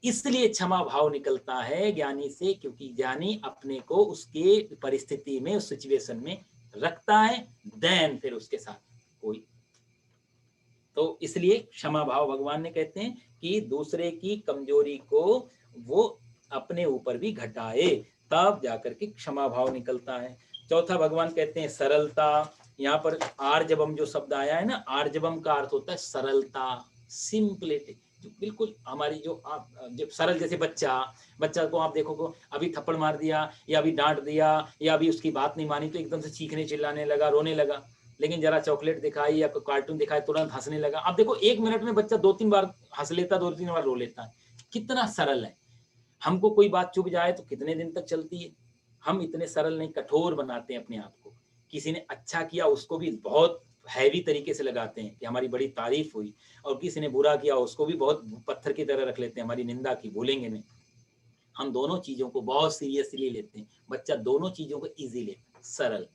इसलिए क्षमा भाव निकलता है ज्ञानी से, क्योंकि ज्ञानी अपने को उसके परिस्थिति में, उस सिचुएशन में रखता है, देन फिर उसके साथ कोई। तो इसलिए क्षमा भाव भगवान ने कहते हैं कि दूसरे की कमजोरी को वो अपने ऊपर भी घटाए, तब जाकर के क्षमा भाव निकलता है। चौथा भगवान कहते हैं सरलता। यहाँ पर आर्जवम जो शब्द आया है ना, आर्जवम का अर्थ होता है सरलता, सिंपलिटी। बिल्कुल हमारी जो सरल, जैसे बच्चा को आप देखो अभी थप्पड़ मार दिया या अभी डांट दिया या अभी उसकी बात नहीं मानी तो एकदम से चीखने चिल्लाने लगा, रोने लगा, लेकिन जरा चॉकलेट दिखाई या कार्टून दिखाई तुरंत हंसने लगा। अब देखो 1 मिनट में बच्चा 2-3 बार हंस लेता, 2-3 बार रो लेता है, कितना सरल है। हमको कोई बात चुभ जाए तो कितने दिन तक चलती है, हम इतने सरल नहीं, कठोर बनाते हैं अपने आप को। किसी ने अच्छा किया उसको भी बहुत हैवी तरीके से लगाते हैं कि हमारी बड़ी तारीफ हुई, और किसी ने बुरा किया उसको भी बहुत पत्थर की तरह रख लेते हैं, हमारी निंदा की, भूलेंगे नहीं। हम दोनों चीजों को बहुत सीरियसली लेते हैं, बच्चा दोनों चीजों को इजी लेता है, सरल।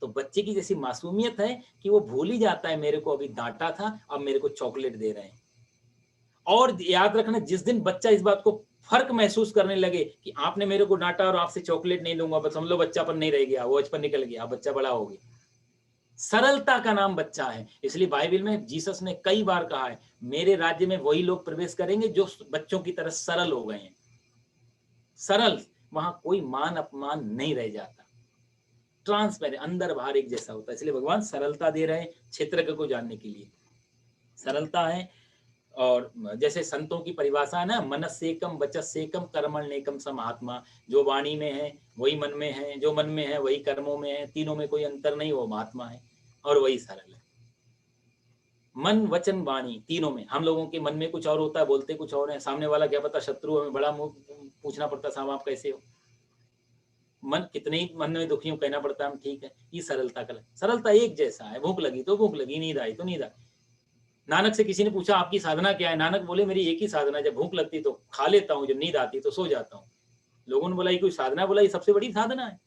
तो बच्चे की जैसी मासूमियत है कि वो भूल ही जाता है मेरे को अभी डांटा था, अब मेरे को चॉकलेट दे रहे हैं। और याद रखना, जिस दिन बच्चा इस बात को फर्क महसूस करने लगे कि आपने मेरे को डांटा और आपसे चॉकलेट नहीं दूंगा, बस समझ लो बच्चापन नहीं रह गया, वो बचपन निकल गया, बच्चा बड़ा हो गया। सरलता का नाम बच्चा है। इसलिए बाइबल में जीसस ने कई बार कहा है, मेरे राज्य में वही लोग प्रवेश करेंगे जो बच्चों की तरह सरल हो गए हैं। सरल, वहां कोई मान अपमान नहीं रह जाता, ट्रांसपेरेंट, अंदर बाहर एक जैसा होता है। इसलिए भगवान सरलता दे रहे हैं क्षेत्र को जानने के लिए, सरलता है। और जैसे संतों की परिभाषा है ना, मनस्सेकम वचस्सेकम कर्मण्येकम समात्मा, जो वाणी में है वही मन में है, जो मन में है वही कर्मों में है, तीनों में कोई अंतर नहीं, वो महात्मा है और वही सरल है। मन वचन वाणी तीनों में, हम लोगों के मन में कुछ और होता है, बोलते कुछ और है, सामने वाला क्या पता शत्रु, हमें बड़ा पूछना पड़ता है, साहब आप कैसे हो, मन कितने ही मन में दुखी हो कहना पड़ता है हम ठीक है। ये सरलता का, सरलता एक जैसा है, भूख लगी तो भूख लगी, नींद आई तो नींद आई। नानक से किसी ने पूछा आपकी साधना क्या है, नानक बोले मेरी एक ही साधना, जब भूख लगती तो खा लेता हूँ, जब नींद आती तो सो जाता हूँ। लोगों ने बोला ये कोई साधना, बोला ये सबसे बड़ी साधना है।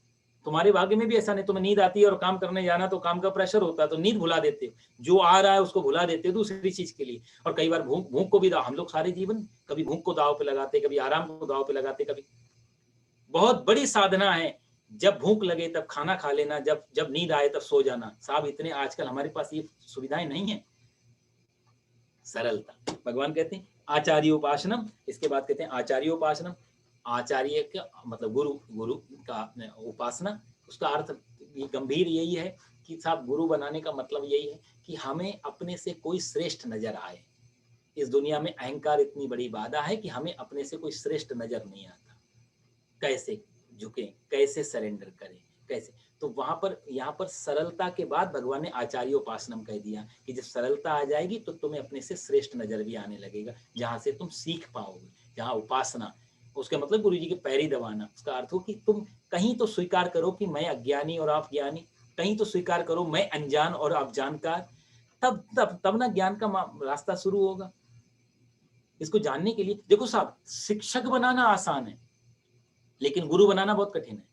तुम्हारे भाग्य में भी ऐसा नहीं, तुम्हें नींद आती है और काम करने जाना तो काम का प्रेशर होता है तो नींद भुला देते हो, जो आ रहा है उसको भुला देते हो दूसरी चीज के लिए। और कई बार भूख को भी दाव, हम लोग सारे जीवन कभी भूख को दाव पे लगाते, कभी आराम को दाव पे लगाते, कभी। बहुत बड़ी साधना है जब भूख लगे तब खाना खा लेना, जब नींद आए तब सो जाना। साहब इतने आजकल हमारे पास ये सुविधाएं नहीं है। सरलता, भगवान कहते हैं आचार्योपासनम, इसके बाद कहते हैं आचार्योपासनम, आचार्य का मतलब गुरु का उपासना। उसका अर्थ ये गंभीर यही है कि साहब गुरु बनाने का मतलब यही है कि हमें अपने से कोई श्रेष्ठ नजर आए। इस दुनिया में अहंकार इतनी बड़ी बाधा है कि हमें अपने से कोई श्रेष्ठ नजर नहीं आता। कैसे झुके, कैसे सरेंडर करें, कैसे। तो वहां पर, यहाँ पर सरलता के बाद भगवान ने आचार्योपासनम कह दिया कि जब सरलता आ जाएगी तो तुम्हें अपने से श्रेष्ठ नजर भी आने लगेगा, जहां से तुम सीख पाओगे। जहाँ उपासना, उसके मतलब गुरु जी के पैर ही दबाना। उसका अर्थ हो कि तुम कहीं तो स्वीकार करो कि मैं अज्ञानी और आप ज्ञानी, कहीं तो स्वीकार करो मैं अनजान और आप जानकार, तब ना ज्ञान का रास्ता शुरू होगा। इसको जानने के लिए देखो साहब, शिक्षक बनाना आसान है लेकिन गुरु बनाना बहुत कठिन है।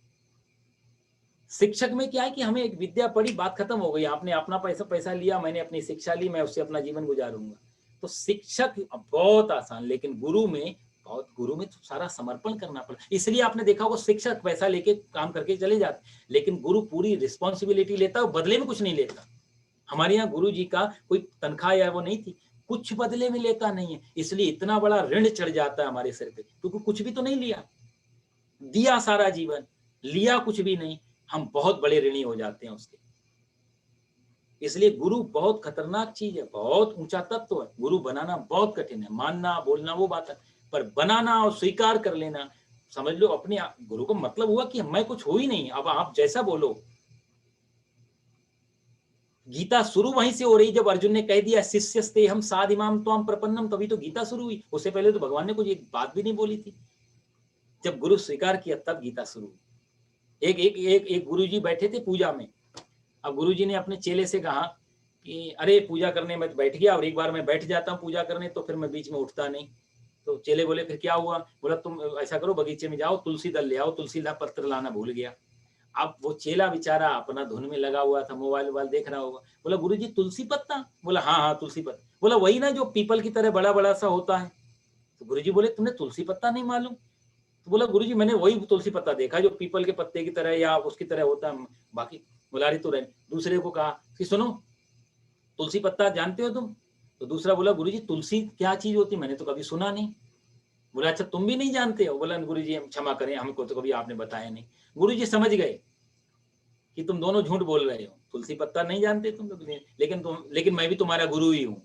शिक्षक में क्या है कि हमें एक विद्या पढ़ी, बात खत्म हो गई, आपने अपना पैसा लिया, मैंने अपनी शिक्षा ली, मैं उससे अपना जीवन गुजारूंगा। तो शिक्षक बहुत आसान, लेकिन गुरु में तो सारा समर्पण करना पड़ा। इसलिए आपने देखा होगा शिक्षक पैसा लेके काम करके चले जाते, लेकिन गुरु पूरी रिस्पॉन्सिबिलिटी लेता है, बदले में कुछ नहीं लेता। हमारे यहाँ गुरु जी का कोई तनख्वाह या वो नहीं थी, कुछ बदले में लेता नहीं है, इसलिए इतना बड़ा ऋण चढ़ जाता है हमारे सिर पे, क्योंकि कुछ भी तो नहीं लिया, दिया सारा जीवन, लिया कुछ भी नहीं, हम बहुत बड़े ऋणी हो जाते हैं उसके। इसलिए गुरु बहुत खतरनाक चीज है, बहुत ऊंचा तत्व है। गुरु बनाना बहुत कठिन है, मानना बोलना वो बात है, पर बनाना और स्वीकार कर लेना, समझ लो अपने गुरु को मतलब हुआ कि मैं कुछ हो ही नहीं, अब आप जैसा बोलो। गीता शुरू वहीं से हो रही, जब अर्जुन ने कह दिया शिष्यस्ते हम साधिमाम त्वाम प्रपन्नम, तभी तो गीता शुरू हुई। उससे पहले तो भगवान ने कुछ एक बात भी नहीं बोली थी। जब गुरु स्वीकार किया तब गीता शुरू हुई। एक गुरुजी बैठे थे पूजा में। अब गुरुजी ने अपने चेले से कहा कि अरे पूजा करने में बैठ गया, और एक बार मैं बैठ जाता हूँ पूजा करने तो फिर मैं बीच में उठता नहीं। तो चेले बोले फिर क्या हुआ? बोला तुम ऐसा करो, बगीचे में जाओ, तुलसी दल ले आओ, तुलसी का पत्र लाना भूल गया। अब वो चेला बेचारा अपना धुन में लगा हुआ था, मोबाइल वोबाइल देख रहा होगा। बोला गुरुजी तुलसी पत्ता? बोला हाँ हाँ तुलसी पत्ता। बोला वही ना जो पीपल की तरह बड़ा बड़ा सा होता है। तो गुरुजी बोले तुम्हें तुलसी पत्ता नहीं मालूम? तो बोला गुरुजी मैंने वही तुलसी पत्ता देखा जो पीपल के पत्ते की तरह या उसकी तरह होता है, बाकी मुलारी तो रहे। दूसरे को कहा कि सुनो तुलसी पत्ता जानते हो तुम? तो दूसरा बोला गुरुजी तुलसी क्या चीज होती, मैंने तो कभी सुना नहीं। बोला अच्छा तुम भी नहीं जानते हो? बोला गुरुजी क्षमा करें, हमको तो कभी आपने बताया नहीं। गुरुजी समझ गए कि तुम दोनों झूठ बोल रहे हो, तुलसी पत्ता नहीं जानते तुम लोग, लेकिन मैं भी तुम्हारा गुरु ही हूँ।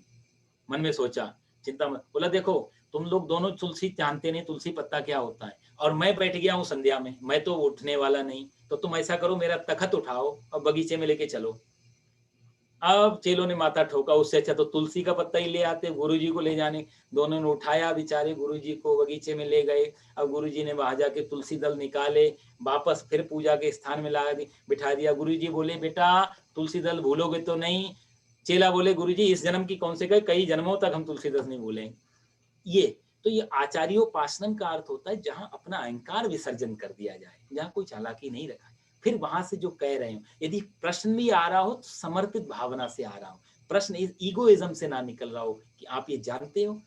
मन में सोचा, चिंता मत। बोला देखो तुम लोग दोनों तुलसी जानते नहीं, तुलसी पत्ता क्या होता है, और मैं बैठ गया हूँ संध्या में, मैं तो उठने वाला नहीं, तो तुम ऐसा करो मेरा तखत उठाओ और बगीचे में लेके चलो। अब चेलों ने माथा ठोका, उससे अच्छा तो तुलसी का पत्ता ही ले आते, गुरुजी को ले जाने। दोनों ने उठाया, बेचारे गुरुजी को बगीचे में ले गए। अब गुरुजी ने वहां जाके तुलसी दल निकाले, वापस फिर पूजा के स्थान में ला बिठा दिया। गुरुजी बोले बेटा तुलसी दल भूलोगे तो नहीं। चेला बोले गुरुजी इस जन्म की कौन से गए, कई जन्मों तक हम तुलसी दल नहीं भूलेंगे। ये तो ये आचार्योपासनम का अर्थ होता है जहां अपना अहंकार विसर्जन कर दिया जाए, जहां कोई चालाकी नहीं रखा। फिर वहां से जो कह रहे हो, यदि प्रश्न भी आ रहा हो तो समर्पित भावना से आ रहा हो, प्रश्न ईगोइज्म से ना निकल रहा हो कि आप ये जानते हो।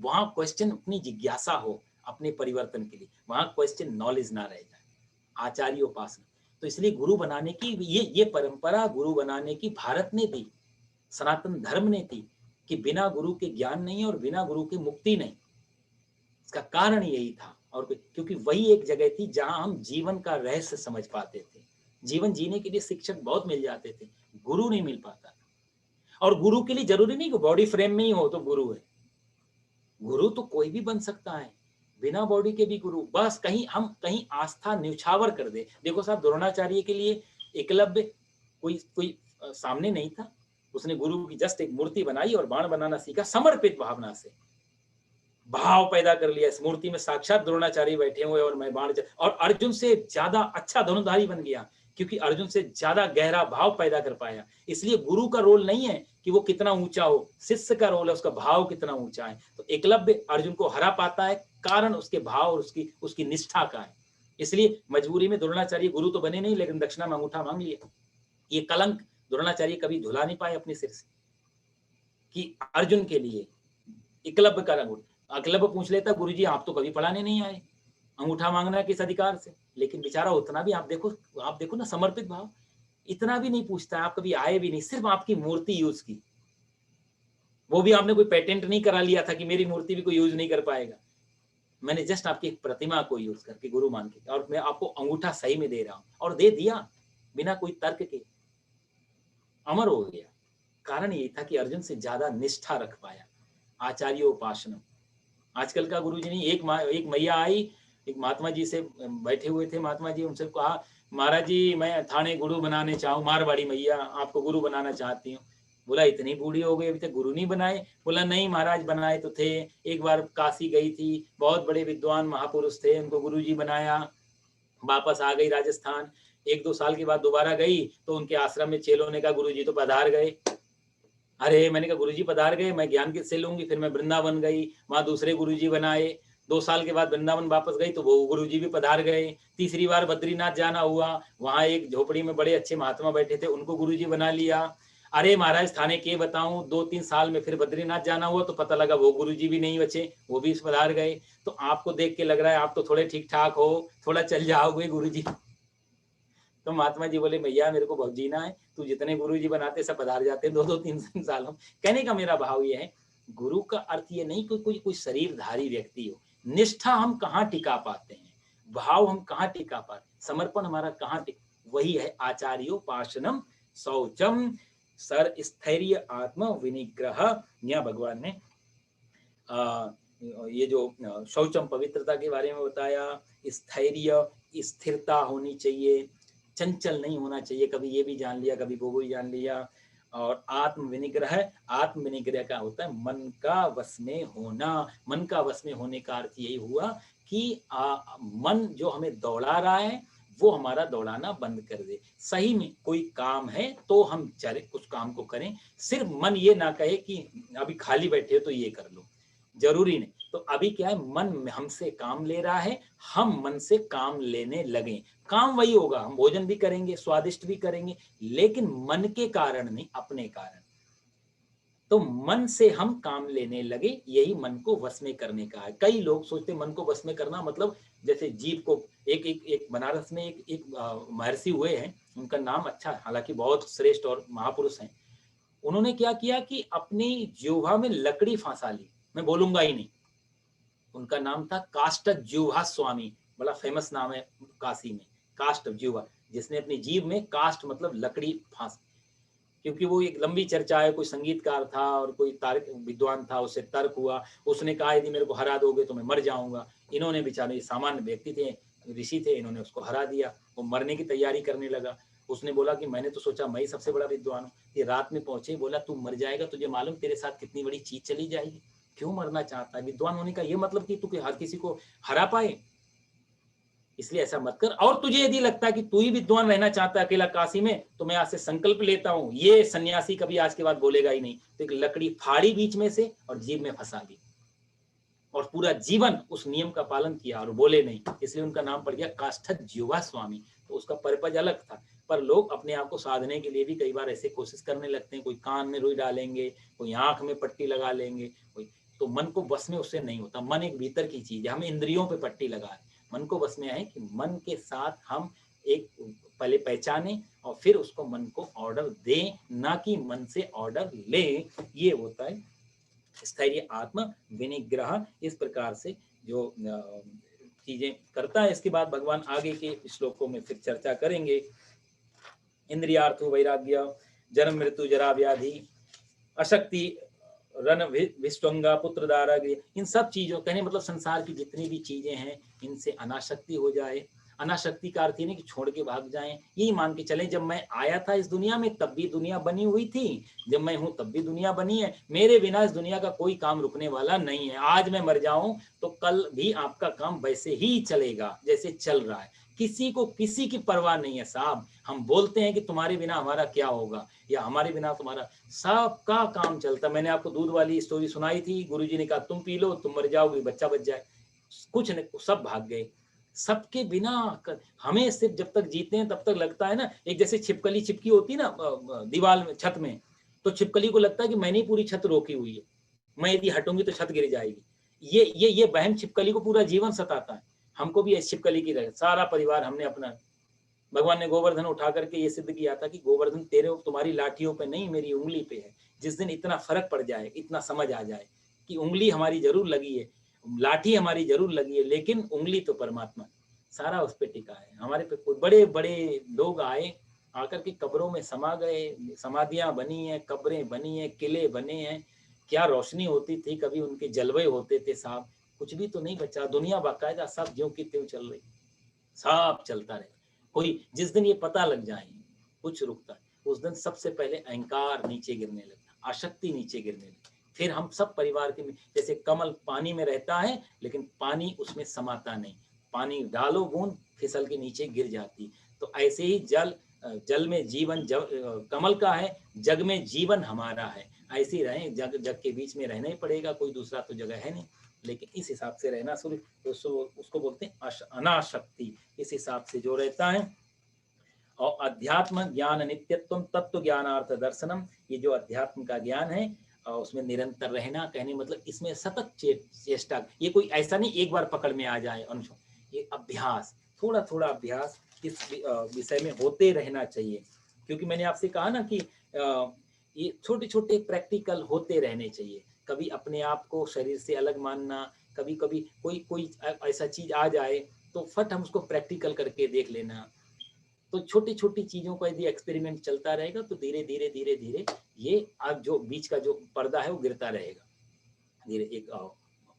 वहां क्वेश्चन अपनी जिज्ञासा हो अपने परिवर्तन के लिए, वहां क्वेश्चन नॉलेज ना रह जाए। आचार्योपासना तो इसलिए गुरु बनाने की ये परंपरा गुरु बनाने की भारत ने दी, सनातन धर्म ने दी कि बिना गुरु के ज्ञान नहीं और बिना गुरु के मुक्ति नहीं। इसका कारण यही था। और क्योंकि वही एक जगह थी जहां हम जीवन का रहस्य समझ पाते थे। जीवन जीने के लिए शिक्षक बहुत मिल जाते थे, गुरु नहीं मिल पाता। और गुरु के लिए जरूरी नहीं कि बॉडी फ्रेम में ही हो तो गुरु है। गुरु तो कोई भी बन सकता है, बिना बॉडी के भी गुरु। बस कहीं आस्था न्यौछावर कर दे। देखो साहब, द्रोणाचार्य के लिए एकलव्य कोई सामने नहीं था, उसने गुरु की जस्ट एक मूर्ति बनाई और बाण बनाना सीखा समर्पित भावना से, भाव पैदा कर लिया। इस मूर्ति में साक्षात द्रोणाचार्य बैठे हुए और मैं बाण, और अर्जुन से ज्यादा अच्छा धनुर्धारी बन गया क्योंकि अर्जुन से ज्यादा गहरा भाव पैदा कर पाया। इसलिए गुरु का रोल नहीं है कि वो कितना ऊंचा हो, शिष्य का रोल है उसका भाव कितना ऊंचा है। तो एकलव्य अर्जुन को हरा पाता है, कारण उसके भाव और उसकी निष्ठा का है। इसलिए मजबूरी में द्रोणाचार्य गुरु तो बने नहीं, लेकिन दक्षिणा में अंगूठा मांग लिया। ये कलंक द्रोणाचार्य कभी धुला नहीं पाए अपने सिर से कि अर्जुन के लिए एकलव्य का अंगूठा। एकलव्य पूछ लेता, गुरुजी आप तो कभी पढ़ाने नहीं आए, अंगूठा मांगना किस अधिकार से। लेकिन बेचारा उतना भी आप देखो ना, समर्पित भाव इतना भी नहीं पूछता। आप कभी आए भी नहीं, सिर्फ आपकी मूर्ति यूज की, वो भी आपने कोई पेटेंट नहीं करा लिया था कि मेरी मूर्ति भी कोई यूज नहीं कर पाएगा। मैंने जस्ट आपकी एक प्रतिमा को यूज करके गुरु मान के, और मैं आपको अंगूठा सही में दे रहा हूं, और दे दिया बिना कोई तर्क के, अमर हो गया। कारण ये था कि अर्जुन से ज्यादा निष्ठा रख पाया। आचार्योपासना आजकल का गुरु जी नहीं। एक मैया आई, एक महात्मा जी से बैठे हुए थे, महात्मा जी उनसे कहा, महाराज जी मैं थाने गुरु बनाने चाहूँ, मारवाड़ी मैया आपको गुरु बनाना चाहती हूँ। बोला इतनी बूढ़ी हो गई अभी तक गुरु नहीं बनाए। बोला नहीं महाराज, बनाए तो थे, एक बार काशी गई थी, बहुत बड़े विद्वान महापुरुष थे, उनको गुरु जी बनाया, वापस आ गई राजस्थान। 1-2 साल के बाद दोबारा गई तो उनके आश्रम में चेलों ने कहा गुरु जी तो पधार गए। अरे मैंने कहा गुरुजी पधार गए, मैं ज्ञान किससे लूंगी। फिर मैं वृंदावन गई, वहां दूसरे गुरुजी बनाए। 2 साल के बाद वृंदावन वापस गई तो वो गुरुजी भी पधार गए। तीसरी बार बद्रीनाथ जाना हुआ, वहां एक झोपड़ी में बड़े अच्छे महात्मा बैठे थे, उनको गुरुजी बना लिया। अरे महाराज थाने के बताऊं, 2-3 साल में फिर बद्रीनाथ जाना हुआ तो पता लगा वो गुरुजी भी नहीं बचे, वो भी पधार गए। तो आपको देख के लग रहा है आप तो थोड़े ठीक ठाक हो, थोड़ा चल जाओगे गुरुजी। तो महात्मा जी बोले भैया मेरे को बहुत जीना है, तू जितने गुरु जी बनाते सब पधार जाते 2-3 सालों। कहने का मेरा भाव ये है, गुरु का अर्थ ये नहीं कि कोई शरीरधारी व्यक्ति हो। निष्ठा हम कहाँ टिका पाते हैं, भाव हम कहाँ टिका पाते, समर्पण हमारा कहाँ वही है आचार्योपासनम शौचम सर स्थैर्य आत्म विनिग्रह। यहाँ भगवान ने ये जो शौचम पवित्रता के बारे में बताया, स्थैर्य स्थिरता होनी चाहिए, चंचल नहीं होना चाहिए, कभी ये भी जान लिया कभी वो भी जान लिया। और आत्म विनिग्रह का होता है मन का वश में होना। मन का वश में होने का अर्थ यही हुआ कि मन जो हमें दौड़ा रहा है वो हमारा दौड़ाना बंद कर दे। सही में कोई काम है तो हम चले उस काम को करें, सिर्फ मन ये ना कहे कि अभी खाली बैठे हो तो ये कर लो, जरूरी नहीं। तो अभी क्या है, मन हमसे काम ले रहा है, हम मन से काम लेने लगे। काम वही होगा, हम भोजन भी करेंगे, स्वादिष्ट भी करेंगे, लेकिन मन के कारण नहीं, अपने कारण। तो मन से हम काम लेने लगे, यही मन को वश में करने का है। कई लोग सोचते मन को वश में करना मतलब जैसे जीव को एक बनारस में एक महर्षि हुए हैं, उनका नाम अच्छा, हालांकि बहुत श्रेष्ठ और महापुरुष हैं। उन्होंने क्या किया कि अपनी जिह्वा में लकड़ी फांसा ली, मैं बोलूंगा ही नहीं। उनका नाम था काष्ठज्यूहा स्वामी, बड़ा फेमस नाम है काशी में, काष्ठज्यूहा, जिसने अपनी जीभ में काष्ठ मतलब लकड़ी फांस। क्योंकि वो एक लंबी चर्चा है, कोई संगीतकार था और कोई तार्क विद्वान था, उससे तर्क हुआ, उसने कहा यदि मेरे को हरा दोगे तो मैं मर जाऊंगा। इन्होंने बेचारे सामान्य व्यक्ति थे, ऋषि थे, इन्होंने उसको हरा दिया। वो मरने की तैयारी करने लगा। उसने बोला कि मैंने तो सोचा मैं ही सबसे बड़ा विद्वान हूँ। ये रात में पहुंचे, बोला तू मर जाएगा, तुझे मालूम तेरे साथ कितनी बड़ी चीज चली जाएगी, क्यों मरना चाहता है। विद्वान होने का ये मतलब कि तू हर किसी को हरा पाए। इसलिए ऐसा मत कर। और तुझे यदि लगता है कि तू ही विद्वान रहना चाहता है अकेला काशी में, तो मैं आज से संकल्प लेता हूं, ये सन्यासी कभी आज के बाद बोलेगा ही नहीं। तो एक लकड़ी फाड़ी बीच में से और जीभ में फंसा दी, और पूरा जीवन उस नियम का पालन किया और बोले नहीं, इसलिए उनका नाम पड़ गया काष्ठक जीवा स्वामी। तो उसका पर्पज अलग था। पर लोग अपने आप को साधने के लिए भी कई बार ऐसे कोशिश करने लगते हैं, कोई कान में रुई डालेंगे, कोई आंख में पट्टी लगा लेंगे, कोई, तो मन को बस में उससे नहीं होता। मन एक भीतर की चीज है, हम इंद्रियों पे पट्टी लगाए, मन को बस में आए कि मन के साथ हम एक पहले पहचाने और फिर उसको मन को ऑर्डर दें, ना कि मन से ऑर्डर ले। ये होता है स्थैर्य आत्म विनिग्रह। इस प्रकार से जो चीजें करता है। इसके बाद भगवान आगे के श्लोकों में फिर चर्चा करेंगे। इंद्रियार्थो वैराग्य, जन्म मृत्यु जरा व्याधि, अशक्ति, रन विश्वंगा, पुत्र दाराग्य, इन सब चीजों कहने मतलब संसार की जितनी भी चीजें हैं इनसे अनाशक्ति हो जाए। अनाशक्ति का अर्थ ये नहीं कि छोड़ के भाग जाएं, यही मान के चलें जब मैं आया था इस दुनिया में तब भी दुनिया बनी हुई थी, जब मैं हूं तब भी दुनिया बनी है। मेरे बिना इस दुनिया का कोई काम रुकने वाला नहीं है। आज मैं मर जाऊं तो कल भी आपका काम वैसे ही चलेगा जैसे चल रहा है। किसी को किसी की परवाह नहीं है साहब। हम बोलते हैं कि तुम्हारे बिना हमारा क्या होगा या हमारे बिना तुम्हारा, सबका काम चलता। मैंने आपको दूध वाली स्टोरी सुनाई थी, गुरुजी ने कहा तुम पी लो तुम मर जाओगे बच्चा बच जाए, कुछ नहीं, सब भाग गए। सबके बिना हमें सिर्फ जब तक जीते हैं तब तक लगता है ना, एक जैसे छिपकली चिपकी होती है ना दीवार में, छत में, तो छिपकली को लगता है कि मैंने पूरी छत रोकी हुई है, मैं यदि हटूंगी तो छत गिर जाएगी। ये बहम छिपकली को पूरा जीवन सताता है। हमको भी ऐसी छिपकली की रहे, सारा परिवार हमने अपना, भगवान ने गोवर्धन उठा करके ये सिद्ध किया था कि गोवर्धन तेरे तुम्हारी लाठियों पे नहीं मेरी उंगली पे है। जिस दिन इतना फर्क पड़ जाए, इतना समझ आ जाए कि उंगली हमारी जरूर लगी है, लाठी हमारी जरूर लगी है, लेकिन उंगली तो परमात्मा सारा उस पे टिका है। हमारे पे कोई बड़े बड़े लोग आए, आकर के कब्रों में समा गए, समाधियां बनी है, कब्रें बनी है, किले बने हैं, क्या रोशनी होती थी, कभी उनके जलवे होते थे साहब, कुछ भी तो नहीं बचा। दुनिया बाकायदा सब ज्यों की त्यों चल रही, सब चलता रहे। कोई जिस दिन ये पता लग जाए कुछ रुकता है, उस दिन सबसे पहले अहंकार नीचे गिरने लगता, आसक्ति नीचे गिरने लगती। फिर हम सब परिवार के, जैसे कमल पानी में रहता है लेकिन पानी उसमें समाता नहीं, पानी डालो बूंद फिसल के नीचे गिर जाती। तो ऐसे ही जल में जीवन कमल का है, जग में जीवन हमारा है। ऐसे ही रहे, जग के बीच में रहना ही पड़ेगा, कोई दूसरा तो जगह है नहीं। लेकिन इस हिसाब से रहना शुरू, तो उसको बोलते हैं अनाशक्ति। इस हिसाब से जो रहता है। और अध्यात्म ज्ञान नित्यत्व तत्व ज्ञानार्थ दर्शनम, ये जो अध्यात्म का ज्ञान है उसमें निरंतर रहना, कहने मतलब इसमें सतत चेष्टा। ये कोई ऐसा नहीं एक बार पकड़ में आ जाए अनुष्ठान, ये अभ्यास, थोड़ा थोड़ा अभ्यास इस विषय में होते रहना चाहिए। क्योंकि मैंने आपसे कहा ना कि ये छोटे छोटे प्रैक्टिकल होते रहने चाहिए। कभी अपने आप को शरीर से अलग मानना, कभी कभी कोई ऐसा चीज आ जाए तो फट हम उसको प्रैक्टिकल करके देख लेना। तो छोटी छोटी चीजों का यदि एक्सपेरिमेंट चलता रहेगा तो धीरे धीरे धीरे धीरे ये आज जो बीच का जो पर्दा है वो गिरता रहेगा, धीरे एक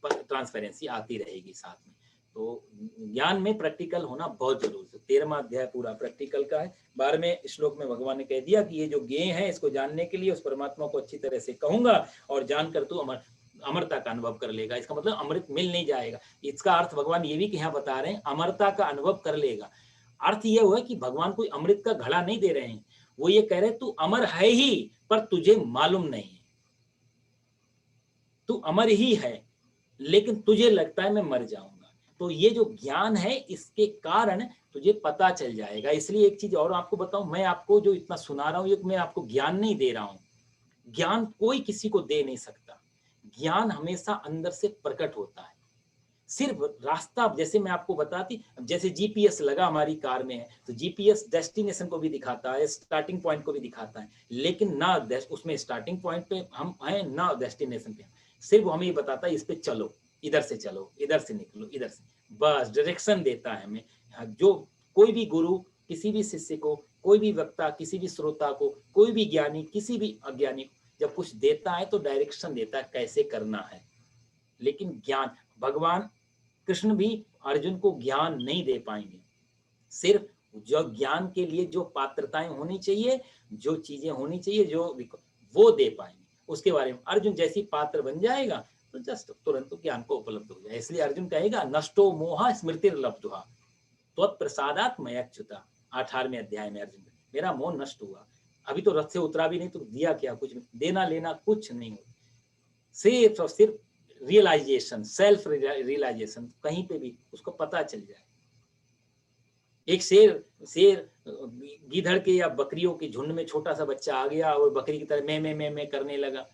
ट्रांसपेरेंसी आती रहेगी साथ में। तो ज्ञान में प्रैक्टिकल होना बहुत जरूरी है। 13वां अध्याय पूरा प्रैक्टिकल का है। 12वें श्लोक में भगवान ने कह दिया कि ये जो ज्ञेय है इसको जानने के लिए उस परमात्मा को अच्छी तरह से कहूंगा और जानकर तू अमरता का अनुभव कर लेगा। इसका मतलब अमृत मिल नहीं जाएगा, इसका अर्थ भगवान ये भी यहाँ बता रहे हैं अमरता का अनुभव कर लेगा। अर्थ ये हुआ कि भगवान कोई अमृत का घड़ा नहीं दे रहे हैं, वो ये कह रहे हैं तू अमर है ही पर तुझे मालूम नहीं है। तू अमर ही है लेकिन तुझे लगता है मैं मर जाऊंगा। तो ये जो ज्ञान है इसके कारण तुझे पता चल जाएगा। इसलिए एक चीज और आपको बताऊं, मैं आपको जो इतना सुना रहा हूं ये मैं आपको ज्ञान नहीं दे रहा हूं, ज्ञान कोई किसी को दे नहीं सकता। ज्ञान हमेशा अंदर से प्रकट होता है। सिर्फ रास्ता, जैसे मैं आपको बताती, जैसे जीपीएस लगा हमारी कार में है तो जीपीएस डेस्टिनेशन को भी दिखाता है, स्टार्टिंग पॉइंट को भी दिखाता है, लेकिन ना उसमें स्टार्टिंग पॉइंट पे हम हैं ना डेस्टिनेशन पे। सिर्फ हमें ये बताता है इस पे चलो, इधर से चलो, इधर से निकलो, इधर से, बस डायरेक्शन देता है हमें। जो कोई भी गुरु किसी भी शिष्य को, कोई भी वक्ता किसी भी श्रोता को, कोई भी ज्ञानी किसी भी अज्ञानी को जब कुछ देता है तो डायरेक्शन देता है कैसे करना है। लेकिन ज्ञान, भगवान कृष्ण भी अर्जुन को ज्ञान नहीं दे पाएंगे। सिर्फ जो ज्ञान के लिए जो पात्रताएं होनी चाहिए, जो चीजें होनी चाहिए, जो वो दे पाएंगे। उसके बारे में अर्जुन जैसी पात्र बन जाएगा तो जस्ट तुरंत ज्ञान को उपलब्ध हो जाए। इसलिए अर्जुन कहेगा नष्टो मोहा स्मृतिर्लब्धुहा, त्वत्प्रसादात् मयच्युता, 18वें अध्याय में अर्जुन, मेरा मोह नष्ट हुआ, अभी तो रथ से उतरा भी नहीं तो दिया क्या, कुछ नहीं, देना लेना कुछ नहीं हो, सिर्फ और सिर्फ रियलाइजेशन, सेल्फ रियलाइजेशन, कहीं पे भी उसको पता चल जाए। एक शेर शेर गीदड़ के या बकरियों के झुंड में छोटा सा बच्चा आ गया और बकरी की तरह मैं करने लगा।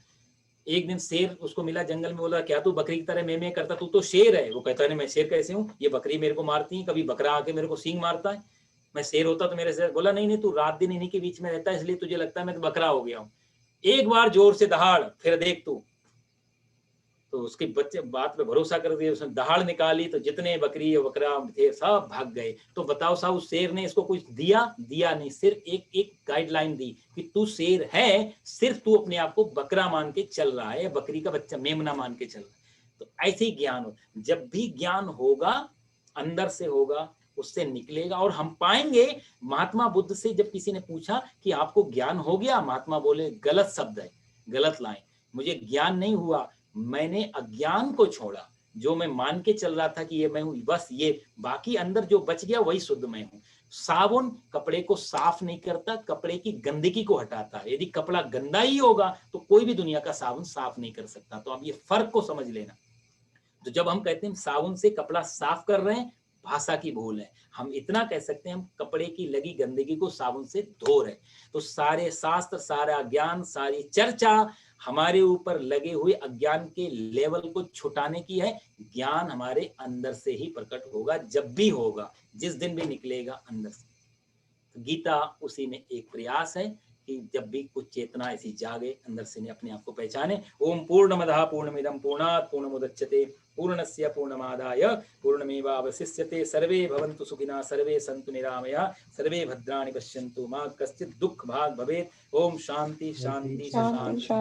एक दिन शेर उसको मिला जंगल में, बोला क्या तू बकरी की तरह मैं करता, तू तो शेर है। वो कहता है मैं शेर कैसे हूँ, ये बकरी मेरे को मारती है, कभी बकरा आके मेरे को सींग मारता है, मैं शेर होता तो मेरे से। बोला नहीं नहीं, तू रात दिन इन्हीं के बीच में रहता है इसलिए तुझे लगता है मैं तो बकरा हो गया हूँ, एक बार जोर से दहाड़ फिर देख तू। तो उसके बच्चे बात पे भरोसा कर दिया, उसने दहाड़ निकाली तो जितने बकरी और बकरा थे सब भाग गए। तो बताओ साहब, उस शेर ने इसको कुछ दिया नहीं, सिर्फ एक एक गाइडलाइन दी कि तू शेर है, सिर्फ तू अपने आप को बकरा मान के चल रहा है, बकरी का बच्चा मेमना मान के चल रहा है। तो ऐसे ही ज्ञान हो, जब भी ज्ञान होगा अंदर से होगा, उससे निकलेगा। और हम पाएंगे, महात्मा बुद्ध से जब किसी ने पूछा कि आपको ज्ञान हो गया, महात्मा बोले गलत शब्द है, गलत लाइन, मुझे ज्ञान नहीं हुआ, मैंने अज्ञान को छोड़ा, जो मैं मान के चल रहा था कि ये मैं हूं, बस ये बाकी अंदर जो बच गया वही शुद्ध मैं हूं। साबुन कपड़े को साफ नहीं करता, कपड़े की गंदगी को हटाता है। यदि कपड़ा गंदा ही होगा तो कोई भी दुनिया का साबुन साफ नहीं कर सकता। तो अब ये फर्क को समझ लेना। तो जब हम कहते हैं साबुन से कपड़ा साफ कर रहे हैं, भाषा की भूल है। हम इतना कह सकते हैं हम कपड़े की लगी गंदगी को साबुन से धो रहे। तो सारे शास्त्र, सारा ज्ञान, सारी चर्चा हमारे ऊपर लगे हुए अज्ञान के लेवल को छुटाने की है। ज्ञान हमारे अंदर से ही प्रकट होगा, जब भी होगा, जिस दिन भी निकलेगा अंदर से। तो गीता उसी में एक प्रयास है कि जब भी कुछ चेतना ऐसी जागे अंदर से अपने आप को पहचाने। ओम पूर्णमदः पूर्णमिदं पूर्णात् पूर्णमुदच्यते पूर्णस्य पूर्णमादाय पूर्णमेवावशिष्यते। सर्वे भवन्तु सुखिनः, सर्वे सन्तु निरामयाः, सर्वे भद्राणि पश्यन्तु मा कश्चित् दुःख भाग् भवेत्। ओम शांति शांति शांति।